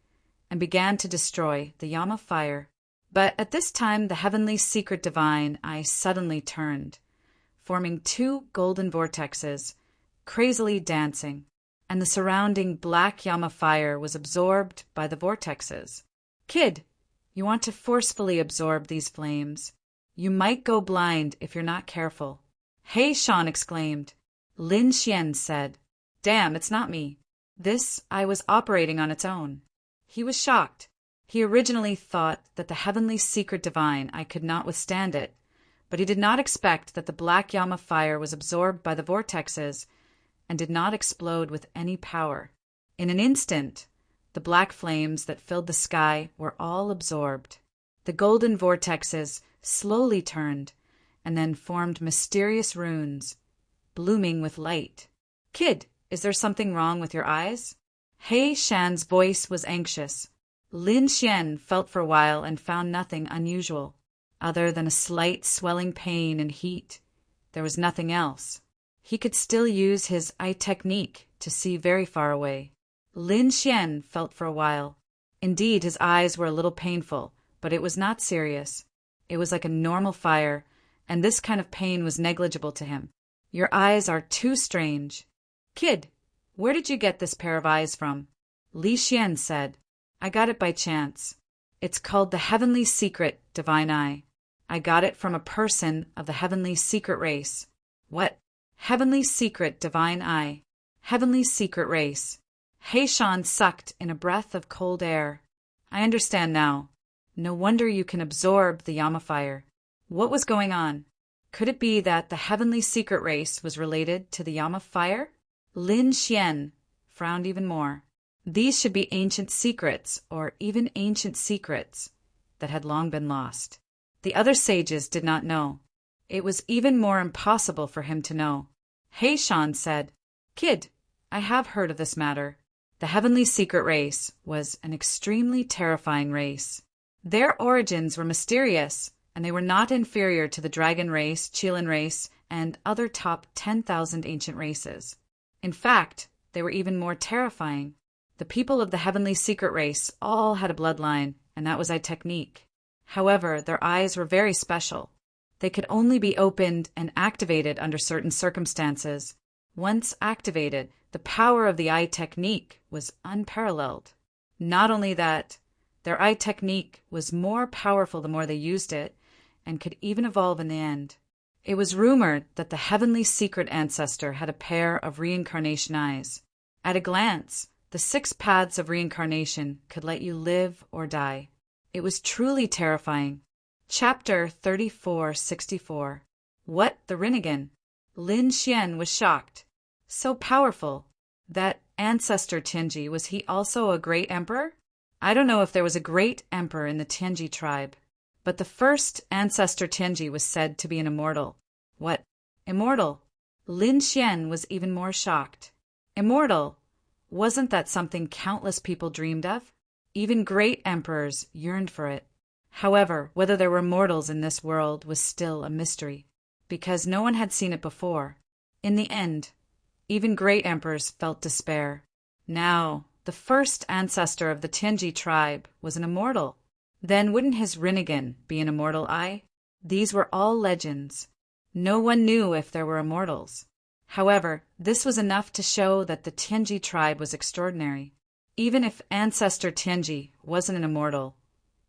and began to destroy the Yama fire. But at this time the heavenly secret divine eye suddenly turned, forming two golden vortexes, crazily dancing, and the surrounding black Yama fire was absorbed by the vortexes. Kid, you want to forcefully absorb these flames. You might go blind if you're not careful. Hey, Sean exclaimed. Lin Xian said, Damn, it's not me. This eye was operating on its own. He was shocked. He originally thought that the heavenly secret divine eye could not withstand it, but he did not expect that the black Yama fire was absorbed by the vortexes and did not explode with any power. In an instant, the black flames that filled the sky were all absorbed. The golden vortexes slowly turned and then formed mysterious runes, blooming with light. Kid, is there something wrong with your eyes? He Shan's voice was anxious. Lin Xian felt for a while and found nothing unusual. Other than a slight swelling pain and heat, there was nothing else. He could still use his eye technique to see very far away. Lin Xian felt for a while. Indeed, his eyes were a little painful, but it was not serious. It was like a normal fire, and this kind of pain was negligible to him. Your eyes are too strange. Kid, where did you get this pair of eyes from? Li Xian said. I got it by chance. It's called the Heavenly Secret Divine Eye. I got it from a person of the Heavenly Secret race. What? Heavenly Secret Divine Eye. Heavenly Secret race. He Shan sucked in a breath of cold air. I understand now. No wonder you can absorb the Yama fire. What was going on? Could it be that the Heavenly Secret race was related to the Yama fire? Lin Xian frowned even more. These should be ancient secrets, or even ancient secrets, that had long been lost. The other sages did not know. It was even more impossible for him to know. He Shan said, Kid, I have heard of this matter. The Heavenly Secret race was an extremely terrifying race. Their origins were mysterious, and they were not inferior to the dragon race, Qilin race, and other top 10,000 ancient races. In fact, they were even more terrifying. The people of the Heavenly Secret race all had a bloodline, and that was a technique. However, their eyes were very special. They could only be opened and activated under certain circumstances. Once activated, the power of the eye technique was unparalleled. Not only that, their eye technique was more powerful the more they used it, and could even evolve in the end. It was rumored that the Heavenly Secret ancestor had a pair of reincarnation eyes. At a glance, the 6 paths of reincarnation could let you live or die. It was truly terrifying. Chapter 3464. What the Rinnegan? Lin Xian was shocked. So powerful. That ancestor Tianji, was he also a great emperor? I don't know if there was a great emperor in the Tianji tribe, but the first ancestor Tianji was said to be an immortal. What? Immortal? Lin Xian was even more shocked. Immortal? Wasn't that something countless people dreamed of? Even great emperors yearned for it. However, whether there were mortals in this world was still a mystery, because no one had seen it before. In the end, even great emperors felt despair. Now, the first ancestor of the Tianji tribe was an immortal. Then wouldn't his Rinnegan be an immortal eye? These were all legends. No one knew if there were immortals. However, this was enough to show that the Tianji tribe was extraordinary. Even if ancestor Tianji wasn't an immortal,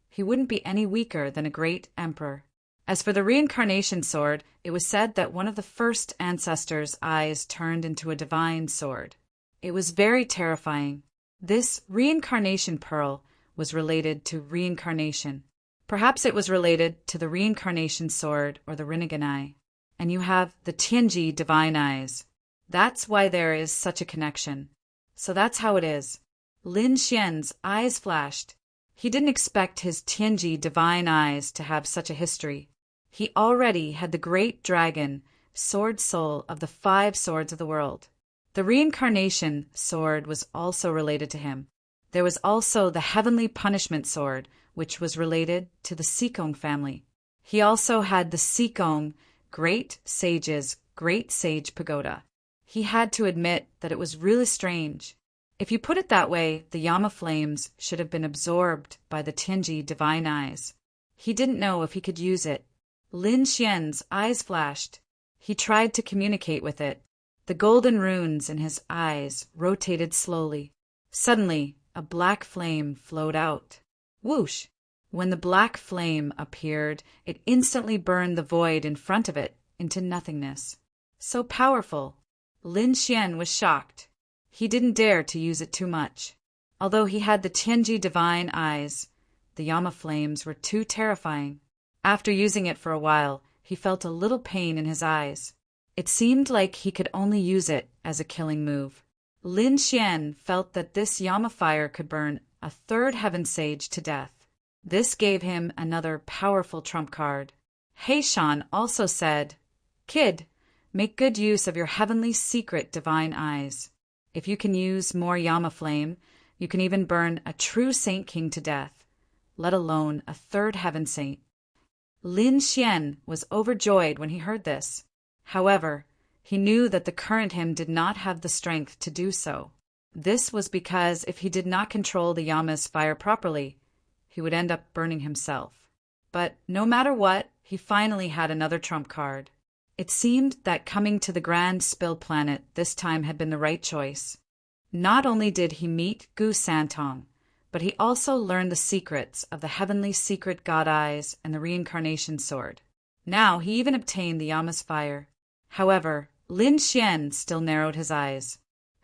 he wouldn't be any weaker than a great emperor. As for the reincarnation sword, it was said that one of the first ancestors' eyes turned into a divine sword. It was very terrifying. This reincarnation pearl was related to reincarnation. Perhaps it was related to the reincarnation sword or the Rinnegan eye. And you have the Tianji divine eyes. That's why there is such a connection. So that's how it is. Lin Xian's eyes flashed. He didn't expect his Tianji divine eyes to have such a history. He already had the great dragon, sword soul of the 5 swords of the world. The reincarnation sword was also related to him. There was also the heavenly punishment sword, which was related to the Sikong family. He also had the Sikong Great Sage's Great Sage Pagoda. He had to admit that it was really strange. If you put it that way, the Yama flames should have been absorbed by the Tianji divine eyes. He didn't know if he could use it. Lin Xian's eyes flashed. He tried to communicate with it. The golden runes in his eyes rotated slowly. Suddenly, a black flame flowed out. Whoosh! When the black flame appeared, it instantly burned the void in front of it into nothingness. So powerful! Lin Xian was shocked. He didn't dare to use it too much. Although he had the Tianji divine eyes, the Yama flames were too terrifying. After using it for a while, he felt a little pain in his eyes. It seemed like he could only use it as a killing move. Lin Xian felt that this Yama fire could burn a third heaven sage to death. This gave him another powerful trump card. Heishan also said, "Kid, make good use of your heavenly secret divine eyes. If you can use more Yama flame, you can even burn a true Saint King to death, let alone a third heaven saint." Lin Xian was overjoyed when he heard this. However, he knew that the current him did not have the strength to do so. This was because if he did not control the Yama's fire properly, he would end up burning himself. But no matter what, he finally had another trump card. It seemed that coming to the Grand Spill Planet this time had been the right choice. Not only did he meet Gu Santong, but he also learned the secrets of the heavenly secret god eyes and the reincarnation sword. Now he even obtained the Yama's fire. However, Lin Xian still narrowed his eyes.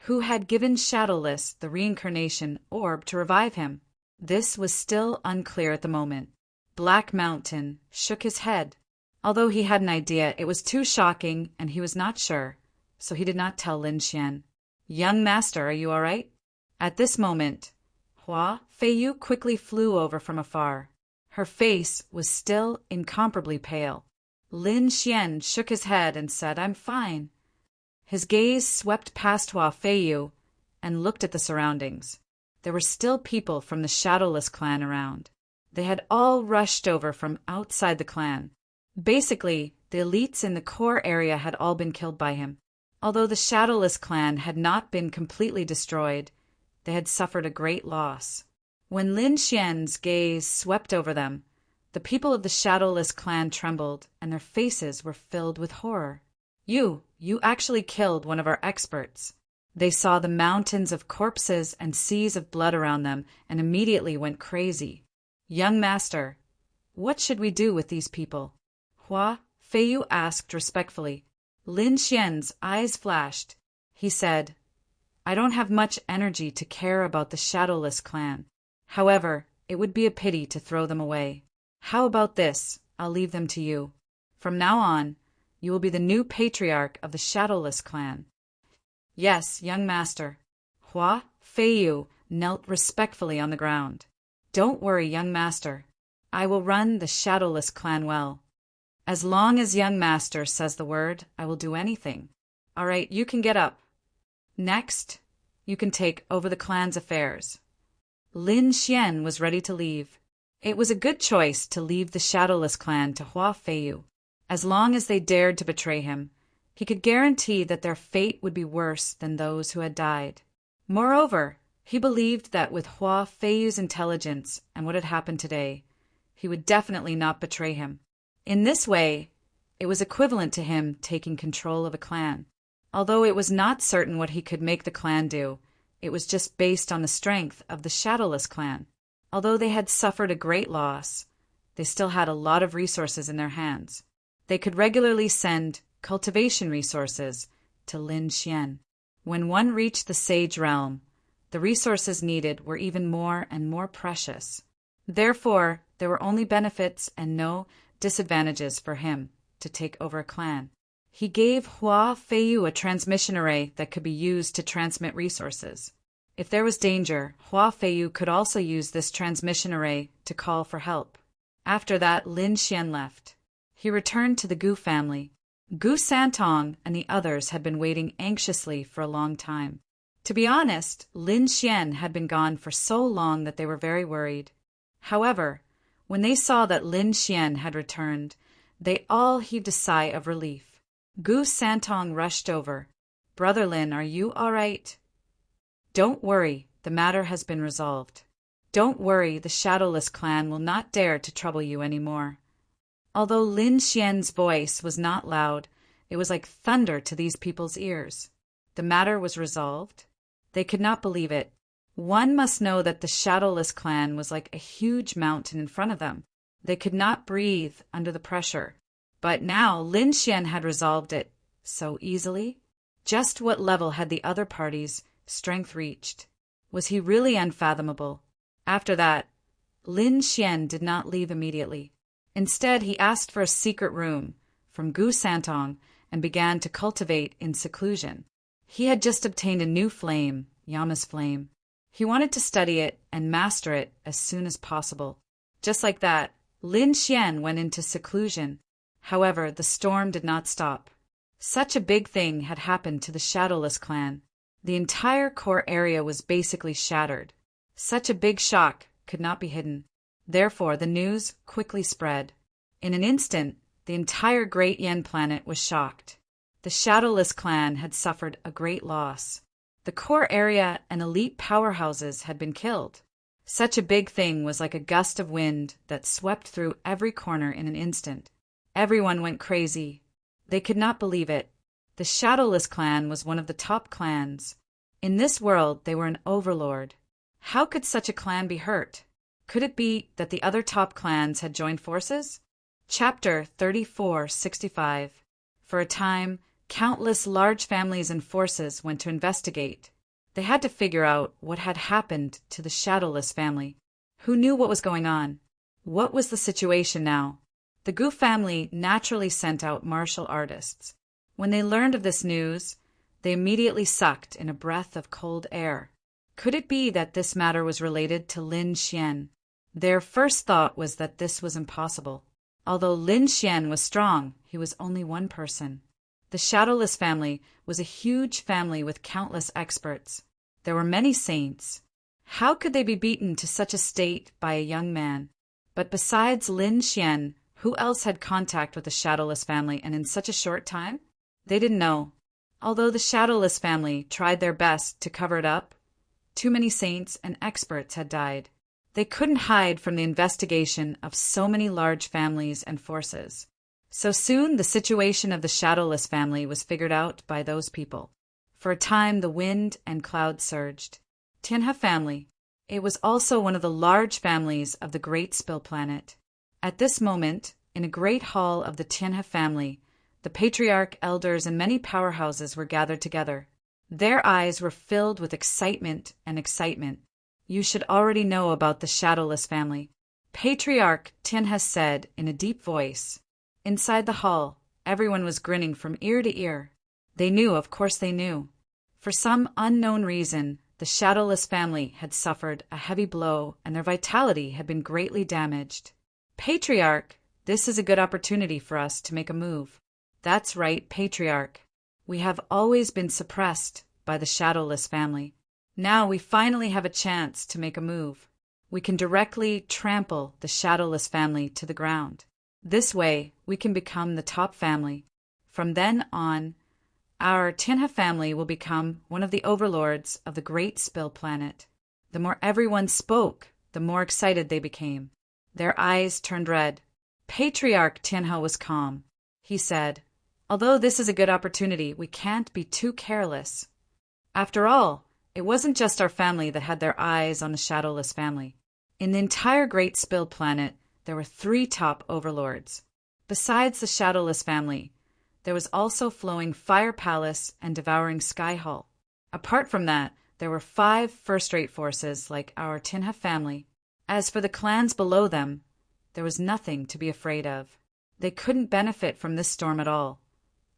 Who had given Shadowless the reincarnation orb to revive him? This was still unclear at the moment. Black Mountain shook his head. Although he had an idea, it was too shocking and he was not sure, so he did not tell Lin Xian. "Young master, are you all right?" At this moment, Hua Feiyu quickly flew over from afar. Her face was still incomparably pale. Lin Xian shook his head and said, "I'm fine." His gaze swept past Hua Feiyu and looked at the surroundings. There were still people from the Shadowless clan around. They had all rushed over from outside the clan. Basically, the elites in the core area had all been killed by him. Although the Shadowless clan had not been completely destroyed, they had suffered a great loss. When Lin Xian's gaze swept over them, the people of the Shadowless clan trembled, and their faces were filled with horror. You actually killed one of our experts." They saw the mountains of corpses and seas of blood around them and immediately went crazy. "Young master, what should we do with these people?" Hua Feiyu asked respectfully. Lin Xian's eyes flashed. He said, "I don't have much energy to care about the Shadowless clan. However, it would be a pity to throw them away. How about this? I'll leave them to you. From now on, you will be the new patriarch of the Shadowless clan." "Yes, young master." Hua Feiyu knelt respectfully on the ground. "Don't worry, young master. I will run the Shadowless clan well. As long as young master says the word, I will do anything. All right, you can get up. Next, you can take over the clan's affairs." Lin Xian was ready to leave. It was a good choice to leave the Shadowless clan to Hua Feiyu. As long as they dared to betray him, he could guarantee that their fate would be worse than those who had died. Moreover, he believed that with Hua Feiyu's intelligence and what had happened today, he would definitely not betray him. In this way, it was equivalent to him taking control of a clan. Although it was not certain what he could make the clan do, it was just based on the strength of the Shadowless clan. Although they had suffered a great loss, they still had a lot of resources in their hands. They could regularly send cultivation resources to Lin Xian. When one reached the Sage Realm, the resources needed were even more and more precious. Therefore, there were only benefits and no disadvantages for him to take over a clan. He gave Hua Feiyu a transmission array that could be used to transmit resources. If there was danger, Hua Feiyu could also use this transmission array to call for help. After that, Lin Xian left. He returned to the Gu family. Gu Santong and the others had been waiting anxiously for a long time. To be honest, Lin Xian had been gone for so long that they were very worried. However, when they saw that Lin Xian had returned, they all heaved a sigh of relief. Gu Santong rushed over. Brother Lin, are you all right? Don't worry, the matter has been resolved. Don't worry, the Shadowless clan will not dare to trouble you any more. Although Lin Xian's voice was not loud, it was like thunder to these people's ears. The matter was resolved. They could not believe it. One must know that the Shadowless clan was like a huge mountain in front of them. They could not breathe under the pressure. But now Lin Xian had resolved it so easily. Just what level had the other party's strength reached? Was he really unfathomable? After that, Lin Xian did not leave immediately. Instead, he asked for a secret room from Gu Santong and began to cultivate in seclusion. He had just obtained a new flame, Yama's flame. He wanted to study it and master it as soon as possible. Just like that, Lin Xian went into seclusion. However, the storm did not stop. Such a big thing had happened to the Shadowless clan. The entire core area was basically shattered. Such a big shock could not be hidden. Therefore, the news quickly spread. In an instant, the entire Great Yen planet was shocked. The Shadowless clan had suffered a great loss. The core area and elite powerhouses had been killed. Such a big thing was like a gust of wind that swept through every corner in an instant. Everyone went crazy. They could not believe it. The Shadowless clan was one of the top clans. In this world, they were an overlord. How could such a clan be hurt? Could it be that the other top clans had joined forces? Chapter 3465. For a time, countless large families and forces went to investigate. They had to figure out what had happened to the Shadowless family. Who knew what was going on? What was the situation now? The Gu family naturally sent out martial artists. When they learned of this news, they immediately sucked in a breath of cold air. Could it be that this matter was related to Lin Xian? Their first thought was that this was impossible. Although Lin Xian was strong, he was only one person. The Shadowless family was a huge family with countless experts. There were many saints. How could they be beaten to such a state by a young man? But besides Lin Xian, who else had contact with the Shadowless family and in such a short time? They didn't know. Although the Shadowless family tried their best to cover it up, too many saints and experts had died. They couldn't hide from the investigation of so many large families and forces. So soon the situation of the Shadowless family was figured out by those people. For a time the wind and clouds surged. Tianhe family. It was also one of the large families of the Great Spill Planet. At this moment, in a great hall of the Tianhe family, the patriarch, elders, and many powerhouses were gathered together. Their eyes were filled with excitement and excitement. You should already know about the Shadowless family. Patriarch Tianhe said in a deep voice. Inside the hall, everyone was grinning from ear to ear. They knew, of course they knew. For some unknown reason, the Shadowless family had suffered a heavy blow and their vitality had been greatly damaged. Patriarch, this is a good opportunity for us to make a move. That's right, Patriarch. We have always been suppressed by the Shadowless family. Now we finally have a chance to make a move. We can directly trample the Shadowless family to the ground. This way, we can become the top family. From then on, our Tianhe family will become one of the overlords of the Great Spill Planet. The more everyone spoke, the more excited they became. Their eyes turned red. Patriarch Tianhe was calm. He said, although this is a good opportunity, we can't be too careless. After all, it wasn't just our family that had their eyes on the Shadowless family. In the entire Great Spill Planet, there were 3 top overlords. Besides the Shadowless family, there was also Flowing Fire Palace and Devouring Sky Hall. Apart from that, there were 5 first-rate forces like our Tianhe family. As for the clans below them, there was nothing to be afraid of. They couldn't benefit from this storm at all.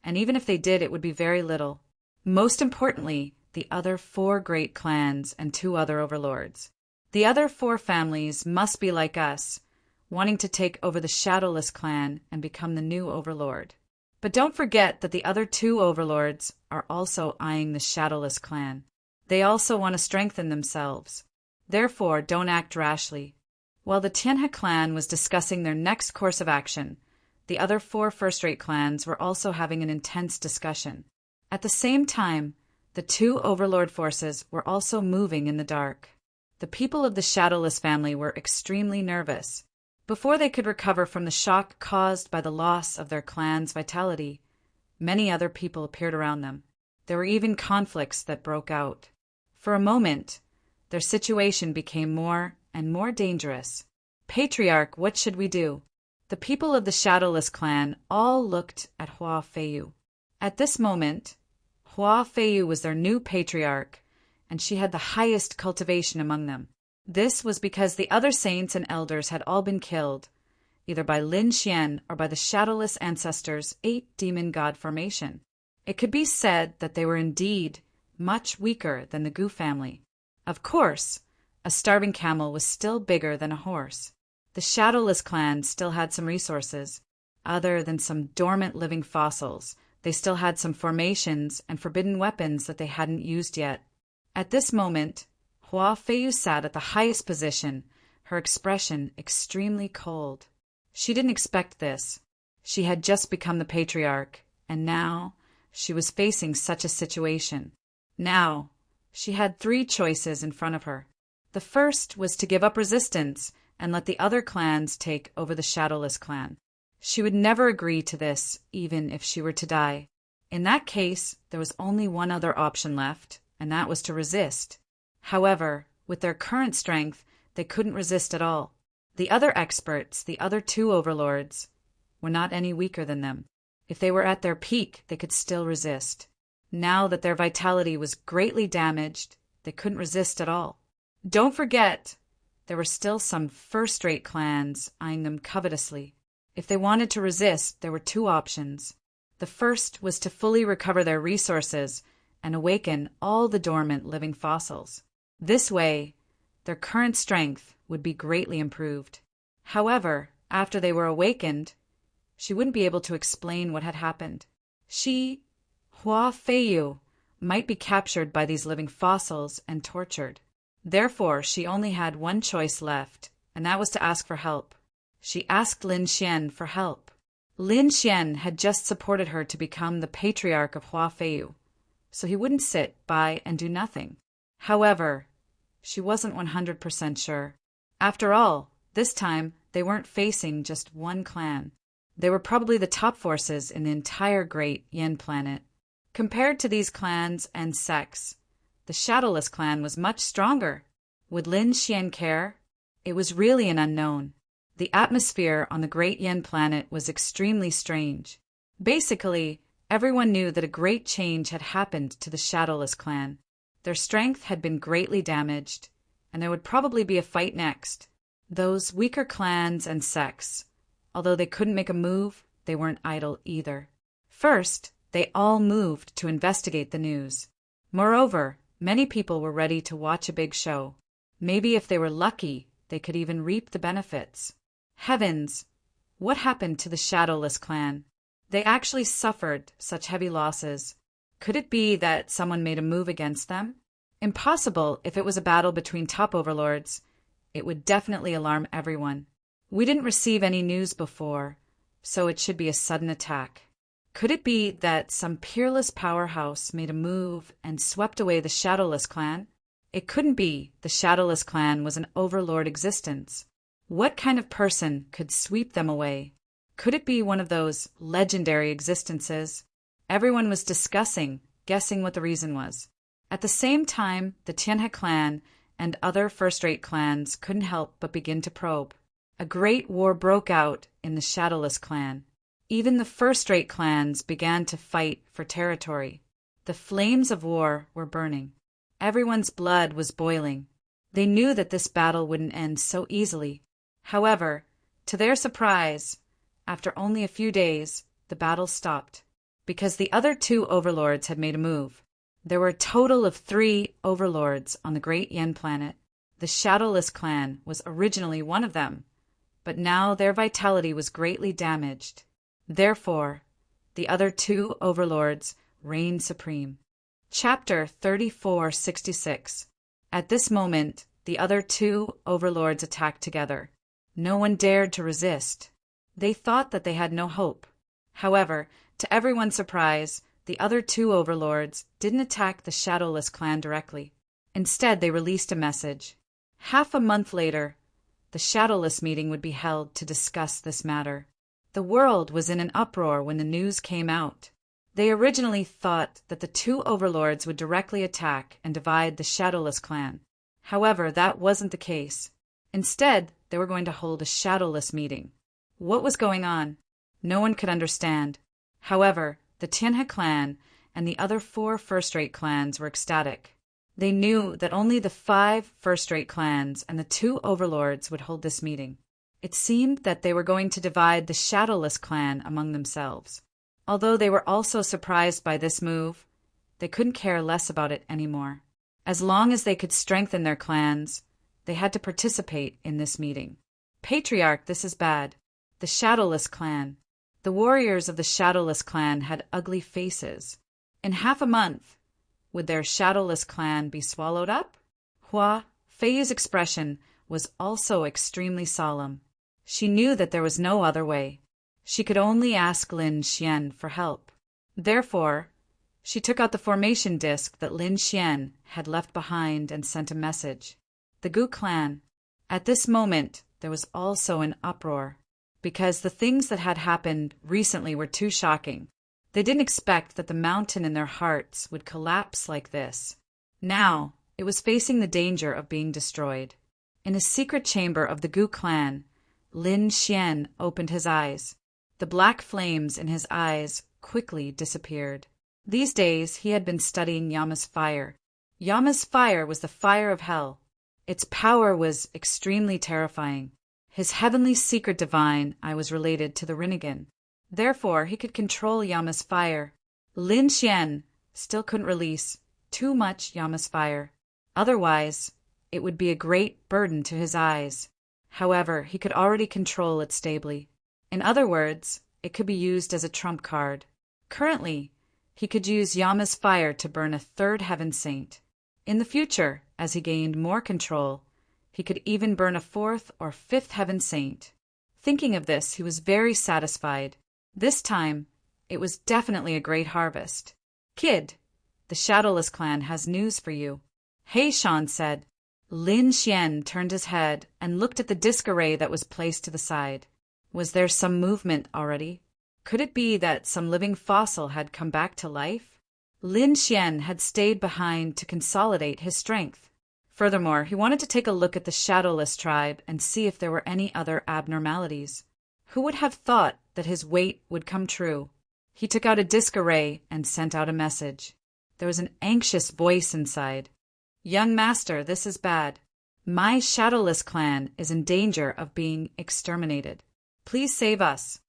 And even if they did, it would be very little. Most importantly, the other 4 great clans and 2 other overlords. The other 4 families must be like us, wanting to take over the Shadowless clan and become the new overlord. But don't forget that the other 2 overlords are also eyeing the Shadowless clan. They also want to strengthen themselves. Therefore, don't act rashly. While the Tianhe clan was discussing their next course of action, the other 4 first-rate clans were also having an intense discussion. At the same time, the two overlord forces were also moving in the dark. The people of the Shadowless family were extremely nervous. Before they could recover from the shock caused by the loss of their clan's vitality, many other people appeared around them. There were even conflicts that broke out. For a moment, their situation became more and more dangerous. Patriarch, what should we do? The people of the Shadowless clan all looked at Hua Feiyu. At this moment, Hua Feiyu was their new patriarch, and she had the highest cultivation among them. This was because the other saints and elders had all been killed, either by Lin Xian or by the Shadowless ancestors' 8 demon god formation. It could be said that they were indeed much weaker than the Gu family. Of course, a starving camel was still bigger than a horse. The Shadowless clan still had some resources. Other than some dormant living fossils, they still had some formations and forbidden weapons that they hadn't used yet. At this moment, Hua Feiyu sat at the highest position, her expression extremely cold. She didn't expect this. She had just become the patriarch, and now she was facing such a situation. Now, she had 3 choices in front of her. The first was to give up resistance and let the other clans take over the Shadowless clan. She would never agree to this, even if she were to die. In that case, there was only one other option left, and that was to resist. However, with their current strength, they couldn't resist at all. The other experts, the other 2 overlords, were not any weaker than them. If they were at their peak, they could still resist. Now that their vitality was greatly damaged, they couldn't resist at all. Don't forget, there were still some first-rate clans eyeing them covetously. If they wanted to resist, there were 2 options. The first was to fully recover their resources and awaken all the dormant living fossils. This way, their current strength would be greatly improved. However, after they were awakened, she wouldn't be able to explain what had happened. She, Hua Feiyu, might be captured by these living fossils and tortured. Therefore, she only had one choice left, and that was to ask for help. She asked Lin Xian for help. Lin Xian had just supported her to become the patriarch of Hua Feiyu, so he wouldn't sit by and do nothing. However, she wasn't 100% sure. After all, this time they weren't facing just one clan. They were probably the top forces in the entire great Yin planet. Compared to these clans and sects, the Shadowless clan was much stronger. Would Lin Xian care? It was really an unknown. The atmosphere on the great Yin planet was extremely strange. Basically, everyone knew that a great change had happened to the Shadowless clan. Their strength had been greatly damaged, and there would probably be a fight next. Those weaker clans and sects, although they couldn't make a move, they weren't idle either. First, they all moved to investigate the news. Moreover, many people were ready to watch a big show. Maybe if they were lucky, they could even reap the benefits. Heavens! What happened to the Shadowless clan? They actually suffered such heavy losses. Could it be that someone made a move against them? Impossible if it was a battle between top overlords. It would definitely alarm everyone. We didn't receive any news before, so it should be a sudden attack. Could it be that some peerless powerhouse made a move and swept away the Shadowless clan? It couldn't be. The Shadowless clan was an overlord existence. What kind of person could sweep them away? Could it be one of those legendary existences? Everyone was discussing, guessing what the reason was. At the same time, the Tianhe clan and other first-rate clans couldn't help but begin to probe. A great war broke out in the Shadowless clan. Even the first-rate clans began to fight for territory. The flames of war were burning. Everyone's blood was boiling. They knew that this battle wouldn't end so easily. However, to their surprise, after only a few days, the battle stopped, because the other 2 overlords had made a move. There were a total of 3 overlords on the great Yin planet. The Shadowless clan was originally one of them, but now their vitality was greatly damaged. Therefore, the other 2 overlords reigned supreme. Chapter 3466. At this moment, the other 2 overlords attacked together. No one dared to resist. They thought that they had no hope. However, to everyone's surprise, the other two overlords didn't attack the Shadowless clan directly. Instead, they released a message. Half a month later, the Shadowless meeting would be held to discuss this matter. The world was in an uproar when the news came out. They originally thought that the two overlords would directly attack and divide the Shadowless clan. However, that wasn't the case. Instead, they were going to hold a Shadowless meeting. What was going on? No one could understand. However, the Tianhe clan and the other 4 first-rate clans were ecstatic. They knew that only the 5 first-rate clans and the 2 overlords would hold this meeting. It seemed that they were going to divide the Shadowless clan among themselves. Although they were also surprised by this move, they couldn't care less about it anymore. As long as they could strengthen their clans, they had to participate in this meeting. Patriarch, this is bad. The Shadowless clan. The warriors of the Shadowless clan had ugly faces. In half a month, would their Shadowless clan be swallowed up? Hua Feiyu's expression was also extremely solemn. She knew that there was no other way. She could only ask Lin Xian for help. Therefore, she took out the formation disc that Lin Xian had left behind and sent a message. The Gu clan. At this moment, there was also an uproar, because the things that had happened recently were too shocking. They didn't expect that the mountain in their hearts would collapse like this. Now, it was facing the danger of being destroyed. In a secret chamber of the Gu clan, Lin Xian opened his eyes. The black flames in his eyes quickly disappeared. These days, he had been studying Yama's fire. Yama's fire was the fire of hell. Its power was extremely terrifying. His heavenly secret divine eye was related to the Rinnegan. Therefore, he could control Yama's fire. Lin Xian still couldn't release too much Yama's fire. Otherwise, it would be a great burden to his eyes. However, he could already control it stably. In other words, it could be used as a trump card. Currently, he could use Yama's fire to burn a 3rd heaven saint. In the future, as he gained more control, he could even burn a 4th or 5th heaven saint. Thinking of this, he was very satisfied. This time, it was definitely a great harvest. Kid, the Shadowless clan has news for you. Hey, Shan said. Lin Xian turned his head and looked at the disc array that was placed to the side. Was there some movement already? Could it be that some living fossil had come back to life? Lin Xian had stayed behind to consolidate his strength. Furthermore, he wanted to take a look at the Shadowless tribe and see if there were any other abnormalities. Who would have thought that his wait would come true? He took out a disc array and sent out a message. There was an anxious voice inside. Young master, this is bad. My Shadowless clan is in danger of being exterminated. Please save us.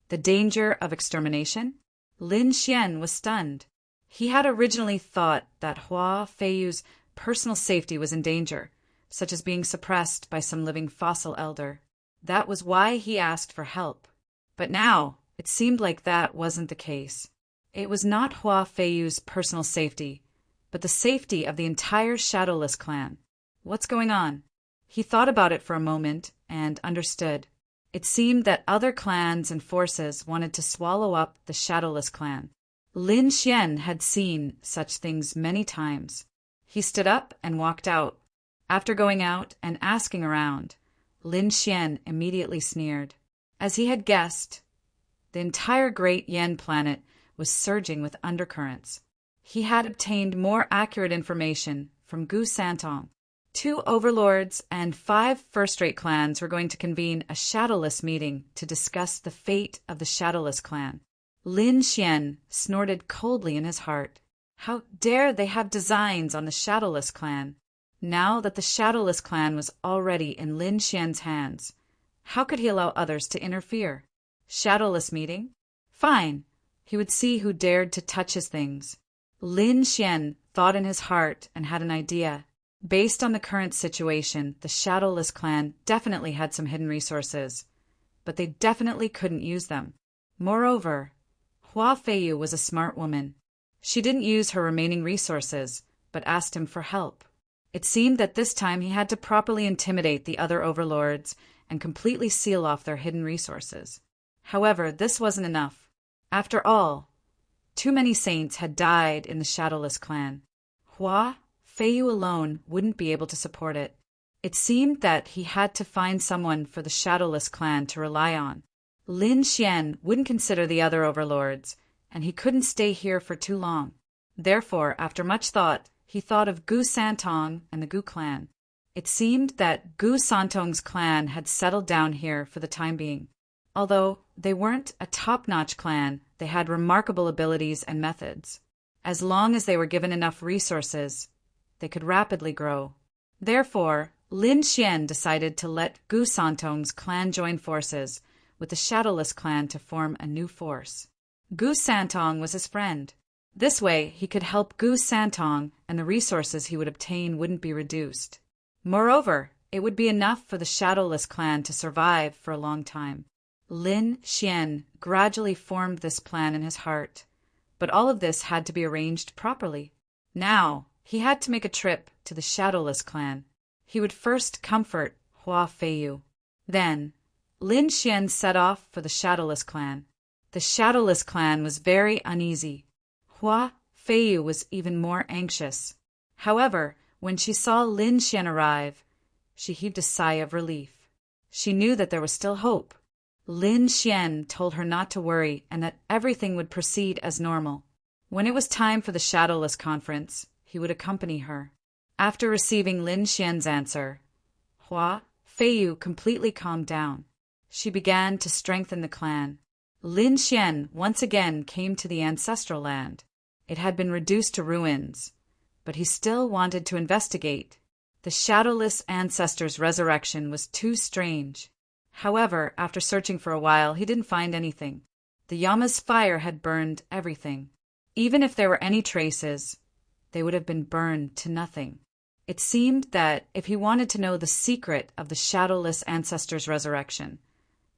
The danger of extermination? Lin Xian was stunned. He had originally thought that Hua Feiyu's personal safety was in danger, such as being suppressed by some living fossil elder. That was why he asked for help. But now, it seemed like that wasn't the case. It was not Hua Feiyu's personal safety, but the safety of the entire Shadowless clan. What's going on? He thought about it for a moment and understood. It seemed that other clans and forces wanted to swallow up the Shadowless clan. Lin Xian had seen such things many times. He stood up and walked out. After going out and asking around, Lin Xian immediately sneered. As he had guessed, the entire Great Yen planet was surging with undercurrents. He had obtained more accurate information from Gu Santong. 2 overlords and 5 first-rate clans were going to convene a Shadowless meeting to discuss the fate of the Shadowless clan. Lin Xian snorted coldly in his heart. How dare they have designs on the Shadowless clan? Now that the Shadowless clan was already in Lin Xian's hands, how could he allow others to interfere? Shadowless meeting? Fine. He would see who dared to touch his things. Lin Xian thought in his heart and had an idea. Based on the current situation, the Shadowless clan definitely had some hidden resources, but they definitely couldn't use them. Moreover, Hua Feiyu was a smart woman. She didn't use her remaining resources, but asked him for help. It seemed that this time he had to properly intimidate the other overlords and completely seal off their hidden resources. However, this wasn't enough. After all, Too many saints had died in the Shadowless clan. Hua Feiyu alone wouldn't be able to support it. It seemed that he had to find someone for the Shadowless clan to rely on. Lin Xian wouldn't consider the other overlords, and he couldn't stay here for too long. Therefore, after much thought, he thought of Gu Santong and the Gu clan. It seemed that Gu Santong's clan had settled down here for the time being. Although they weren't a top-notch clan, they had remarkable abilities and methods. As long as they were given enough resources, they could rapidly grow. Therefore, Lin Xian decided to let Gu Santong's clan join forces with the Shadowless clan to form a new force. Gu Santong was his friend. This way, he could help Gu Santong, and the resources he would obtain wouldn't be reduced. Moreover, it would be enough for the Shadowless clan to survive for a long time. Lin Xian gradually formed this plan in his heart, but all of this had to be arranged properly. Now, he had to make a trip to the Shadowless clan. He would first comfort Hua Feiyu. Then, Lin Xian set off for the Shadowless clan. The Shadowless clan was very uneasy. Hua Feiyu was even more anxious. However, when she saw Lin Xian arrive, she heaved a sigh of relief. She knew that there was still hope. Lin Xian told her not to worry and that everything would proceed as normal. When it was time for the Shadowless conference, he would accompany her. After receiving Lin Xian's answer, Hua Feiyu completely calmed down. She began to strengthen the clan. Lin Xian once again came to the ancestral land. It had been reduced to ruins, but he still wanted to investigate. The Shadowless ancestor's resurrection was too strange. However, after searching for a while, he didn't find anything. The Yama's fire had burned everything. Even if there were any traces, they would have been burned to nothing. It seemed that if he wanted to know the secret of the Shadowless ancestor's resurrection,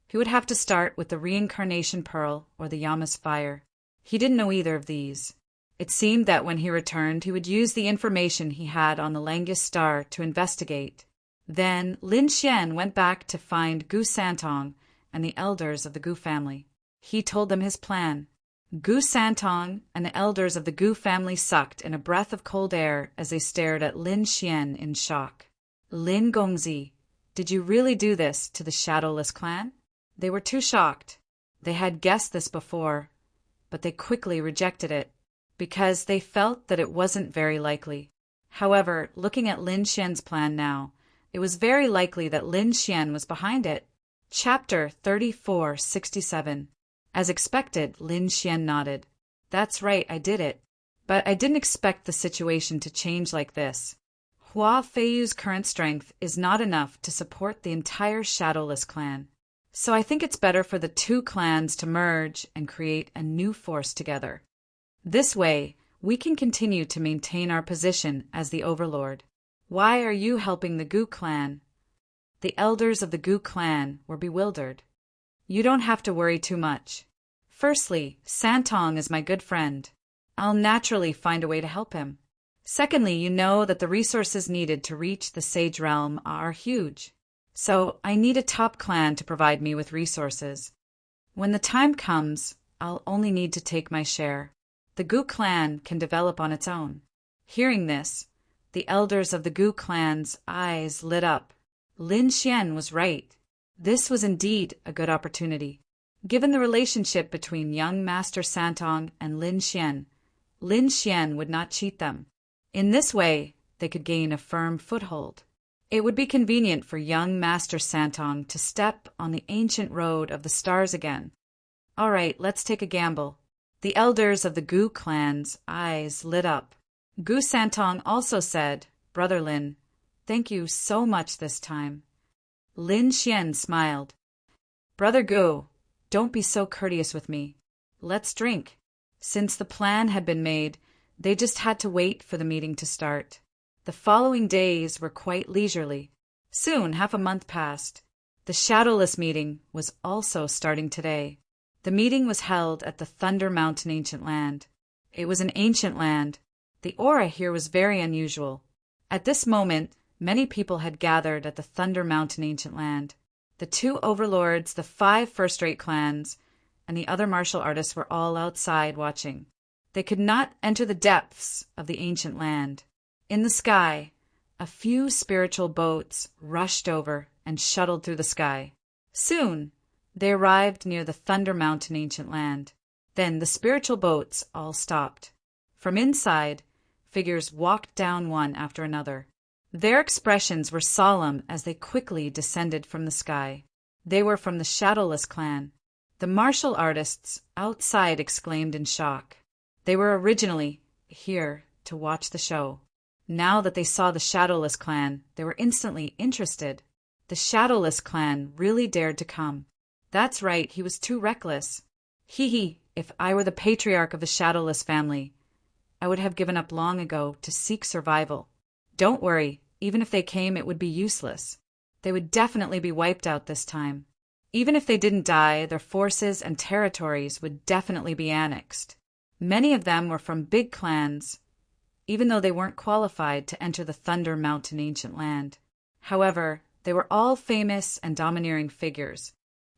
he would have to start with the reincarnation pearl or the Yama's fire. He didn't know either of these. It seemed that when he returned, he would use the information he had on the Langus star to investigate. Then Lin Xian went back to find Gu Santong and the elders of the Gu family. He told them his plan. Gu Santong and the elders of the Gu family sucked in a breath of cold air as they stared at Lin Xian in shock. Lin Gongzi, did you really do this to the Shadowless clan? They were too shocked. They had guessed this before, but they quickly rejected it, because they felt that it wasn't very likely. However, looking at Lin Xian's plan now, it was very likely that Lin Xian was behind it. Chapter 3467. As expected, Lin Xian nodded. That's right, I did it. But I didn't expect the situation to change like this. Hua Feiyu's current strength is not enough to support the entire Shadowless clan. So I think it's better for the two clans to merge and create a new force together. This way, we can continue to maintain our position as the overlord. Why are you helping the Gu clan? The elders of the Gu clan were bewildered. You don't have to worry too much. Firstly, Santong is my good friend. I'll naturally find a way to help him. Secondly, you know that the resources needed to reach the Sage Realm are huge. So I need a top clan to provide me with resources. When the time comes, I'll only need to take my share. The Gu clan can develop on its own. Hearing this, the elders of the Gu clan's eyes lit up. Lin Xian was right. This was indeed a good opportunity. Given the relationship between young Master Santong and Lin Xian would not cheat them. In this way, they could gain a firm foothold. It would be convenient for young Master Santong to step on the ancient road of the stars again. All right, let's take a gamble. The elders of the Gu clan's eyes lit up. Gu Santong also said, Brother Lin, thank you so much this time. Lin Xian smiled. Brother Gu, don't be so courteous with me. Let's drink. Since the plan had been made, they just had to wait for the meeting to start. The following days were quite leisurely. Soon, half a month passed. The Shadowless meeting was also starting today. The meeting was held at the Thunder Mountain Ancient Land. It was an ancient land. The aura here was very unusual. At this moment, many people had gathered at the Thunder Mountain Ancient Land. The two overlords, the 5 first-rate clans, and the other martial artists were all outside watching. They could not enter the depths of the ancient land. In the sky, a few spiritual boats rushed over and shuttled through the sky. Soon, they arrived near the Thunder Mountain ancient land. Then the spiritual boats all stopped. From inside, figures walked down one after another. Their expressions were solemn as they quickly descended from the sky. They were from the Shadowless clan. The martial artists outside exclaimed in shock. They were originally here to watch the show. Now that they saw the Shadowless clan, they were instantly interested. The Shadowless clan really dared to come. That's right, he was too reckless. If I were the patriarch of the Shadowless family, I would have given up long ago to seek survival. Don't worry, even if they came, it would be useless. They would definitely be wiped out this time. Even if they didn't die, their forces and territories would definitely be annexed. Many of them were from big clans, even though they weren't qualified to enter the Thunder Mountain ancient land. However, they were all famous and domineering figures.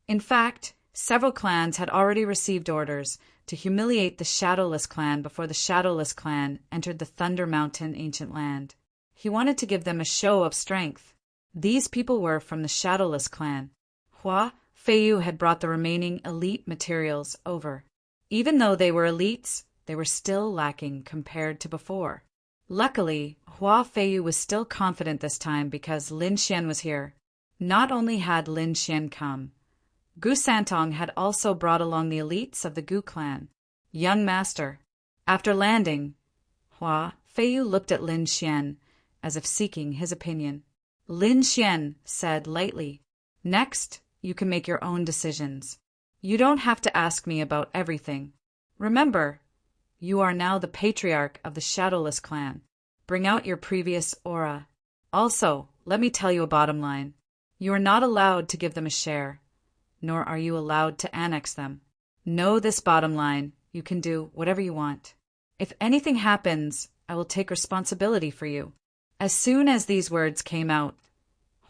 In fact, several clans had already received orders to humiliate the Shadowless clan before the Shadowless clan entered the Thunder Mountain ancient land. He wanted to give them a show of strength. These people were from the Shadowless clan. Hua Feiyu had brought the remaining elite materials over. Even though they were elites, they were still lacking compared to before. Luckily, Hua Feiyu was still confident this time because Lin Xian was here. Not only had Lin Xian come, Gu Santong had also brought along the elites of the Gu clan. Young master. After landing, Hua Feiyu looked at Lin Xian as if seeking his opinion. Lin Xian said lightly, "Next, you can make your own decisions. You don't have to ask me about everything. Remember, you are now the patriarch of the Shadowless clan. Bring out your previous aura. Also, let me tell you a bottom line. You are not allowed to give them a share, nor are you allowed to annex them. Know this bottom line, you can do whatever you want. If anything happens, I will take responsibility for you." As soon as these words came out,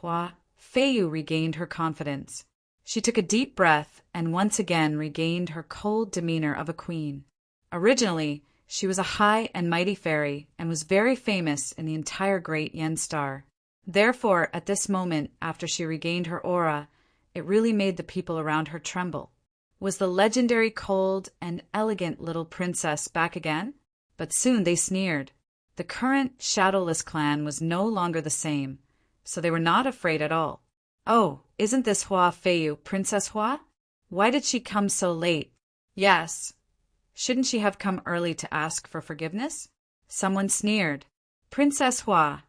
Hua Feiyu regained her confidence. She took a deep breath and once again regained her cold demeanor of a queen. Originally, she was a high and mighty fairy and was very famous in the entire Great Yen Star. Therefore, at this moment, after she regained her aura, it really made the people around her tremble. Was the legendary cold and elegant little princess back again? But soon they sneered. The current Shadowless clan was no longer the same, so they were not afraid at all. "Oh, isn't this Hua Feiyu, Princess Hua? Why did she come so late?" "Yes. Shouldn't she have come early to ask for forgiveness?" Someone sneered. "Princess Hua,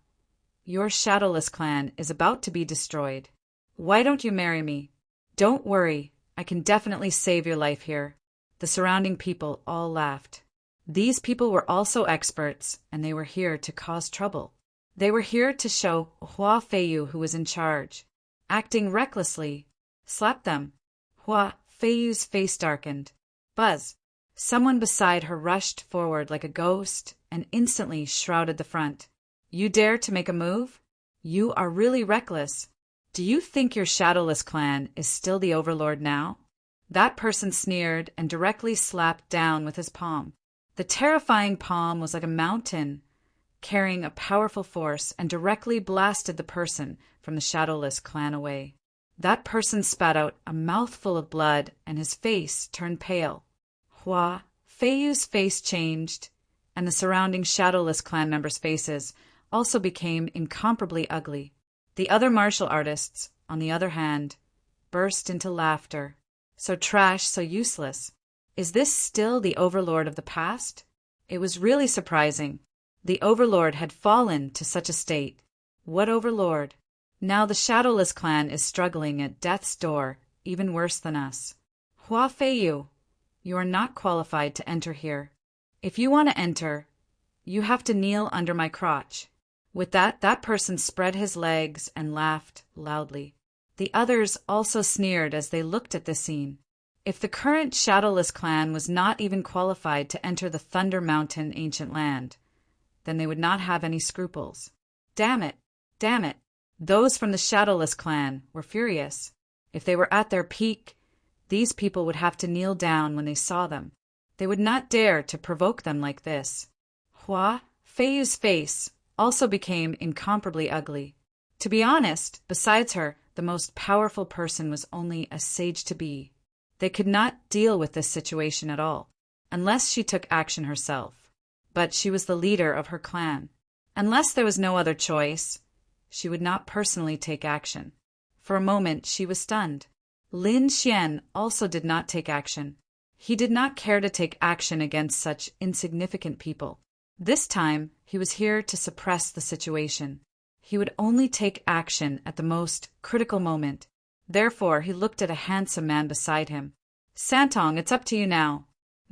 your Shadowless clan is about to be destroyed. Why don't you marry me?" "Don't worry, I can definitely save your life here." The surrounding people all laughed. These people were also experts, and they were here to cause trouble. They were here to show Hua Feiyu who was in charge. Acting recklessly, slapped them. Hua Feiyu's face darkened. Buzz! Someone beside her rushed forward like a ghost and instantly shrouded the front. "You dare to make a move? You are really reckless. Do you think your Shadowless clan is still the overlord now?" That person sneered and directly slapped down with his palm. The terrifying palm was like a mountain, carrying a powerful force, and directly blasted the person from the Shadowless clan away. That person spat out a mouthful of blood, and his face turned pale. Hua Feiyu's face changed, and the surrounding Shadowless clan members' faces also became incomparably ugly. The other martial artists, on the other hand, burst into laughter. So trash, so useless. Is this still the overlord of the past? It was really surprising. The overlord had fallen to such a state. What overlord? Now the Shadowless clan is struggling at death's door, even worse than us. Hua Feiyu, you are not qualified to enter here. If you want to enter, you have to kneel under my crotch. With that person spread his legs and laughed loudly. The others also sneered as they looked at the scene. If the current Shadowless clan was not even qualified to enter the Thunder Mountain ancient land, then they would not have any scruples. Damn it! Damn it! Those from the Shadowless clan were furious. If they were at their peak, these people would have to kneel down when they saw them. They would not dare to provoke them like this. Hua Feiyu's face also became incomparably ugly. To be honest, besides her, the most powerful person was only a sage-to-be. They could not deal with this situation at all, unless she took action herself. But she was the leader of her clan. Unless there was no other choice, she would not personally take action. For a moment she was stunned. Lin Xian also did not take action. He did not care to take action against such insignificant people. This time, he was here to suppress the situation. He would only take action at the most critical moment. Therefore, he looked at a handsome man beside him. Santong, it's up to you now.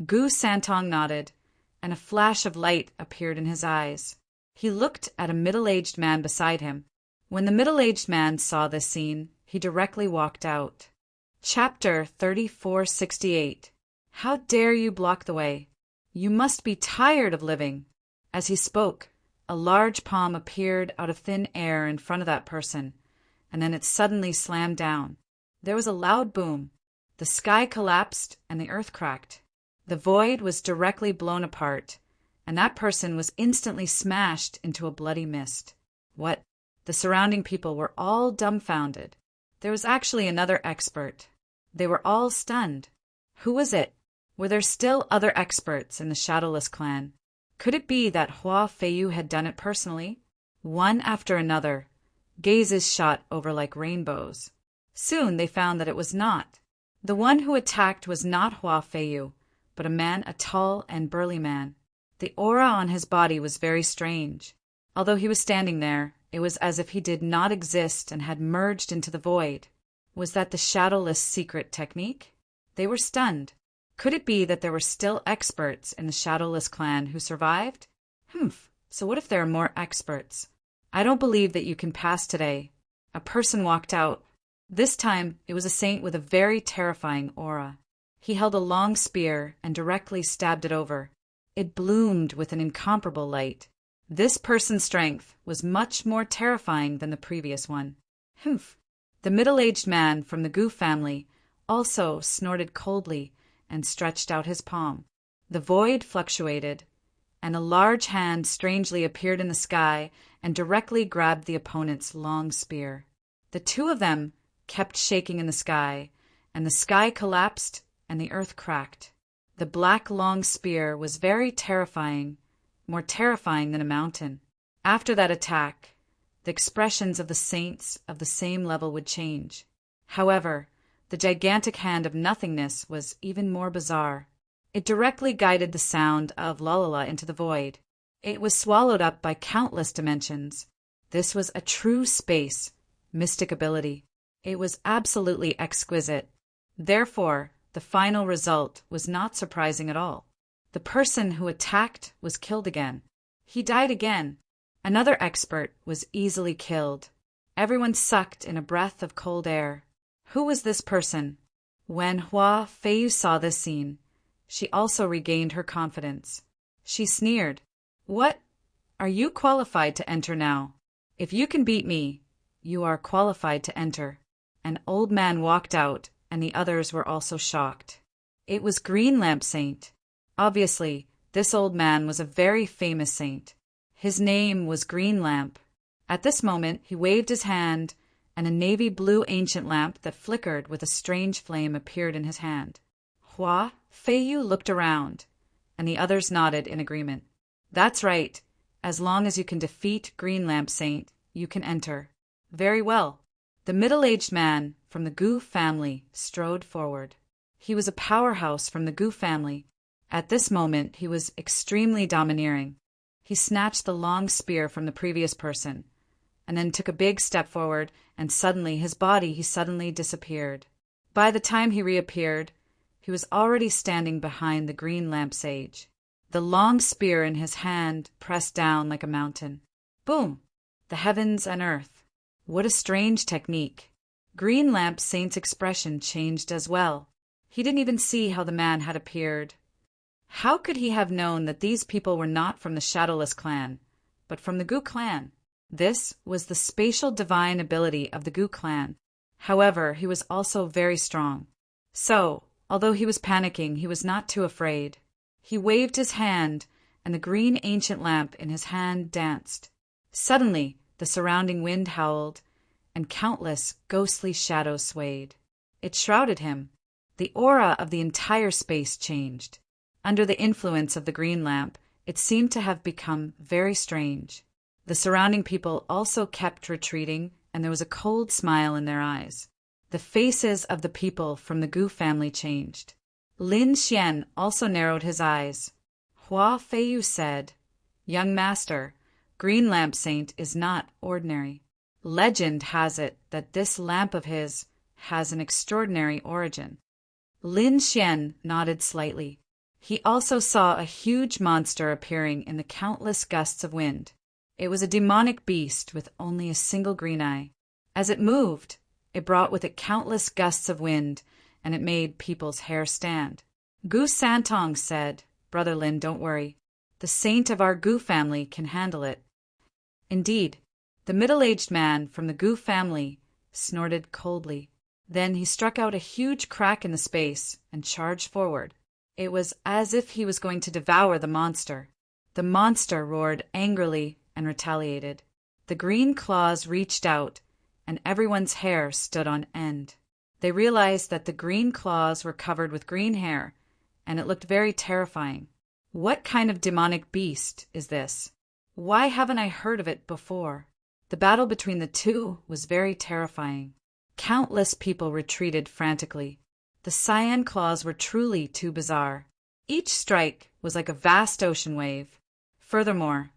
Gu Santong nodded, and a flash of light appeared in his eyes. He looked at a middle-aged man beside him. When the middle-aged man saw this scene, he directly walked out. Chapter 3468. How dare you block the way? You must be tired of living. As he spoke, a large palm appeared out of thin air in front of that person, and then it suddenly slammed down. There was a loud boom. The sky collapsed and the earth cracked. The void was directly blown apart, and that person was instantly smashed into a bloody mist. What? The surrounding people were all dumbfounded. There was actually another expert. They were all stunned. Who was it? Were there still other experts in the Shadowless clan? Could it be that Hua Feiyu had done it personally? One after another, gazes shot over like rainbows. Soon they found that it was not. The one who attacked was not Hua Feiyu, but a tall and burly man. The aura on his body was very strange. Although he was standing there, it was as if he did not exist and had merged into the void. Was that the Shadowless secret technique? They were stunned. Could it be that there were still experts in the Shadowless clan who survived? So what if there are more experts? I don't believe that you can pass today. A person walked out. This time, it was a saint with a very terrifying aura. He held a long spear and directly stabbed it over. It bloomed with an incomparable light. This person's strength was much more terrifying than the previous one. The middle-aged man from the Gu family also snorted coldly and stretched out his palm. The void fluctuated, and a large hand strangely appeared in the sky and directly grabbed the opponent's long spear. The two of them kept shaking in the sky, and the sky collapsed and the earth cracked. The black long spear was very terrifying, more terrifying than a mountain. After that attack, the expressions of the saints of the same level would change. However, the gigantic hand of nothingness was even more bizarre. It directly guided the sound of lalala into the void. It was swallowed up by countless dimensions. This was a true space, mystic ability. It was absolutely exquisite. Therefore, the final result was not surprising at all. The person who attacked was killed again. He died again. Another expert was easily killed. Everyone sucked in a breath of cold air. Who was this person? When Hua Feiyu saw this scene, she also regained her confidence. She sneered. What? Are you qualified to enter now? If you can beat me, you are qualified to enter. An old man walked out, and the others were also shocked. It was Green Lamp Saint. Obviously, this old man was a very famous saint. His name was Green Lamp. At this moment, he waved his hand, and a navy blue ancient lamp that flickered with a strange flame appeared in his hand. Hua Feiyu looked around, and the others nodded in agreement. That's right. As long as you can defeat Green Lamp Saint, you can enter. Very well. The middle-aged man from the Gu family strode forward. He was a powerhouse from the Gu family. At this moment, he was extremely domineering. He snatched the long spear from the previous person, and then took a big step forward, and suddenly he suddenly disappeared. By the time he reappeared, he was already standing behind the Green Lamp Sage. The long spear in his hand pressed down like a mountain. Boom! The heavens and earth. What a strange technique. Green Lamp Saint's expression changed as well. He didn't even see how the man had appeared. How could he have known that these people were not from the Shadowless clan, but from the Gu clan? This was the spatial divine ability of the Gu clan. However, he was also very strong. So, although he was panicking, he was not too afraid. He waved his hand, and the green ancient lamp in his hand danced. Suddenly, the surrounding wind howled, and countless ghostly shadows swayed. It shrouded him. The aura of the entire space changed. Under the influence of the green lamp, it seemed to have become very strange. The surrounding people also kept retreating, and there was a cold smile in their eyes. The faces of the people from the Gu family changed. Lin Xian also narrowed his eyes. Hua Feiyu said, "Young master, Green Lamp Saint is not ordinary. Legend has it that this lamp of his has an extraordinary origin." Lin Xian nodded slightly. He also saw a huge monster appearing in the countless gusts of wind. It was a demonic beast with only a single green eye. As it moved, it brought with it countless gusts of wind, and it made people's hair stand. Gu Santong said, "Brother Lin, don't worry. The saint of our Gu family can handle it." Indeed, the middle-aged man from the Gu family snorted coldly. Then he struck out a huge crack in the space and charged forward. It was as if he was going to devour the monster. The monster roared angrily and retaliated. The green claws reached out, and everyone's hair stood on end. They realized that the green claws were covered with green hair, and it looked very terrifying. What kind of demonic beast is this? Why haven't I heard of it before? The battle between the two was very terrifying. Countless people retreated frantically. The cyan claws were truly too bizarre. Each strike was like a vast ocean wave. Furthermore,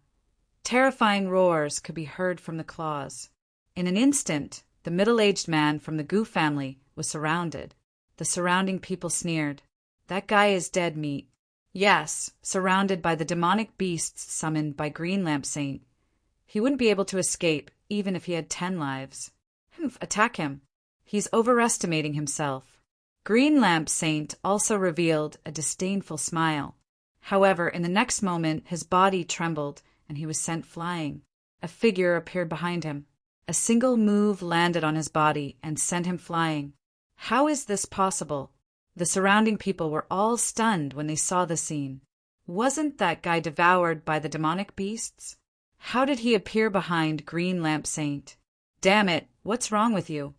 terrifying roars could be heard from the claws. In an instant, the middle-aged man from the Gu family was surrounded. The surrounding people sneered. "That guy is dead meat." Yes, surrounded by the demonic beasts summoned by Green Lamp Saint. He wouldn't be able to escape, even if he had 10 lives. Attack him. He's overestimating himself. Green Lamp Saint also revealed a disdainful smile. However, in the next moment, his body trembled, and he was sent flying. A figure appeared behind him. A single move landed on his body and sent him flying. How is this possible? The surrounding people were all stunned when they saw the scene. Wasn't that guy devoured by the demonic beasts? How did he appear behind Green Lamp Saint? Damn it, what's wrong with you?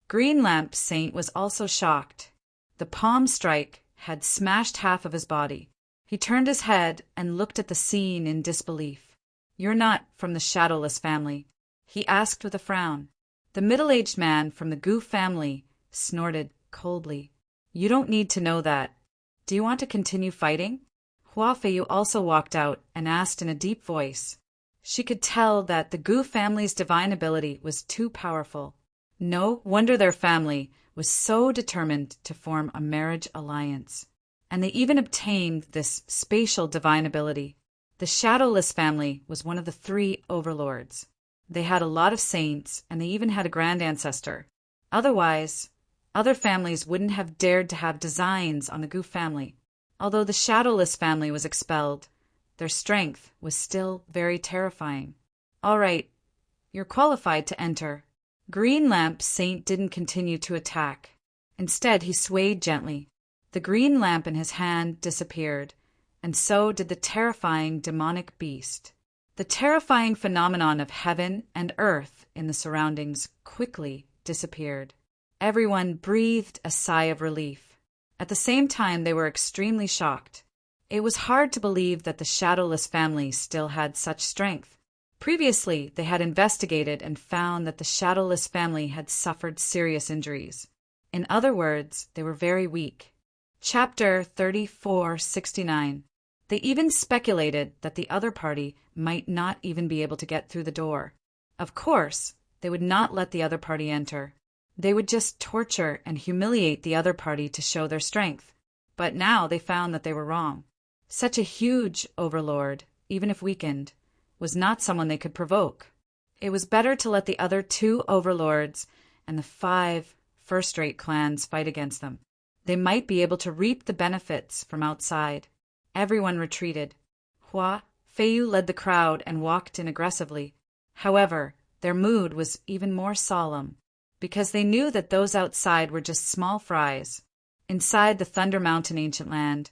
Green Lamp Saint was also shocked. The palm strike had smashed half of his body. He turned his head and looked at the scene in disbelief. "You're not from the Shadowless family?" he asked with a frown. The middle-aged man from the Gu family snorted coldly. "You don't need to know that. Do you want to continue fighting?" Hua Feiyu also walked out and asked in a deep voice. She could tell that the Gu family's divine ability was too powerful. No wonder their family was so determined to form a marriage alliance. And they even obtained this spatial divine ability. The Shadowless family was one of the 3 overlords. They had a lot of saints, and they even had a grand ancestor. Otherwise, other families wouldn't have dared to have designs on the Gu family. Although the Shadowless family was expelled, their strength was still very terrifying. "All right, you're qualified to enter." Green Lamp Saint didn't continue to attack. Instead, he swayed gently. The green lamp in his hand disappeared, and so did the terrifying demonic beast. The terrifying phenomenon of heaven and earth in the surroundings quickly disappeared. Everyone breathed a sigh of relief. At the same time, they were extremely shocked. It was hard to believe that the Shadowless family still had such strength. Previously, they had investigated and found that the Shadowless family had suffered serious injuries. In other words, they were very weak. Chapter 3469. They even speculated that the other party might not even be able to get through the door. Of course, they would not let the other party enter. They would just torture and humiliate the other party to show their strength. But now they found that they were wrong. Such a huge overlord, even if weakened, was not someone they could provoke. It was better to let the other 2 overlords and the 5 first-rate clans fight against them. They might be able to reap the benefits from outside. Everyone retreated. Hua Feiyu led the crowd and walked in aggressively. However, their mood was even more solemn, because they knew that those outside were just small fries. Inside the Thunder Mountain ancient land,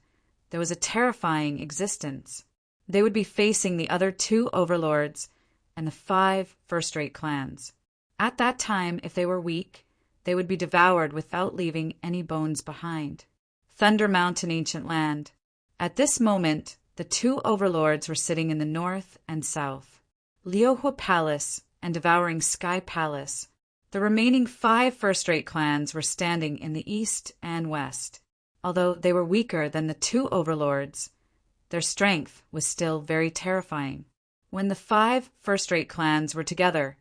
there was a terrifying existence. They would be facing the other 2 overlords and the 5 first-rate clans. At that time, if they were weak, they would be devoured without leaving any bones behind. Thunder Mountain Ancient Land. At this moment, the 2 overlords were sitting in the north and south. Liuhua Palace and Devouring Sky Palace. The remaining 5 first-rate clans were standing in the east and west. Although they were weaker than the 2 overlords, their strength was still very terrifying. When the 5 first-rate clans were together,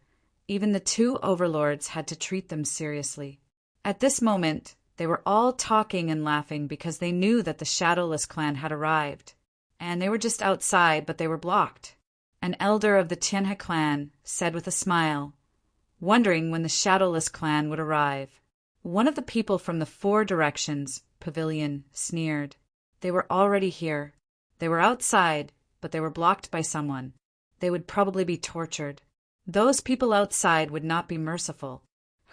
even the 2 overlords had to treat them seriously. At this moment, they were all talking and laughing because they knew that the Shadowless clan had arrived, and they were just outside, but they were blocked. An elder of the Tianhe clan said with a smile, wondering when the Shadowless clan would arrive. One of the people from the 4 directions pavilion sneered. They were already here. They were outside, but they were blocked by someone. They would probably be tortured. Those people outside would not be merciful.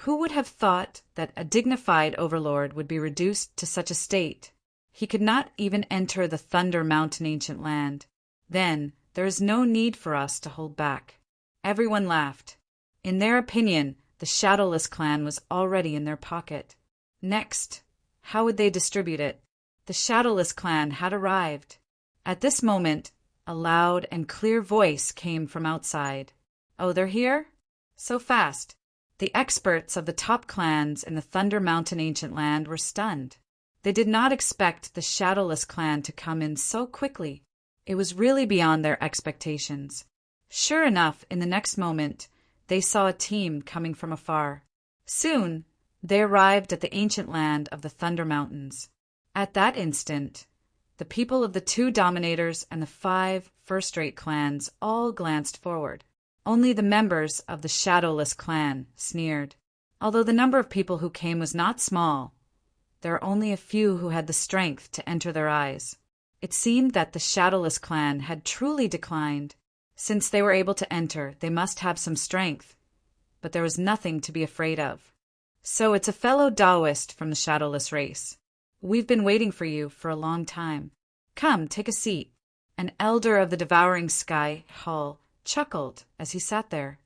Who would have thought that a dignified overlord would be reduced to such a state? He could not even enter the Thunder Mountain Ancient Land. Then there is no need for us to hold back. Everyone laughed. In their opinion, the Shadowless clan was already in their pocket. Next, how would they distribute it? The Shadowless clan had arrived. At this moment, a loud and clear voice came from outside. Oh, they're here? So fast. The experts of the top clans in the Thunder Mountain Ancient Land were stunned. They did not expect the Shadowless clan to come in so quickly. It was really beyond their expectations. Sure enough, in the next moment, they saw a team coming from afar. Soon, they arrived at the ancient land of the Thunder Mountains. At that instant, the people of the 2 dominators and the 5 first-rate clans all glanced forward. Only the members of the Shadowless clan sneered. Although the number of people who came was not small, there were only a few who had the strength to enter their eyes. It seemed that the Shadowless clan had truly declined. Since they were able to enter, they must have some strength. But there was nothing to be afraid of. So it's a fellow Taoist from the Shadowless race. We've been waiting for you for a long time. Come, take a seat. An elder of the Devouring Sky Hall chuckled as he sat there.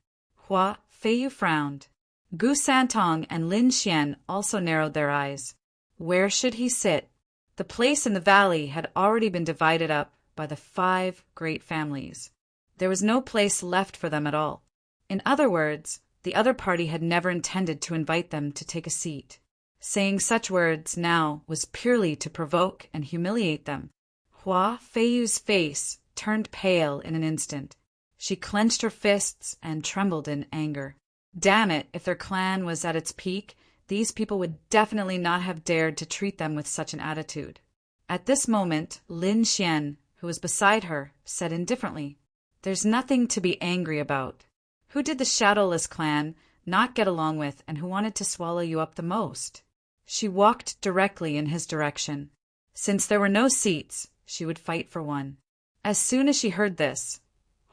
Hua Feiyu frowned. Gu Santong and Lin Xian also narrowed their eyes. Where should he sit? The place in the valley had already been divided up by the 5 great families. There was no place left for them at all. In other words, the other party had never intended to invite them to take a seat. Saying such words now was purely to provoke and humiliate them. Hua Feiyu's face turned pale in an instant. She clenched her fists and trembled in anger. Damn it, if their clan was at its peak, these people would definitely not have dared to treat them with such an attitude. At this moment, Lin Xian, who was beside her, said indifferently, There's nothing to be angry about. Who did the Shadowless clan not get along with and who wanted to swallow you up the most? She walked directly in his direction. Since there were no seats, she would fight for one. As soon as she heard this,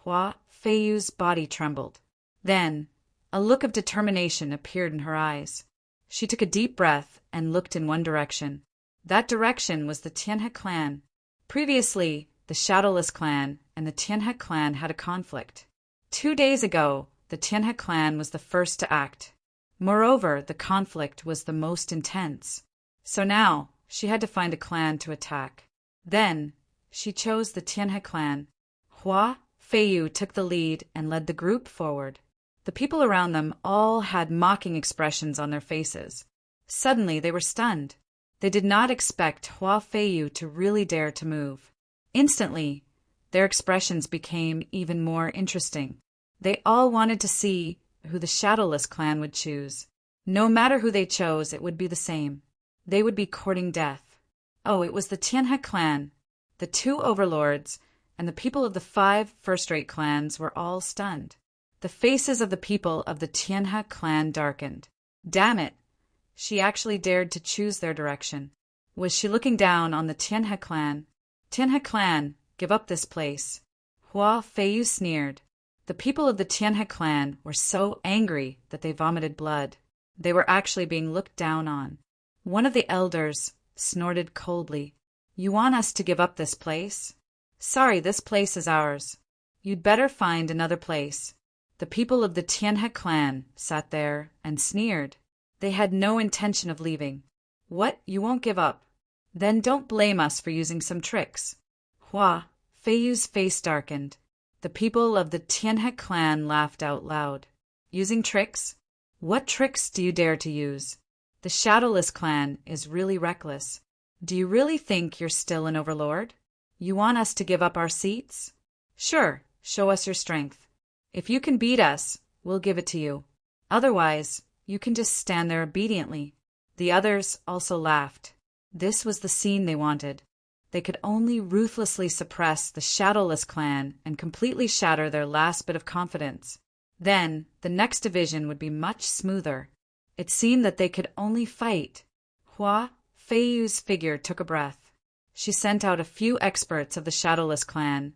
Hua Feiyu's body trembled. Then, a look of determination appeared in her eyes. She took a deep breath and looked in one direction. That direction was the Tianhe clan. Previously, the Shadowless clan and the Tianhe clan had a conflict. 2 days ago, the Tianhe clan was the first to act. Moreover, the conflict was the most intense. So now, she had to find a clan to attack. Then, she chose the Tianhe clan. Hua Feiyu took the lead and led the group forward. The people around them all had mocking expressions on their faces. Suddenly, they were stunned. They did not expect Hua Feiyu to really dare to move. Instantly, their expressions became even more interesting. They all wanted to see who the Shadowless clan would choose. No matter who they chose, it would be the same. They would be courting death. Oh, it was the Tianhe clan. The 2 overlords and the people of the 5 first-rate clans were all stunned. The faces of the people of the Tianhe clan darkened. Damn it! She actually dared to choose their direction. Was she looking down on the Tianhe clan? Tianhe clan, give up this place. Hua Feiyu sneered. The people of the Tianhe clan were so angry that they vomited blood. They were actually being looked down on. One of the elders snorted coldly. You want us to give up this place? Sorry, this place is ours. You'd better find another place. The people of the Tianhe clan sat there and sneered. They had no intention of leaving. What, you won't give up? Then don't blame us for using some tricks. Hua, Feiyu's face darkened. The people of the Tianhe clan laughed out loud. Using tricks? What tricks do you dare to use? The Shadowless clan is really reckless. Do you really think you're still an overlord? You want us to give up our seats? Sure, show us your strength. If you can beat us, we'll give it to you. Otherwise, you can just stand there obediently. The others also laughed. This was the scene they wanted. They could only ruthlessly suppress the Shadowless clan and completely shatter their last bit of confidence. Then, the next division would be much smoother. It seemed that they could only fight. Hua, Feiyu's figure took a breath. She sent out a few experts of the Shadowless clan,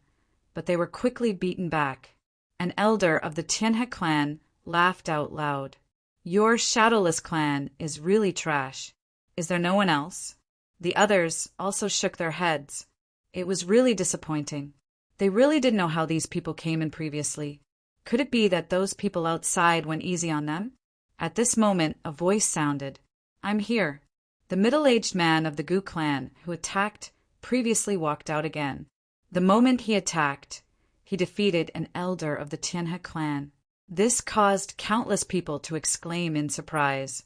but they were quickly beaten back. An elder of the Tianhe clan laughed out loud. Your Shadowless clan is really trash. Is there no one else? The others also shook their heads. It was really disappointing. They really didn't know how these people came in previously. Could it be that those people outside went easy on them? At this moment, a voice sounded. I'm here. The middle-aged man of the Gu clan who attacked previously walked out again. The moment he attacked, he defeated an elder of the Tianhe clan. This caused countless people to exclaim in surprise.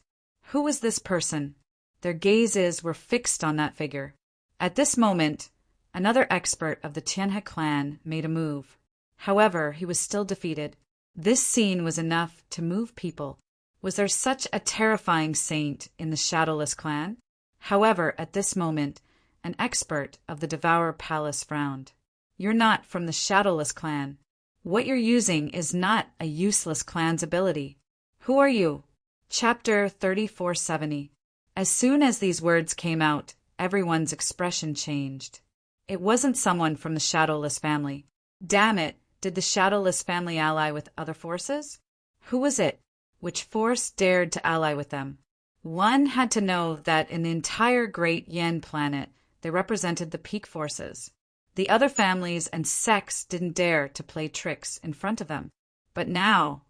Who was this person? Their gazes were fixed on that figure. At this moment, another expert of the Tianhe clan made a move. However, he was still defeated. This scene was enough to move people. Was there such a terrifying saint in the Shadowless clan? However, at this moment, an expert of the Devourer Palace frowned. You're not from the Shadowless clan. What you're using is not a useless clan's ability. Who are you? Chapter 3470. As soon as these words came out, everyone's expression changed. It wasn't someone from the Shadowless family. Damn it, did the Shadowless family ally with other forces? Who was it? Which force dared to ally with them? One had to know that in the entire Great Yen planet, they represented the peak forces. The other families and sects didn't dare to play tricks in front of them. But now,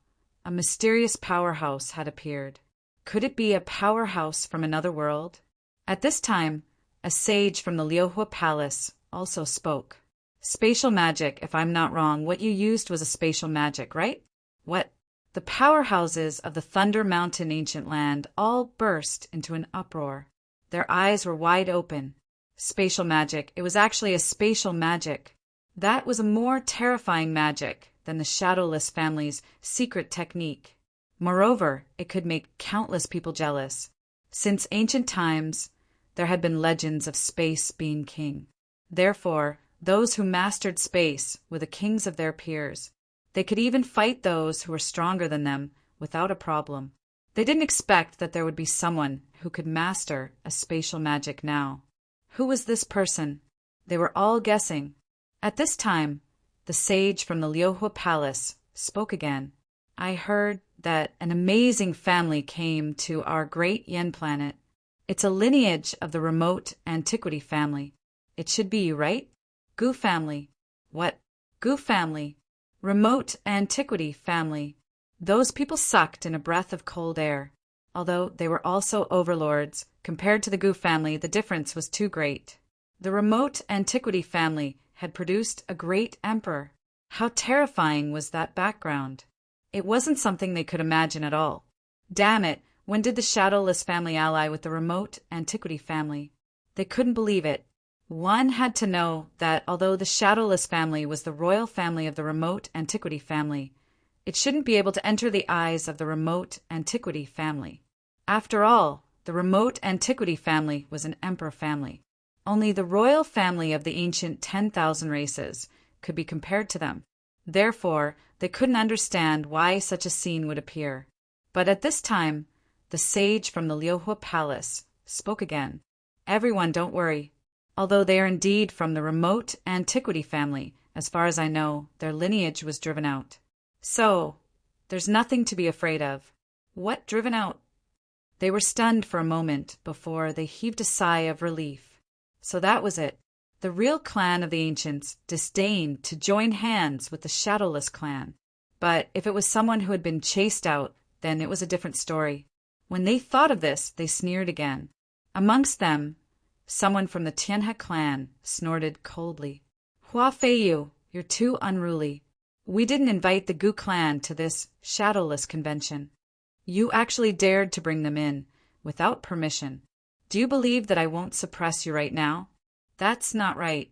a mysterious powerhouse had appeared. Could it be a powerhouse from another world? At this time, a sage from the Liuhua Palace also spoke. Spatial magic, if I'm not wrong, what you used was a spatial magic, right? What? The powerhouses of the Thunder Mountain ancient land all burst into an uproar. Their eyes were wide open. Spatial magic. It was actually a spatial magic. That was a more terrifying magic than the Shadowless family's secret technique. Moreover, it could make countless people jealous. Since ancient times, there had been legends of space being king. Therefore, those who mastered space were the kings of their peers. They could even fight those who were stronger than them without a problem. They didn't expect that there would be someone who could master a spatial magic now. Who was this person? They were all guessing. At this time, the sage from the Liuhua Palace spoke again. I heard that an amazing family came to our great Yen planet. It's a lineage of the remote antiquity family. It should be you, right? Gu family. What? Gu family. Remote antiquity family. Those people sucked in a breath of cold air. Although they were also overlords, compared to the Gu family, the difference was too great. The remote antiquity family had produced a great emperor. How terrifying was that background? It wasn't something they could imagine at all. Damn it, when did the Shadowless family ally with the remote antiquity family? They couldn't believe it. One had to know that although the Shadowless family was the royal family of the remote antiquity family, it shouldn't be able to enter the eyes of the remote antiquity family. After all, the remote antiquity family was an emperor family. Only the royal family of the ancient 10,000 races could be compared to them. Therefore, they couldn't understand why such a scene would appear. But at this time, the sage from the Liuhua Palace spoke again. Everyone, don't worry. Although they are indeed from the remote antiquity family, as far as I know, their lineage was driven out. So, there's nothing to be afraid of. What driven out? They were stunned for a moment before they heaved a sigh of relief. So that was it. The real clan of the ancients disdained to join hands with the Shadowless clan. But if it was someone who had been chased out, then it was a different story. When they thought of this, they sneered again. Amongst them, someone from the Tianhe clan snorted coldly. Hua Feiyu, you're too unruly. We didn't invite the Gu clan to this Shadowless convention. You actually dared to bring them in, without permission. Do you believe that I won't suppress you right now? That's not right.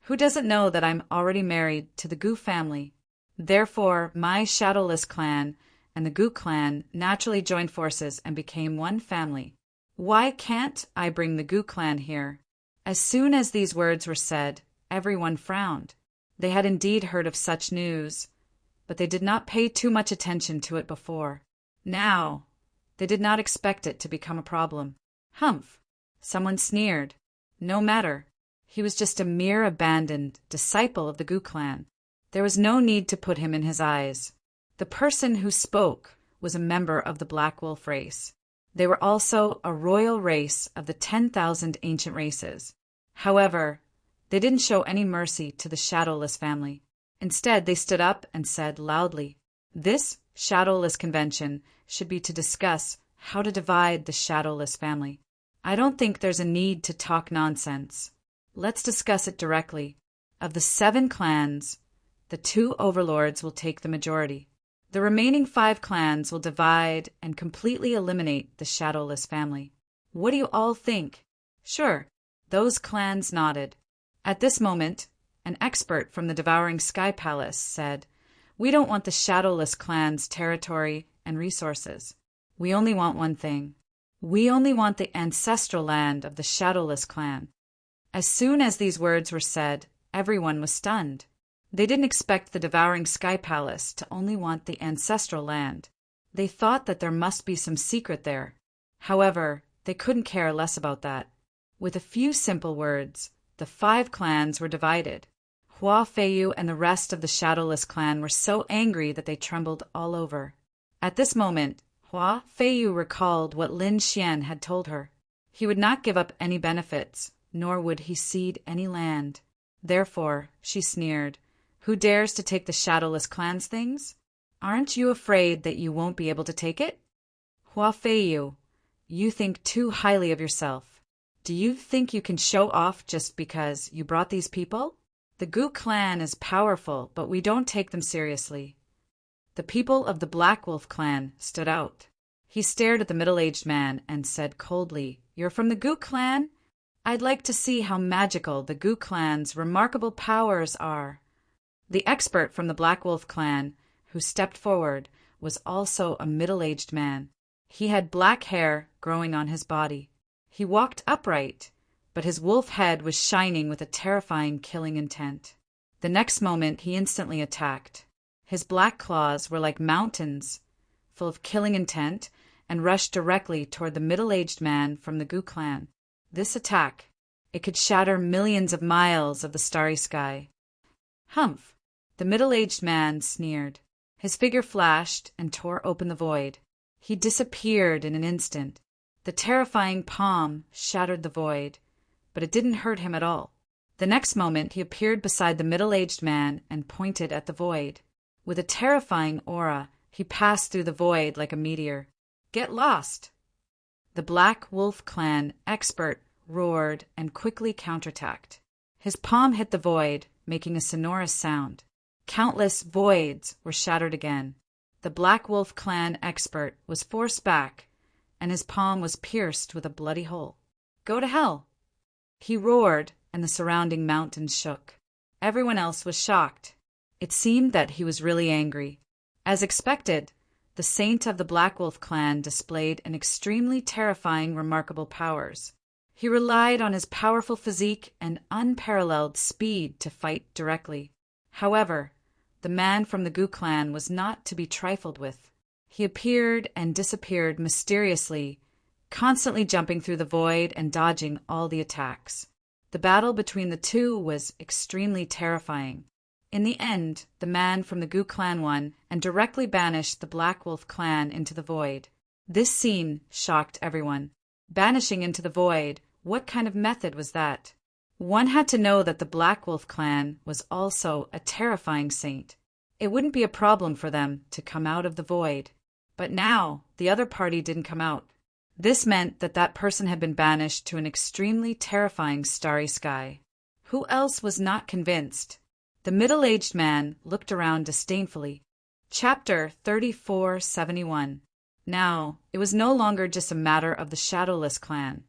Who doesn't know that I'm already married to the Gu family? Therefore, my Shadowless clan and the Gu clan naturally joined forces and became one family. Why can't I bring the Gu clan here? As soon as these words were said, everyone frowned. They had indeed heard of such news, but they did not pay too much attention to it before. Now, they did not expect it to become a problem. Humph! Someone sneered. No matter. He was just a mere abandoned disciple of the Gu clan. There was no need to put him in his eyes. The person who spoke was a member of the Black Wolf race. They were also a royal race of the 10,000 ancient races. However, they didn't show any mercy to the Shadowless family. Instead, they stood up and said loudly, "This Shadowless convention should be to discuss how to divide the Shadowless family. I don't think there's a need to talk nonsense. Let's discuss it directly. Of the 7 clans, the 2 overlords will take the majority. The remaining 5 clans will divide and completely eliminate the Shadowless family. What do you all think?" Sure, those clans nodded. At this moment, an expert from the Devouring Sky Palace said, "We don't want the Shadowless clan's territory and resources. We only want one thing. We only want the ancestral land of the Shadowless clan." As soon as these words were said, everyone was stunned. They didn't expect the Devouring Sky Palace to only want the ancestral land. They thought that there must be some secret there. However, they couldn't care less about that. With a few simple words, the 5 clans were divided. Hua Feiyu and the rest of the Shadowless clan were so angry that they trembled all over. At this moment, Hua Feiyu recalled what Lin Xian had told her. He would not give up any benefits, nor would he cede any land. Therefore, she sneered, "Who dares to take the Shadowless clan's things? Aren't you afraid that you won't be able to take it? Hua Feiyu, you think too highly of yourself. Do you think you can show off just because you brought these people? The Gu clan is powerful, but we don't take them seriously." The people of the Black Wolf clan stood out. He stared at the middle-aged man and said coldly, "You're from the Gu clan? I'd like to see how magical the Gu clan's remarkable powers are." The expert from the Black Wolf clan, who stepped forward, was also a middle-aged man. He had black hair growing on his body. He walked upright, but his wolf head was shining with a terrifying killing intent. The next moment he instantly attacked. His black claws were like mountains, full of killing intent, and rushed directly toward the middle-aged man from the Gu clan. This attack, it could shatter millions of miles of the starry sky. Humph! The middle-aged man sneered. His figure flashed and tore open the void. He disappeared in an instant. The terrifying palm shattered the void, but it didn't hurt him at all. The next moment he appeared beside the middle-aged man and pointed at the void. With a terrifying aura, he passed through the void like a meteor. "Get lost!" The Black Wolf clan expert roared and quickly counterattacked. His palm hit the void, making a sonorous sound. Countless voids were shattered again. The Black Wolf clan expert was forced back, and his palm was pierced with a bloody hole. "Go to hell!" He roared, and the surrounding mountains shook. Everyone else was shocked. It seemed that he was really angry. As expected, the saint of the Black Wolf clan displayed an extremely terrifying, remarkable powers. He relied on his powerful physique and unparalleled speed to fight directly. However, the man from the Gu clan was not to be trifled with. He appeared and disappeared mysteriously, constantly jumping through the void and dodging all the attacks. The battle between the two was extremely terrifying. In the end, the man from the Gu clan won and directly banished the Black Wolf clan into the void. This scene shocked everyone. Banishing into the void, what kind of method was that? One had to know that the Black Wolf clan was also a terrifying saint. It wouldn't be a problem for them to come out of the void. But now, the other party didn't come out. This meant that that person had been banished to an extremely terrifying starry sky. Who else was not convinced? The middle-aged man looked around disdainfully. Chapter 3471. Now, it was no longer just a matter of the Shadowless clan,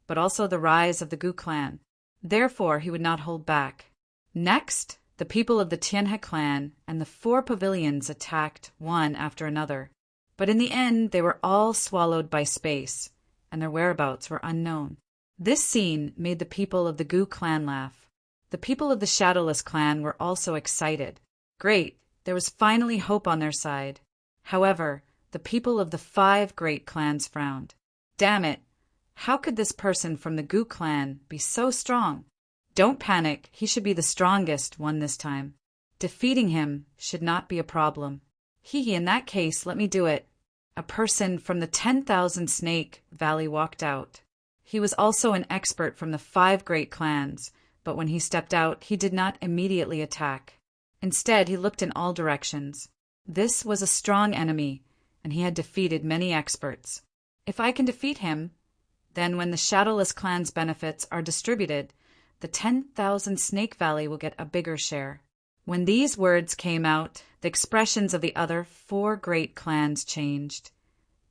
but also the rise of the Gu clan. Therefore, he would not hold back. Next, the people of the Tianhe clan and the 4 pavilions attacked one after another. But in the end, they were all swallowed by space, and their whereabouts were unknown. This scene made the people of the Gu clan laugh. The people of the Shadowless clan were also excited. Great, there was finally hope on their side. However, the people of the 5 great clans frowned. Damn it! How could this person from the Gu clan be so strong? Don't panic, he should be the strongest one this time. Defeating him should not be a problem. In that case, let me do it. A person from the 10,000 Snake Valley walked out. He was also an expert from the 5 great clans, but when he stepped out, he did not immediately attack. Instead, he looked in all directions. This was a strong enemy, and he had defeated many experts. If I can defeat him, then when the Shadowless clan's benefits are distributed, the 10,000 Snake Valley will get a bigger share. When these words came out, the expressions of the other 4 great clans changed.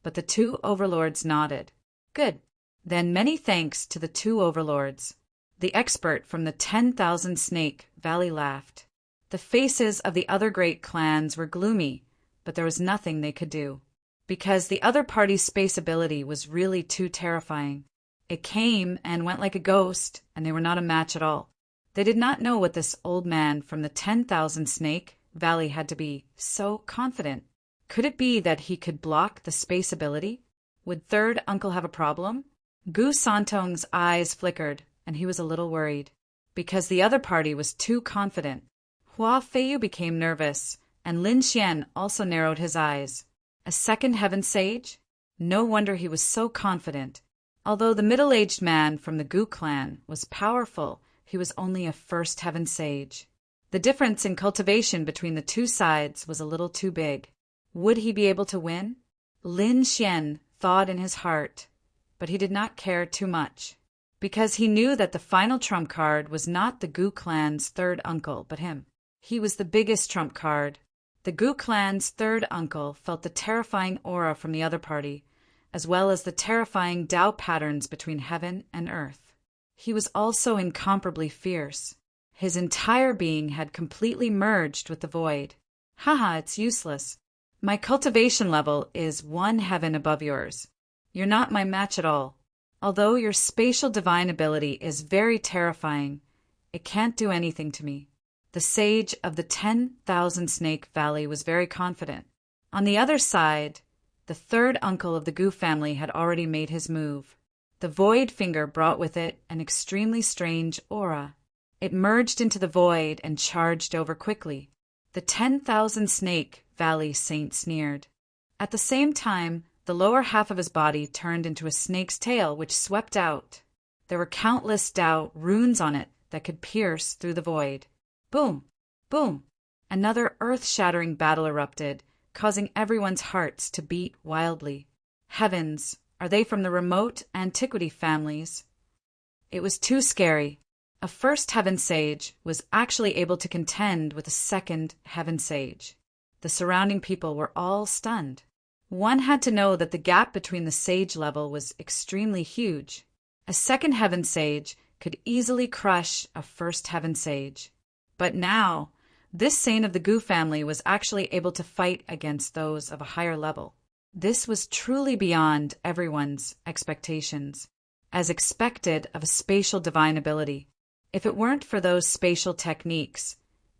But the 2 overlords nodded. Good. Then many thanks to the 2 overlords. The expert from the 10,000 Snake Valley laughed. The faces of the other great clans were gloomy, but there was nothing they could do. Because the other party's space ability was really too terrifying. It came and went like a ghost, and they were not a match at all. They did not know what this old man from the 10,000 Snake Valley had to be so confident. Could it be that he could block the space ability? Would third uncle have a problem? Gu Santong's eyes flickered, and he was a little worried, because the other party was too confident. Hua Feiyu became nervous, and Lin Xian also narrowed his eyes. A second heaven sage? No wonder he was so confident. Although the middle-aged man from the Gu clan was powerful, he was only a first heaven sage. The difference in cultivation between the 2 sides was a little too big. Would he be able to win? Lin Xian thought in his heart, but he did not care too much, because he knew that the final trump card was not the Gu clan's third uncle, but him. He was the biggest trump card. The Gu clan's third uncle felt the terrifying aura from the other party, as well as the terrifying Tao patterns between heaven and earth. He was also incomparably fierce. His entire being had completely merged with the void. Haha, it's useless. My cultivation level is 1 heaven above yours. You're not my match at all. Although your spatial divine ability is very terrifying, it can't do anything to me. The sage of the 10,000 Snake Valley was very confident. On the other side, the third uncle of the Gu family had already made his move. The void finger brought with it an extremely strange aura. It merged into the void and charged over quickly. The 10,000 Snake Valley saint sneered. At the same time, the lower half of his body turned into a snake's tail which swept out. There were countless Tao runes on it that could pierce through the void. Boom! Boom! Another earth-shattering battle erupted, causing everyone's hearts to beat wildly. Heavens, are they from the remote antiquity families? It was too scary. A first heaven sage was actually able to contend with a second heaven sage. The surrounding people were all stunned. One had to know that the gap between the sage level was extremely huge. A second heaven sage could easily crush a first heaven sage. But now, this saint of the Gu family was actually able to fight against those of a higher level. This was truly beyond everyone's expectations, as expected of a spatial divine ability. If it weren't for those spatial techniques,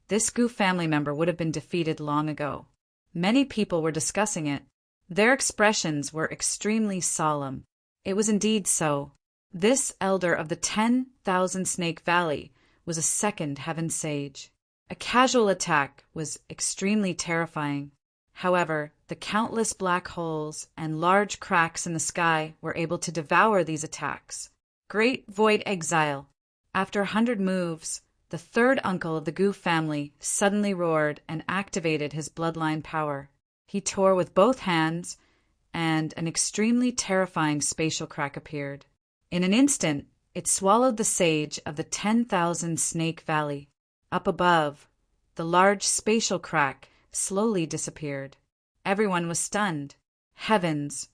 this Gu family member would have been defeated long ago. Many people were discussing it. Their expressions were extremely solemn. It was indeed so. This elder of the 10,000 Snake Valley was a second heaven sage. A casual attack was extremely terrifying. However, the countless black holes and large cracks in the sky were able to devour these attacks. Great void exile. After 100 moves, the third uncle of the Goof family suddenly roared and activated his bloodline power. He tore with both hands, and an extremely terrifying spatial crack appeared. In an instant, it swallowed the sage of the 10,000 Snake Valley. Up above, the large spatial crack slowly disappeared. Everyone was stunned. Heavens!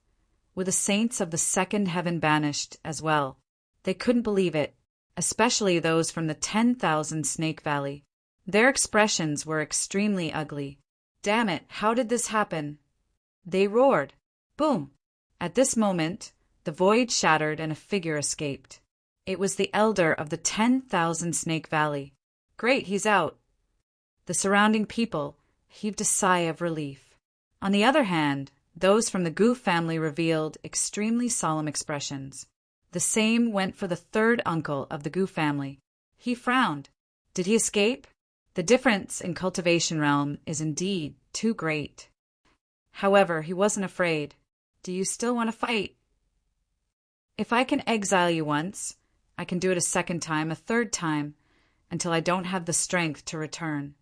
Were the saints of the second heaven banished as well? They couldn't believe it, especially those from the 10,000 Snake Valley. Their expressions were extremely ugly. Damn it, how did this happen? They roared. Boom! At this moment, the void shattered and a figure escaped. It was the elder of the 10,000 Snake Valley. Great, he's out. The surrounding people heaved a sigh of relief. On the other hand, those from the Goof family revealed extremely solemn expressions. The same went for the third uncle of the Goof family. He frowned. Did he escape? The difference in cultivation realm is indeed too great. However, he wasn't afraid. Do you still want to fight? If I can exile you once, I can do it a second time, a third time, until I don't have the strength to return.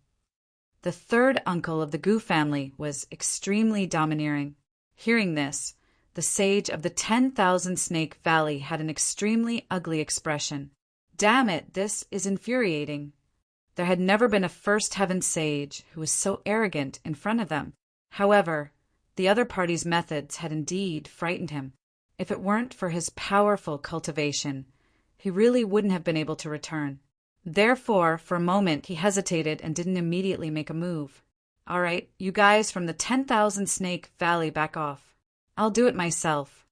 The third uncle of the Goof family was extremely domineering. Hearing this, the sage of the 10,000 Snake Valley had an extremely ugly expression. Damn it, this is infuriating. There had never been a first heaven sage who was so arrogant in front of them. However, the other party's methods had indeed frightened him. If it weren't for his powerful cultivation, he really wouldn't have been able to return. Therefore, for a moment he hesitated and didn't immediately make a move. All right, you guys from the 10,000 Snake Valley back off. I'll do it myself.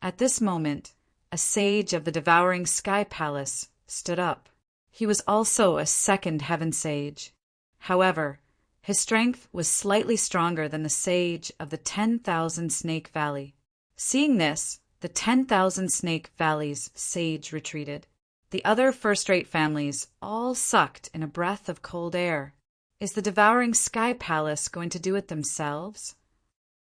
At this moment, a sage of the Devouring Sky Palace stood up. He was also a second heaven sage. However, his strength was slightly stronger than the sage of the 10,000 Snake Valley. Seeing this, the 10,000 Snake Valley's sage retreated. The other first-rate families all sucked in a breath of cold air. Is the Devouring Sky Palace going to do it themselves?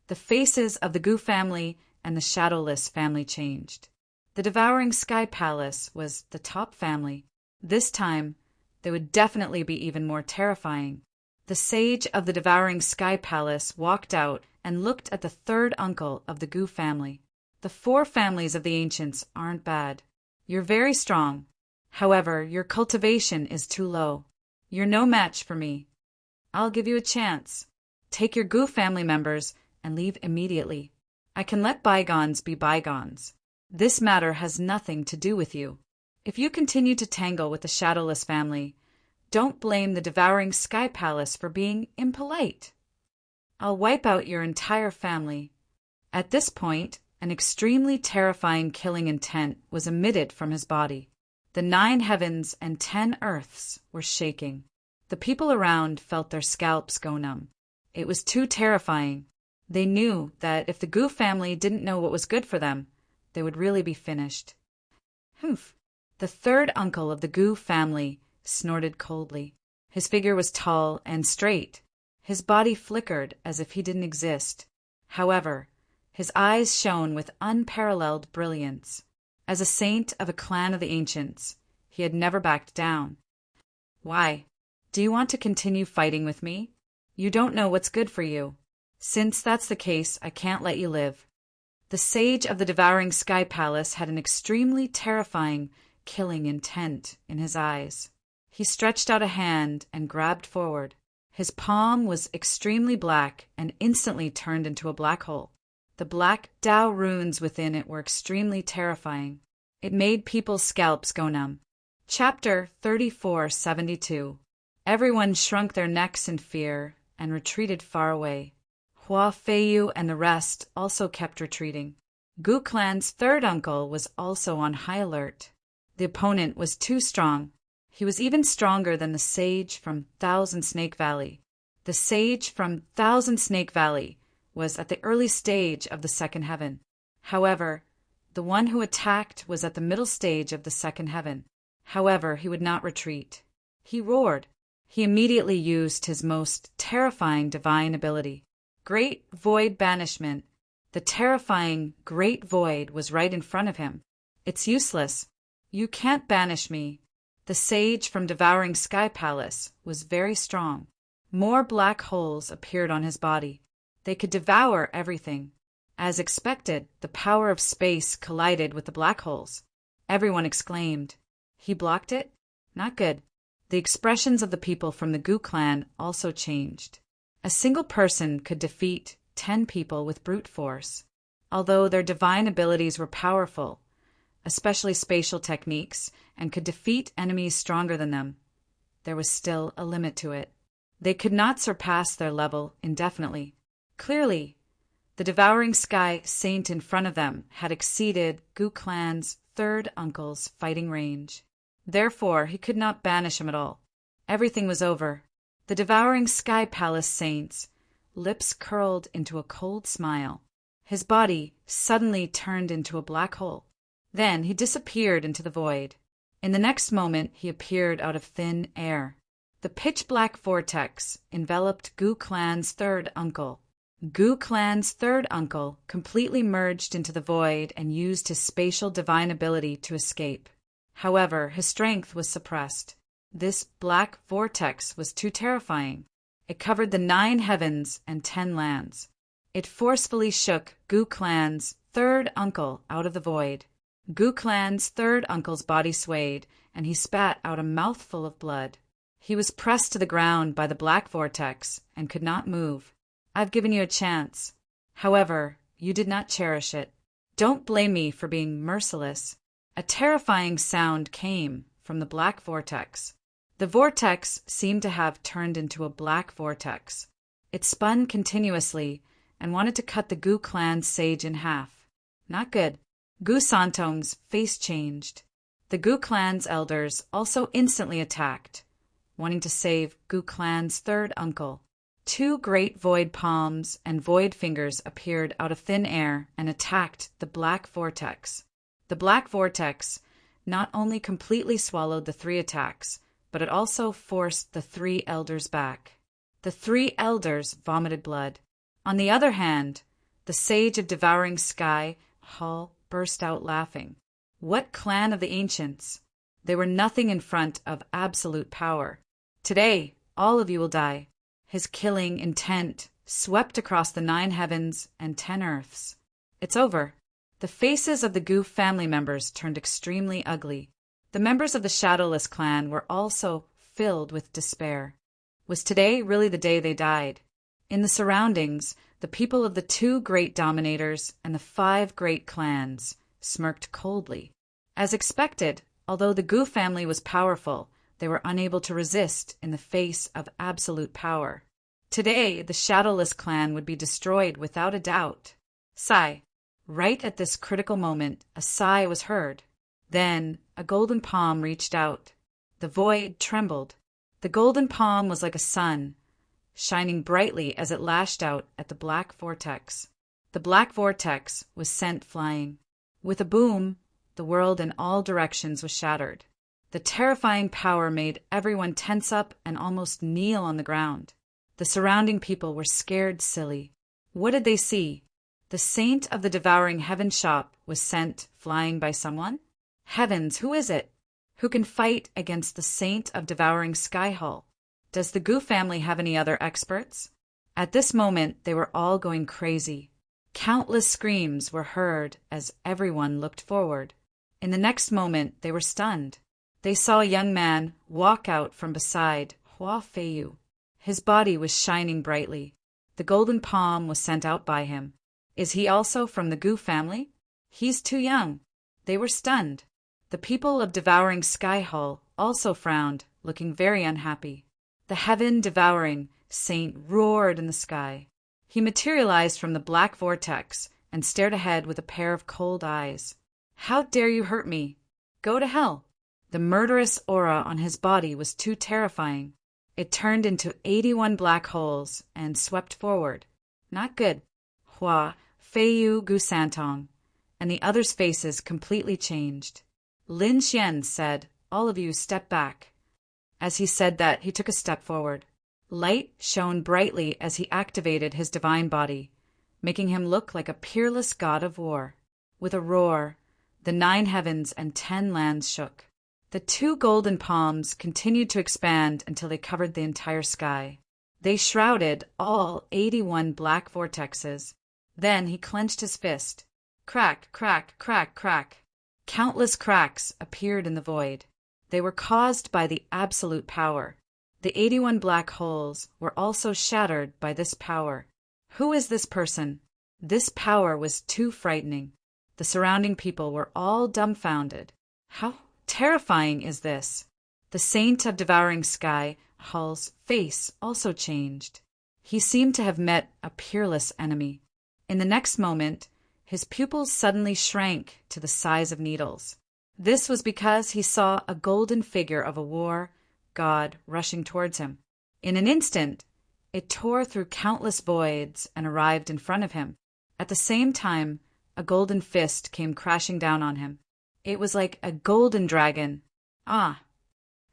The faces of the Goof family and the Shadowless family changed. The Devouring Sky Palace was the top family. This time, they would definitely be even more terrifying. The sage of the Devouring Sky Palace walked out and looked at the third uncle of the Goof family. The 4 families of the ancients aren't bad. You're very strong. However, your cultivation is too low. You're no match for me. I'll give you a chance. Take your Goof family members and leave immediately. I can let bygones be bygones. This matter has nothing to do with you. If you continue to tangle with the Shadowless family, don't blame the Devouring Sky Palace for being impolite. I'll wipe out your entire family. At this point, an extremely terrifying killing intent was emitted from his body. The 9 heavens and 10 earths were shaking. The people around felt their scalps go numb. It was too terrifying. They knew that if the Goof family didn't know what was good for them, they would really be finished. Humph! The third uncle of the Goof family snorted coldly. His figure was tall and straight. His body flickered as if he didn't exist. However, his eyes shone with unparalleled brilliance. As a saint of a clan of the ancients, he had never backed down. Why? Do you want to continue fighting with me? You don't know what's good for you. Since that's the case, I can't let you live. The sage of the Devouring Sky Palace had an extremely terrifying, killing intent in his eyes. He stretched out a hand and grabbed forward. His palm was extremely black and instantly turned into a black hole. The black Tao runes within it were extremely terrifying. It made people's scalps go numb. Chapter 3472. Everyone shrunk their necks in fear and retreated far away. Hua Feiyu and the rest also kept retreating. Gu Clan's third uncle was also on high alert. The opponent was too strong. He was even stronger than the sage from Thousand Snake Valley. The sage from Thousand Snake Valley was at the early stage of the second heaven. However, the one who attacked was at the middle stage of the second heaven. However, he would not retreat. He roared. He immediately used his most terrifying divine ability, Great Void Banishment. The terrifying Great Void was right in front of him. It's useless. You can't banish me. The sage from Devouring Sky Palace was very strong. More black holes appeared on his body. They could devour everything. As expected, the power of space collided with the black holes. Everyone exclaimed. He blocked it? Not good. The expressions of the people from the Gu clan also changed. A single person could defeat 10 people with brute force. Although their divine abilities were powerful, especially spatial techniques, and could defeat enemies stronger than them, there was still a limit to it. They could not surpass their level indefinitely. Clearly, the Devouring Sky Saint in front of them had exceeded Gu clan's third uncle's fighting range. Therefore, he could not banish him at all. Everything was over. The Devouring Sky Palace Saint's lips curled into a cold smile. His body suddenly turned into a black hole. Then he disappeared into the void. In the next moment, he appeared out of thin air. The pitch-black vortex enveloped Gu clan's third uncle. Gu clan's third uncle completely merged into the void and used his spatial divine ability to escape. However, his strength was suppressed. This black vortex was too terrifying. It covered the 9 heavens and 10 lands. It forcefully shook Gu clan's third uncle out of the void. Gu clan's third uncle's body swayed, and he spat out a mouthful of blood. He was pressed to the ground by the black vortex and could not move. I've given you a chance. However, you did not cherish it. Don't blame me for being merciless. A terrifying sound came from the black vortex. The vortex seemed to have turned into a black vortex. It spun continuously and wanted to cut the Gu clan sage in half. Not good. Gu Santong's face changed. The Gu clan's elders also instantly attacked, wanting to save Gu clan's third uncle. 2 great void palms and void fingers appeared out of thin air and attacked the black vortex. The black vortex not only completely swallowed the 3 attacks, but it also forced the 3 elders back. The 3 elders vomited blood. On the other hand, the sage of Devouring Sky, Hall, burst out laughing. What clan of the ancients? They were nothing in front of absolute power. Today, all of you will die. His killing intent swept across the 9 heavens and 10 earths. It's over. The faces of the Gu family members turned extremely ugly. The members of the Shadowless clan were also filled with despair. Was today really the day they died? In the surroundings, the people of the 2 great dominators and the 5 great clans smirked coldly. As expected, although the Gu family was powerful, they were unable to resist in the face of absolute power. Today, the Shadowless clan would be destroyed without a doubt. Sigh. Right at this critical moment, a sigh was heard. Then, a golden palm reached out. The void trembled. The golden palm was like a sun, shining brightly as it lashed out at the black vortex. The black vortex was sent flying. With a boom, the world in all directions was shattered. The terrifying power made everyone tense up and almost kneel on the ground. The surrounding people were scared silly. What did they see? The saint of the Devouring Heaven shop was sent flying by someone? Heavens, who is it? Who can fight against the saint of Devouring Sky Hall? Does the Gu family have any other experts? At this moment, they were all going crazy. Countless screams were heard as everyone looked forward. In the next moment, they were stunned. They saw a young man walk out from beside Hua Feiyu. His body was shining brightly. The golden palm was sent out by him. Is he also from the Gu family? He's too young. They were stunned. The people of Devouring Sky Hall also frowned, looking very unhappy. The heaven-devouring saint roared in the sky. He materialized from the black vortex and stared ahead with a pair of cold eyes. How dare you hurt me? Go to hell. The murderous aura on his body was too terrifying. It turned into 81 black holes and swept forward. Not good. Hua, Feiyu, Gu Santong, and the others' faces completely changed. Lin Xian said, "All of you step back." As he said that, he took a step forward. Light shone brightly as he activated his divine body, making him look like a peerless god of war. With a roar, the 9 heavens and 10 lands shook. The two golden palms continued to expand until they covered the entire sky. They shrouded all 81 black vortexes. Then he clenched his fist. Crack, crack, crack, crack. Countless cracks appeared in the void. They were caused by the absolute power. The 81 black holes were also shattered by this power. Who is this person? This power was too frightening. The surrounding people were all dumbfounded. How terrifying is this? The saint of devouring sky, Hull's face also changed. He seemed to have met a peerless enemy. In the next moment, his pupils suddenly shrank to the size of needles. This was because he saw a golden figure of a war god rushing towards him. In an instant, it tore through countless voids and arrived in front of him. At the same time, a golden fist came crashing down on him. It was like a golden dragon. Ah!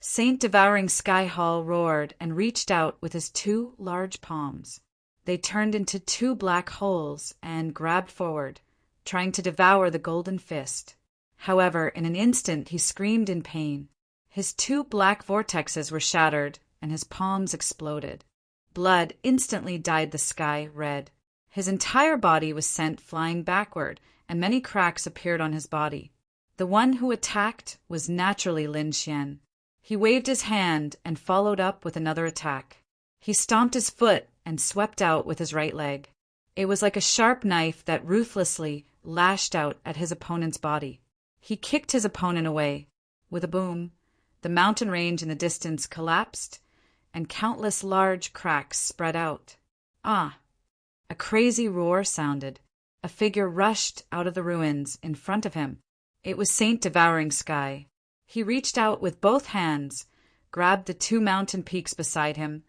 Saint Devouring Sky Hall roared and reached out with his two large palms. They turned into two black holes and grabbed forward, trying to devour the golden fist. However, in an instant he screamed in pain. His two black vortexes were shattered, and his palms exploded. Blood instantly dyed the sky red. His entire body was sent flying backward, and many cracks appeared on his body. The one who attacked was naturally Lin Xian. He waved his hand and followed up with another attack. He stomped his foot and swept out with his right leg. It was like a sharp knife that ruthlessly lashed out at his opponent's body. He kicked his opponent away. With a boom, the mountain range in the distance collapsed, and countless large cracks spread out. Ah! A crazy roar sounded. A figure rushed out of the ruins in front of him. It was Saint Devouring Sky. He reached out with both hands, grabbed the two mountain peaks beside him,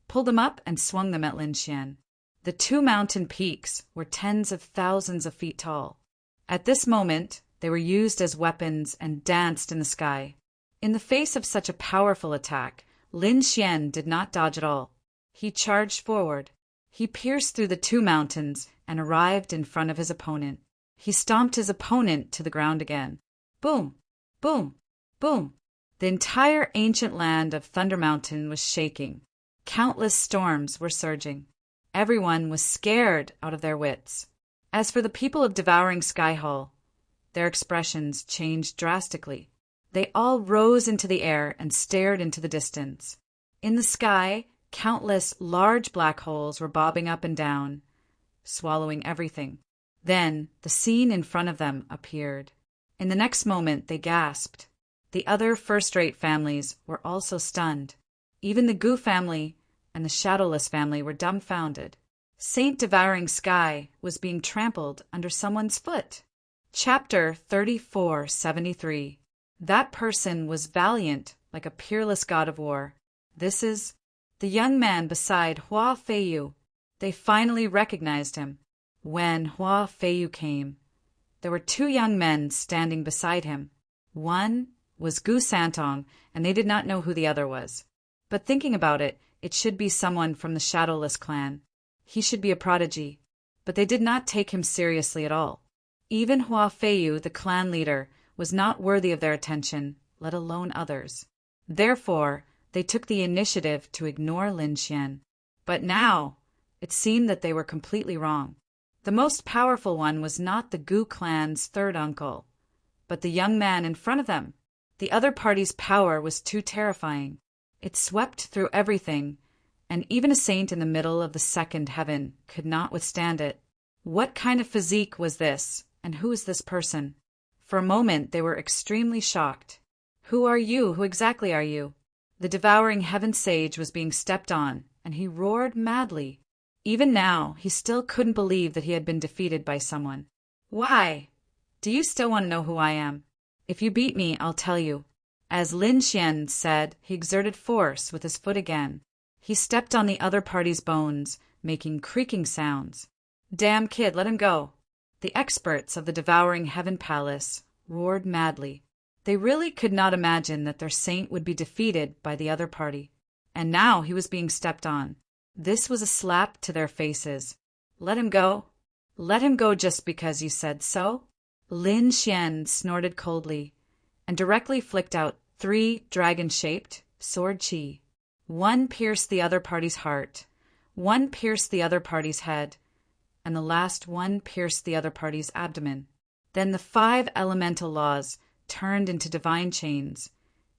pulled them up and swung them at Lin Xian. The two mountain peaks were tens of thousands of feet tall. At this moment, they were used as weapons and danced in the sky. In the face of such a powerful attack, Lin Xian did not dodge at all. He charged forward. He pierced through the two mountains and arrived in front of his opponent. He stomped his opponent to the ground again. Boom! Boom! Boom! The entire ancient land of Thunder Mountain was shaking. Countless storms were surging. Everyone was scared out of their wits. As for the people of Devouring Sky Hall, their expressions changed drastically. They all rose into the air and stared into the distance. In the sky, countless large black holes were bobbing up and down, swallowing everything. Then the scene in front of them appeared. In the next moment, they gasped. The other first-rate families were also stunned. Even the Gu family and the Shadowless family were dumbfounded. Saint Devouring Sky was being trampled under someone's foot. Chapter 3473. That person was valiant like a peerless god of war. This is the young man beside Hua Feiyu. They finally recognized him. When Hua Feiyu came, there were two young men standing beside him. One was Gu Santong, and they did not know who the other was. But thinking about it, it should be someone from the Shadowless clan. He should be a prodigy. But they did not take him seriously at all. Even Hua Feiyu, the clan leader, was not worthy of their attention, let alone others. Therefore, they took the initiative to ignore Lin Xian. But now, it seemed that they were completely wrong. The most powerful one was not the Gu clan's third uncle, but the young man in front of them. The other party's power was too terrifying. It swept through everything, and even a saint in the middle of the second heaven could not withstand it. What kind of physique was this, and who is this person? For a moment they were extremely shocked. Who are you? Who exactly are you? The devouring heaven sage was being stepped on, and he roared madly. Even now, he still couldn't believe that he had been defeated by someone. Why? Do you still want to know who I am? If you beat me, I'll tell you. As Lin Xian said, he exerted force with his foot again. He stepped on the other party's bones, making creaking sounds. Damn kid, let him go. The experts of the Devouring Heaven Palace roared madly. They really could not imagine that their saint would be defeated by the other party. And now he was being stepped on. This was a slap to their faces. Let him go. Let him go just because you said so? Lin Xian snorted coldly and directly flicked out 3 dragon-shaped, sword chi. 1 pierced the other party's heart, 1 pierced the other party's head, and the last one pierced the other party's abdomen. Then the 5 elemental laws turned into divine chains,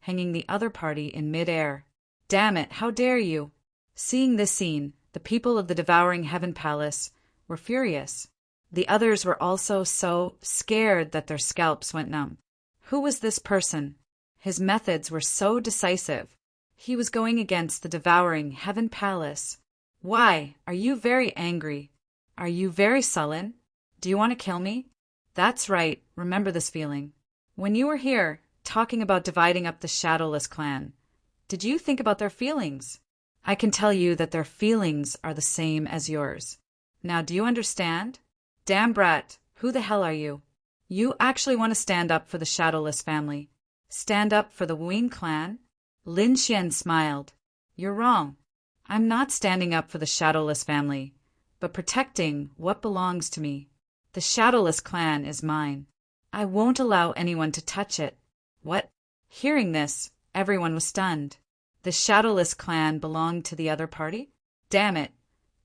hanging the other party in mid-air. Damn it, how dare you! Seeing this scene, the people of the devouring heaven palace were furious. The others were also so scared that their scalps went numb. Who was this person? His methods were so decisive. He was going against the devouring heaven palace. Why? Are you very angry? Are you very sullen? Do you want to kill me? That's right, remember this feeling. When you were here, talking about dividing up the Shadowless clan, did you think about their feelings? I can tell you that their feelings are the same as yours. Now, do you understand? Damn brat, who the hell are you? You actually want to stand up for the Shadowless family? Stand up for the Wayne clan? Lin Xian smiled. You're wrong. I'm not standing up for the Shadowless family, but protecting what belongs to me. The Shadowless clan is mine. I won't allow anyone to touch it. What? Hearing this, everyone was stunned. The Shadowless clan belonged to the other party? Damn it.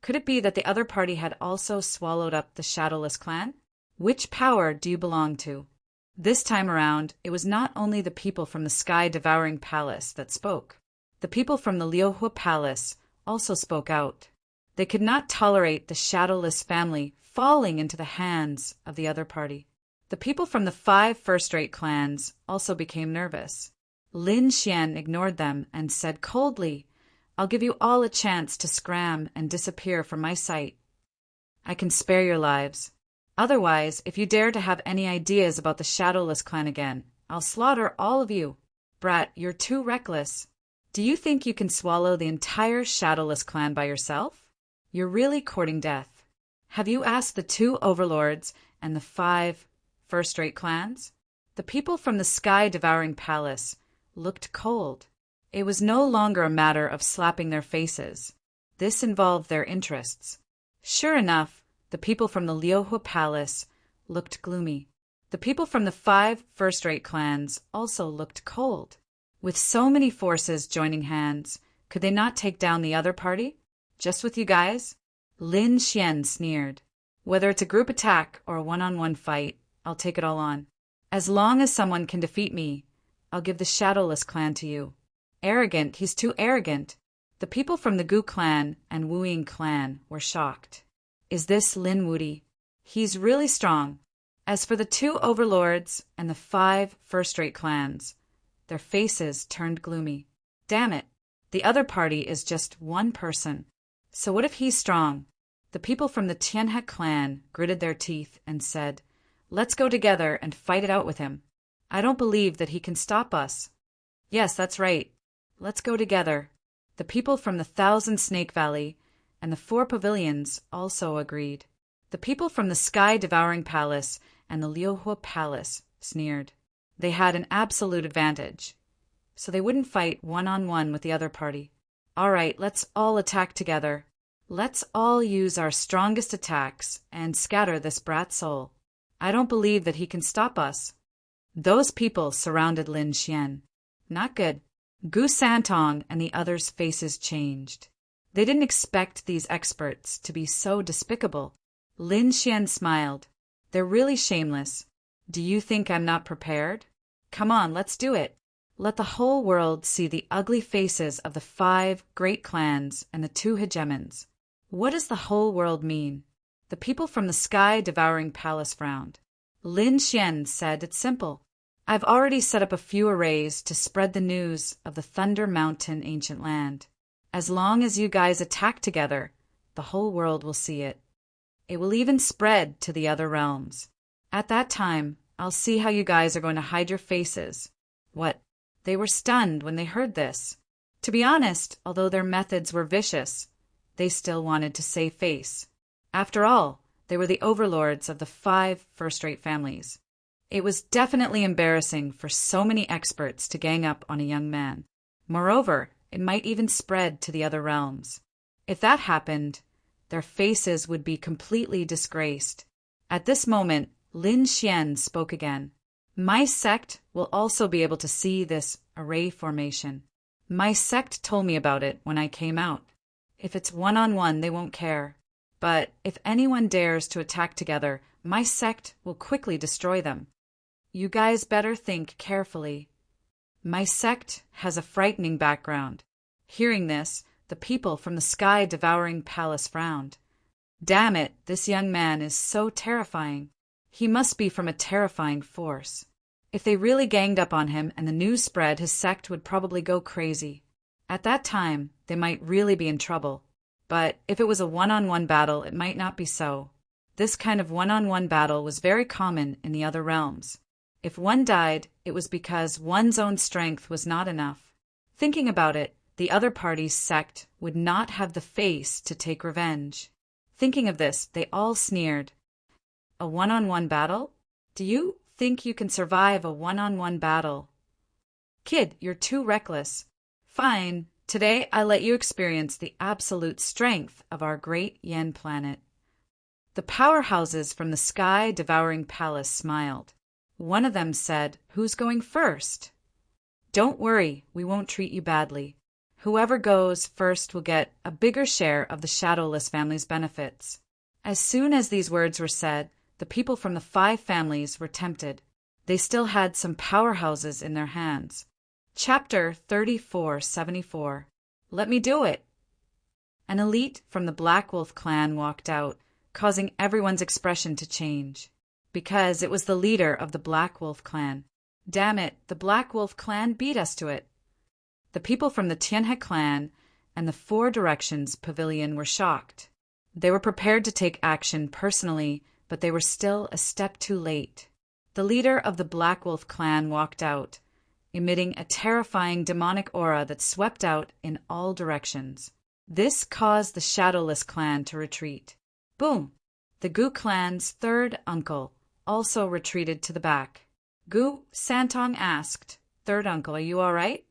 Could it be that the other party had also swallowed up the Shadowless clan? Which power do you belong to? This time around, it was not only the people from the sky-devouring palace that spoke. The people from the Liuhua palace also spoke out. They could not tolerate the Shadowless family falling into the hands of the other party. The people from the 5 first-rate clans also became nervous. Lin Xian ignored them and said coldly, I'll give you all a chance to scram and disappear from my sight. I can spare your lives. Otherwise, if you dare to have any ideas about the Shadowless clan again, I'll slaughter all of you. Brat, you're too reckless. Do you think you can swallow the entire Shadowless clan by yourself? You're really courting death. Have you asked the 2 overlords and the 5 first-rate clans? The people from the sky-devouring palace looked cold. It was no longer a matter of slapping their faces. This involved their interests. Sure enough, the people from the Liuhua palace looked gloomy. The people from the 5 first-rate clans also looked cold. With so many forces joining hands, could they not take down the other party? Just with you guys? Lin Xian sneered. Whether it's a group attack or a one-on-one fight, I'll take it all on. As long as someone can defeat me, I'll give the Shadowless clan to you. Arrogant, he's too arrogant. The people from the Gu clan and Wu Ying clan were shocked. Is this Lin Wudi? He's really strong. As for the 2 overlords and the 5 first-rate clans, their faces turned gloomy. Damn it, the other party is just one person. So what if he's strong? The people from the Tianhe clan gritted their teeth and said, Let's go together and fight it out with him. I don't believe that he can stop us. Yes, that's right. Let's go together. The people from the Thousand Snake Valley and the 4 pavilions also agreed. The people from the sky-devouring palace and the Liuhua palace sneered. They had an absolute advantage, so they wouldn't fight one-on-one with the other party. All right, let's all attack together. Let's all use our strongest attacks and scatter this brat soul. I don't believe that he can stop us. Those people surrounded Lin Xian. Not good. Gu Santong and the others' faces changed. They didn't expect these experts to be so despicable. Lin Xian smiled. They're really shameless. Do you think I'm not prepared? Come on, let's do it. Let the whole world see the ugly faces of the 5 great clans and the 2 hegemons. What does the whole world mean? The people from the sky-devouring palace frowned. Lin Xian said it's simple. I've already set up a few arrays to spread the news of the Thunder Mountain ancient land. As long as you guys attack together, the whole world will see it. It will even spread to the other realms. At that time, I'll see how you guys are going to hide your faces. What? They were stunned when they heard this. To be honest, although their methods were vicious, they still wanted to save face. After all, they were the overlords of the 5 first-rate families. It was definitely embarrassing for so many experts to gang up on a young man. Moreover, it might even spread to the other realms. If that happened, their faces would be completely disgraced. At this moment, Lin Xian spoke again. My sect will also be able to see this array formation. My sect told me about it when I came out. If it's one-on-one, they won't care. But if anyone dares to attack together, my sect will quickly destroy them. You guys better think carefully. My sect has a frightening background. Hearing this, the people from the sky-devouring palace frowned. Damn it, this young man is so terrifying. He must be from a terrifying force. If they really ganged up on him and the news spread, his sect would probably go crazy. At that time, they might really be in trouble. But if it was a one-on-one battle, it might not be so. This kind of one-on-one battle was very common in the other realms. If one died, it was because one's own strength was not enough. Thinking about it, the other party's sect would not have the face to take revenge. Thinking of this, they all sneered. A one-on-one battle? Do you think you can survive a one-on-one battle? Kid, you're too reckless. Fine, today I let you experience the absolute strength of our great Yen planet. The powerhouses from the sky-devouring palace smiled. One of them said, "Who's going first?" "Don't worry, we won't treat you badly. Whoever goes first will get a bigger share of the Shadowless family's benefits." As soon as these words were said, the people from the 5 families were tempted. They still had some powerhouses in their hands. Chapter 3474. Let me do it. An elite from the Black Wolf clan walked out, causing everyone's expression to change. Because it was the leader of the Black Wolf clan. Damn it, the Black Wolf clan beat us to it. The people from the Tianhe clan and the 4 Directions Pavilion were shocked. They were prepared to take action personally, but they were still a step too late. The leader of the Black Wolf clan walked out, emitting a terrifying demonic aura that swept out in all directions. This caused the Shadowless clan to retreat. Boom! The Gu clan's 3rd uncle also retreated to the back. Gu Santong asked, "Third uncle, are you all right?"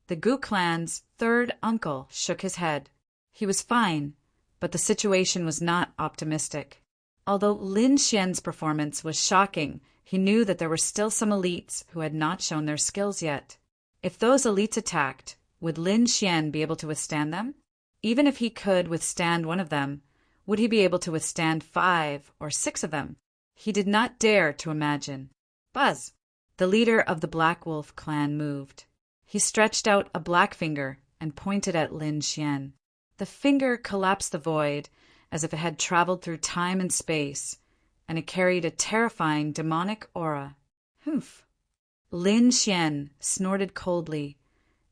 The Gu clan's 3rd uncle shook his head. He was fine, but the situation was not optimistic. Although Lin Xian's performance was shocking, he knew that there were still some elites who had not shown their skills yet. If those elites attacked, would Lin Xian be able to withstand them? Even if he could withstand one of them, would he be able to withstand 5 or 6 of them? He did not dare to imagine. Buzz! The leader of the Black Wolf clan moved. He stretched out a black finger and pointed at Lin Xian. The finger collapsed the void as if it had traveled through time and space, and it carried a terrifying demonic aura. Humph! Lin Xian snorted coldly,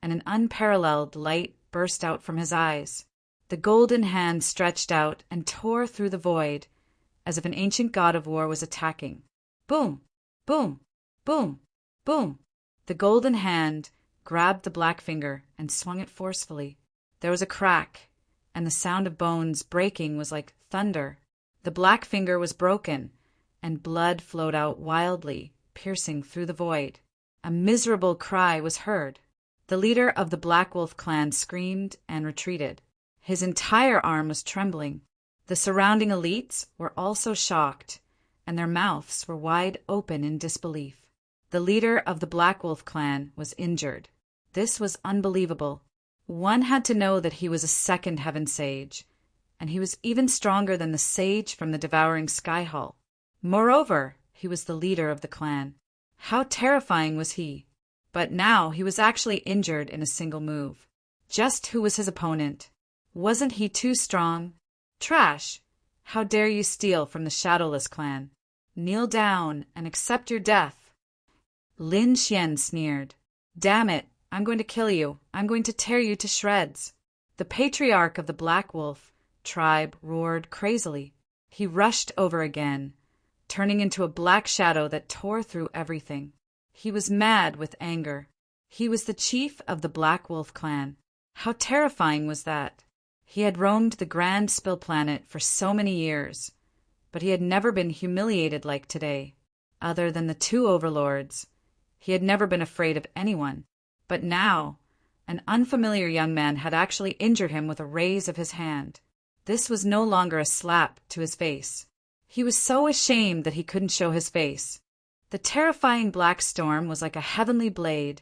and an unparalleled light burst out from his eyes. The golden hand stretched out and tore through the void, as if an ancient god of war was attacking. Boom! Boom! Boom! Boom! The golden hand grabbed the black finger and swung it forcefully. There was a crack, and the sound of bones breaking was like thunder. The black finger was broken, and blood flowed out wildly, piercing through the void. A miserable cry was heard. The leader of the Black Wolf clan screamed and retreated. His entire arm was trembling. The surrounding elites were also shocked, and their mouths were wide open in disbelief. The leader of the Black Wolf clan was injured. This was unbelievable. One had to know that he was a 2nd Heaven Sage, and he was even stronger than the sage from the Devouring Sky Hall. Moreover, he was the leader of the clan. How terrifying was he! But now he was actually injured in a single move. Just who was his opponent? Wasn't he too strong? Trash! How dare you steal from the Shadowless clan? Kneel down and accept your death. Lin Xian sneered. Damn it, I'm going to kill you. I'm going to tear you to shreds. The patriarch of the Black Wolf tribe roared crazily. He rushed over again, turning into a black shadow that tore through everything. He was mad with anger. He was the chief of the Black Wolf clan. How terrifying was that? He had roamed the Grand Spill Planet for so many years, but he had never been humiliated like today. Other than the 2 overlords, he had never been afraid of anyone. But now, an unfamiliar young man had actually injured him with a raise of his hand. This was no longer a slap to his face. He was so ashamed that he couldn't show his face. The terrifying black storm was like a heavenly blade,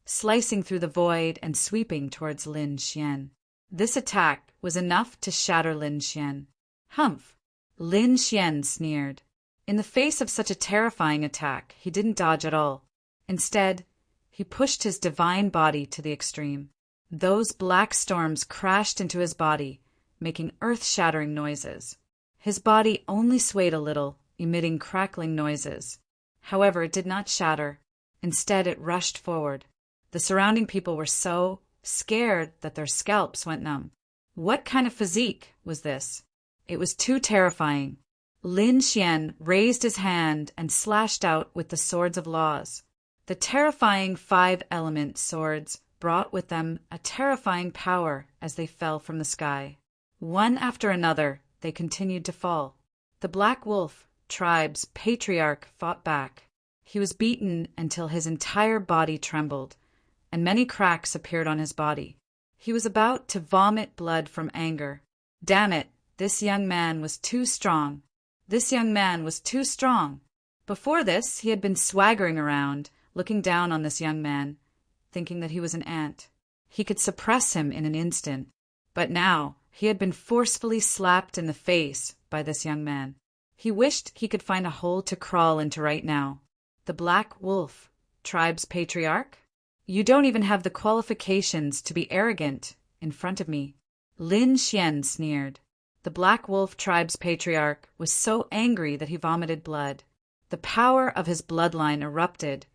slicing through the void and sweeping towards Lin Xian. This attack was enough to shatter Lin Xian. Humph! Lin Xian sneered. In the face of such a terrifying attack, he didn't dodge at all. Instead, he pushed his divine body to the extreme. Those black storms crashed into his body, making earth-shattering noises. His body only swayed a little, emitting crackling noises. However, it did not shatter. Instead, it rushed forward. The surrounding people were so scared that their scalps went numb. What kind of physique was this? It was too terrifying. Lin Xian raised his hand and slashed out with the swords of laws. The terrifying five-element swords brought with them a terrifying power as they fell from the sky. One after another, they continued to fall. The Black Wolf tribe's patriarch fought back. He was beaten until his entire body trembled, and many cracks appeared on his body. He was about to vomit blood from anger. Damn it, this young man was too strong. This young man was too strong. Before this, he had been swaggering around, looking down on this young man, thinking that he was an ant. He could suppress him in an instant. But now, he had been forcefully slapped in the face by this young man. He wished he could find a hole to crawl into right now. The Black Wolf, tribe's patriarch? You don't even have the qualifications to be arrogant in front of me. Lin Xian sneered. The Black Wolf tribe's patriarch was so angry that he vomited blood. The power of his bloodline erupted,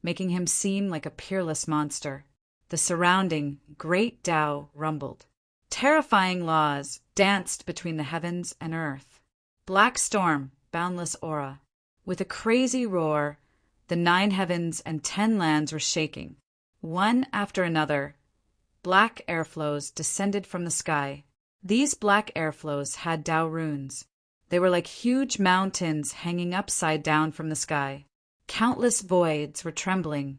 making him seem like a peerless monster. The surrounding great Tao rumbled. Terrifying laws danced between the heavens and earth. Black storm, boundless aura. With a crazy roar, the 9 heavens and 10 lands were shaking. One after another, black airflows descended from the sky. These black airflows had Tao runes. They were like huge mountains hanging upside down from the sky. Countless voids were trembling,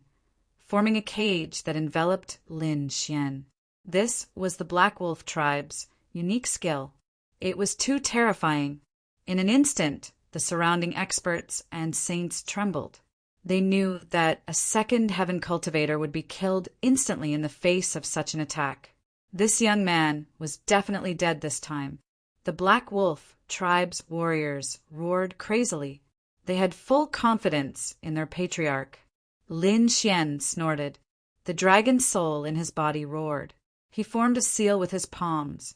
forming a cage that enveloped Lin Xian. This was the Black Wolf tribe's unique skill. It was too terrifying. In an instant, the surrounding experts and saints trembled. They knew that a second heaven cultivator would be killed instantly in the face of such an attack. This young man was definitely dead this time. The Black Wolf tribe's warriors roared crazily. They had full confidence in their patriarch. Lin Xian snorted. The dragon soul in his body roared. He formed a seal with his palms,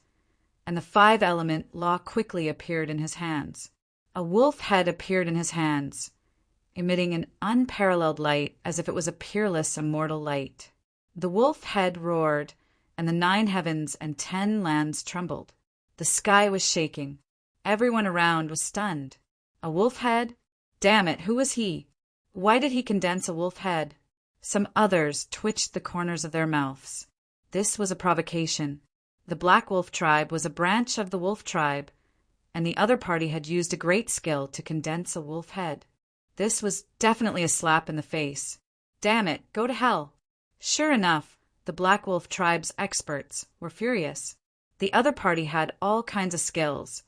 and the 5-element law quickly appeared in his hands. A wolf head appeared in his hands, emitting an unparalleled light as if it was a peerless, immortal light. The wolf head roared, and the 9 heavens and 10 lands trembled. The sky was shaking. Everyone around was stunned. A wolf head? Damn it, who was he? Why did he condense a wolf head? Some others twitched the corners of their mouths. This was a provocation. The Black Wolf tribe was a branch of the wolf tribe, and the other party had used a great skill to condense a wolf head. This was definitely a slap in the face. Damn it, go to hell. Sure enough, the Black Wolf tribe's experts were furious. The other party had all kinds of skills,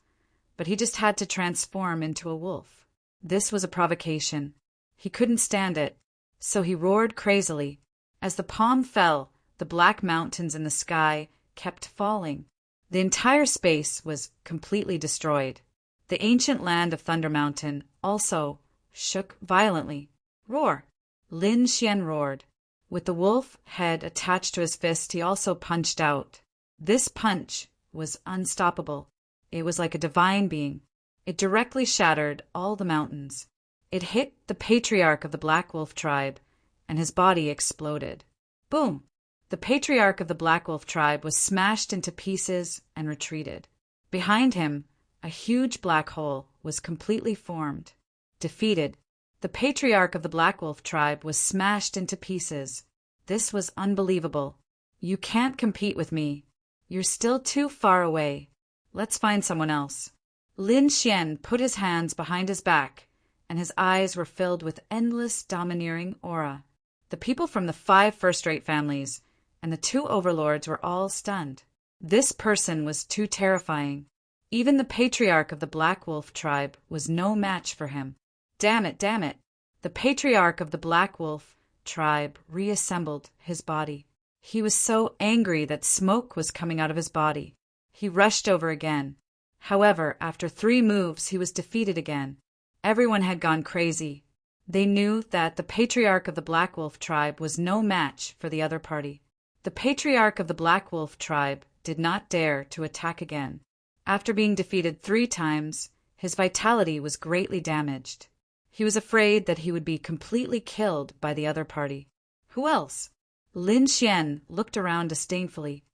but he just had to transform into a wolf. This was a provocation. He couldn't stand it, so he roared crazily. As the palm fell, the black mountains in the sky kept falling. The entire space was completely destroyed. The ancient land of Thunder Mountain also shook violently. Roar! Lin Xian roared. With the wolf head attached to his fist, he also punched out. This punch was unstoppable. It was like a divine being. It directly shattered all the mountains. It hit the patriarch of the Black Wolf tribe, and his body exploded. Boom! The patriarch of the Black Wolf tribe was smashed into pieces and retreated. Behind him, a huge black hole was completely formed. Defeated, the patriarch of the Black Wolf tribe was smashed into pieces. This was unbelievable. You can't compete with me. You're still too far away. Let's find someone else. Lin Xian put his hands behind his back, and his eyes were filled with endless domineering aura. The people from the 5 first-rate families and the 2 overlords were all stunned. This person was too terrifying. Even the patriarch of the Black Wolf tribe was no match for him. Damn it, damn it. The patriarch of the Black Wolf tribe reassembled his body. He was so angry that smoke was coming out of his body. He rushed over again. However, after 3 moves, he was defeated again. Everyone had gone crazy. They knew that the patriarch of the Black Wolf tribe was no match for the other party. The patriarch of the Black Wolf tribe did not dare to attack again. After being defeated 3 times, his vitality was greatly damaged. He was afraid that he would be completely killed by the other party. Who else? Lin Xian looked around disdainfully.